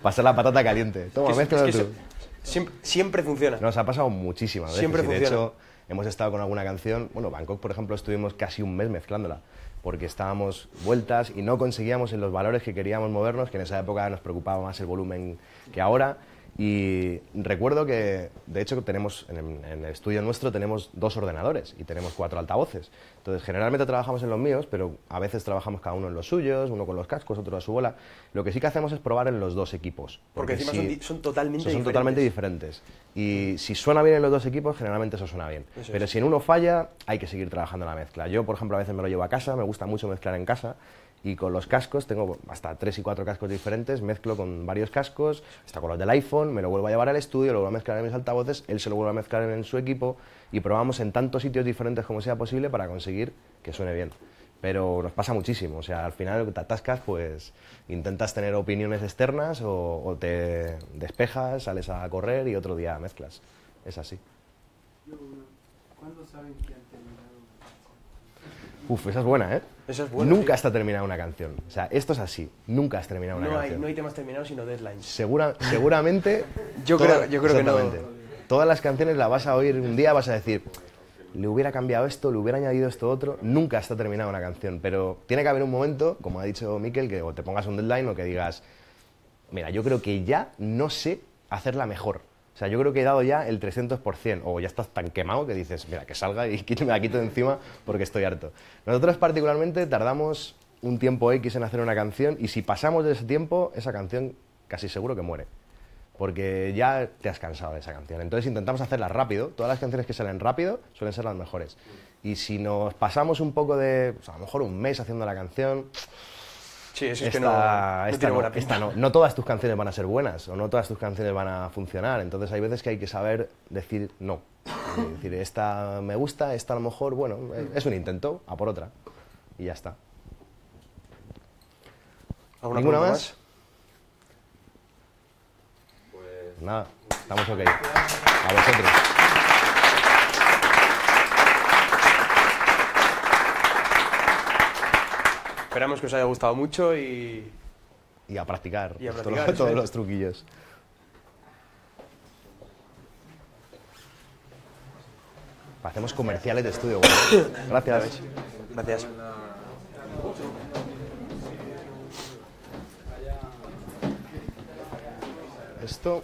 Pasar la patata caliente. Toma, mézclalo tú. Siempre funciona. Nos ha pasado muchísimas veces. Siempre funciona. De hecho, hemos estado con alguna canción... Bueno, Bangkok, por ejemplo, estuvimos casi un mes mezclándola, porque estábamos vueltas y no conseguíamos en los valores que queríamos movernos, que en esa época nos preocupaba más el volumen que ahora, Y recuerdo que, de hecho, tenemos en el estudio nuestro tenemos 2 ordenadores y tenemos 4 altavoces. Entonces, generalmente trabajamos en los míos, pero a veces trabajamos cada uno en los suyos, uno con los cascos, otro a su bola. Lo que sí que hacemos es probar en los 2 equipos. Porque encima son totalmente diferentes. Y si suena bien en los 2 equipos, generalmente eso suena bien. Eso pero es. si en uno falla, hay que seguir trabajando la mezcla. Yo, por ejemplo, a veces me lo llevo a casa, me gusta mucho mezclar en casa. Y con los cascos, tengo hasta 3 y 4 cascos diferentes, mezclo con varios cascos, hasta con los del iPhone, me lo vuelvo a llevar al estudio, lo vuelvo a mezclar en mis altavoces, él se lo vuelve a mezclar en su equipo y probamos en tantos sitios diferentes como sea posible para conseguir que suene bien. Pero nos pasa muchísimo, o sea, al final te atascas, pues intentas tener opiniones externas o te despejas, sales a correr y otro día mezclas. Es así. ¿Cuándo saben que han terminado? Uf, esa es buena, ¿eh? Esa es buena, nunca sí. está terminada una canción. O sea, esto es así. Nunca has terminado una canción. No hay temas terminados, sino deadlines. Seguramente... Yo creo que no. Todas las canciones las vas a oír un día, vas a decir, le hubiera cambiado esto, le hubiera añadido esto otro. Nunca está terminada una canción, pero tiene que haber un momento, como ha dicho Mikel, que o te pongas un deadline o que digas, mira, yo creo que ya no sé hacerla mejor. O sea, yo creo que he dado ya el 300%, o ya estás tan quemado que dices, mira, que salga y me la quito de encima porque estoy harto. Nosotros particularmente tardamos un tiempo X en hacer una canción y si pasamos de ese tiempo, esa canción casi seguro que muere. Porque ya te has cansado de esa canción. Entonces intentamos hacerla rápido. Todas las canciones que salen rápido suelen ser las mejores. Y si nos pasamos un poco de, pues a lo mejor un mes haciendo la canción... Sí, eso es que no tiene buena pinta. No todas tus canciones van a ser buenas o no todas tus canciones van a funcionar. Entonces hay veces que hay que saber decir no. Es decir, esta me gusta, esta a lo mejor, bueno, es un intento, a por otra. Y ya está. ¿Ninguna más? Pues nada, estamos ok. A vosotros. Esperamos que os haya gustado mucho y a practicar, practicar todos los truquillos. Hacemos comerciales de estudio. Bueno. Gracias. Gracias. Esto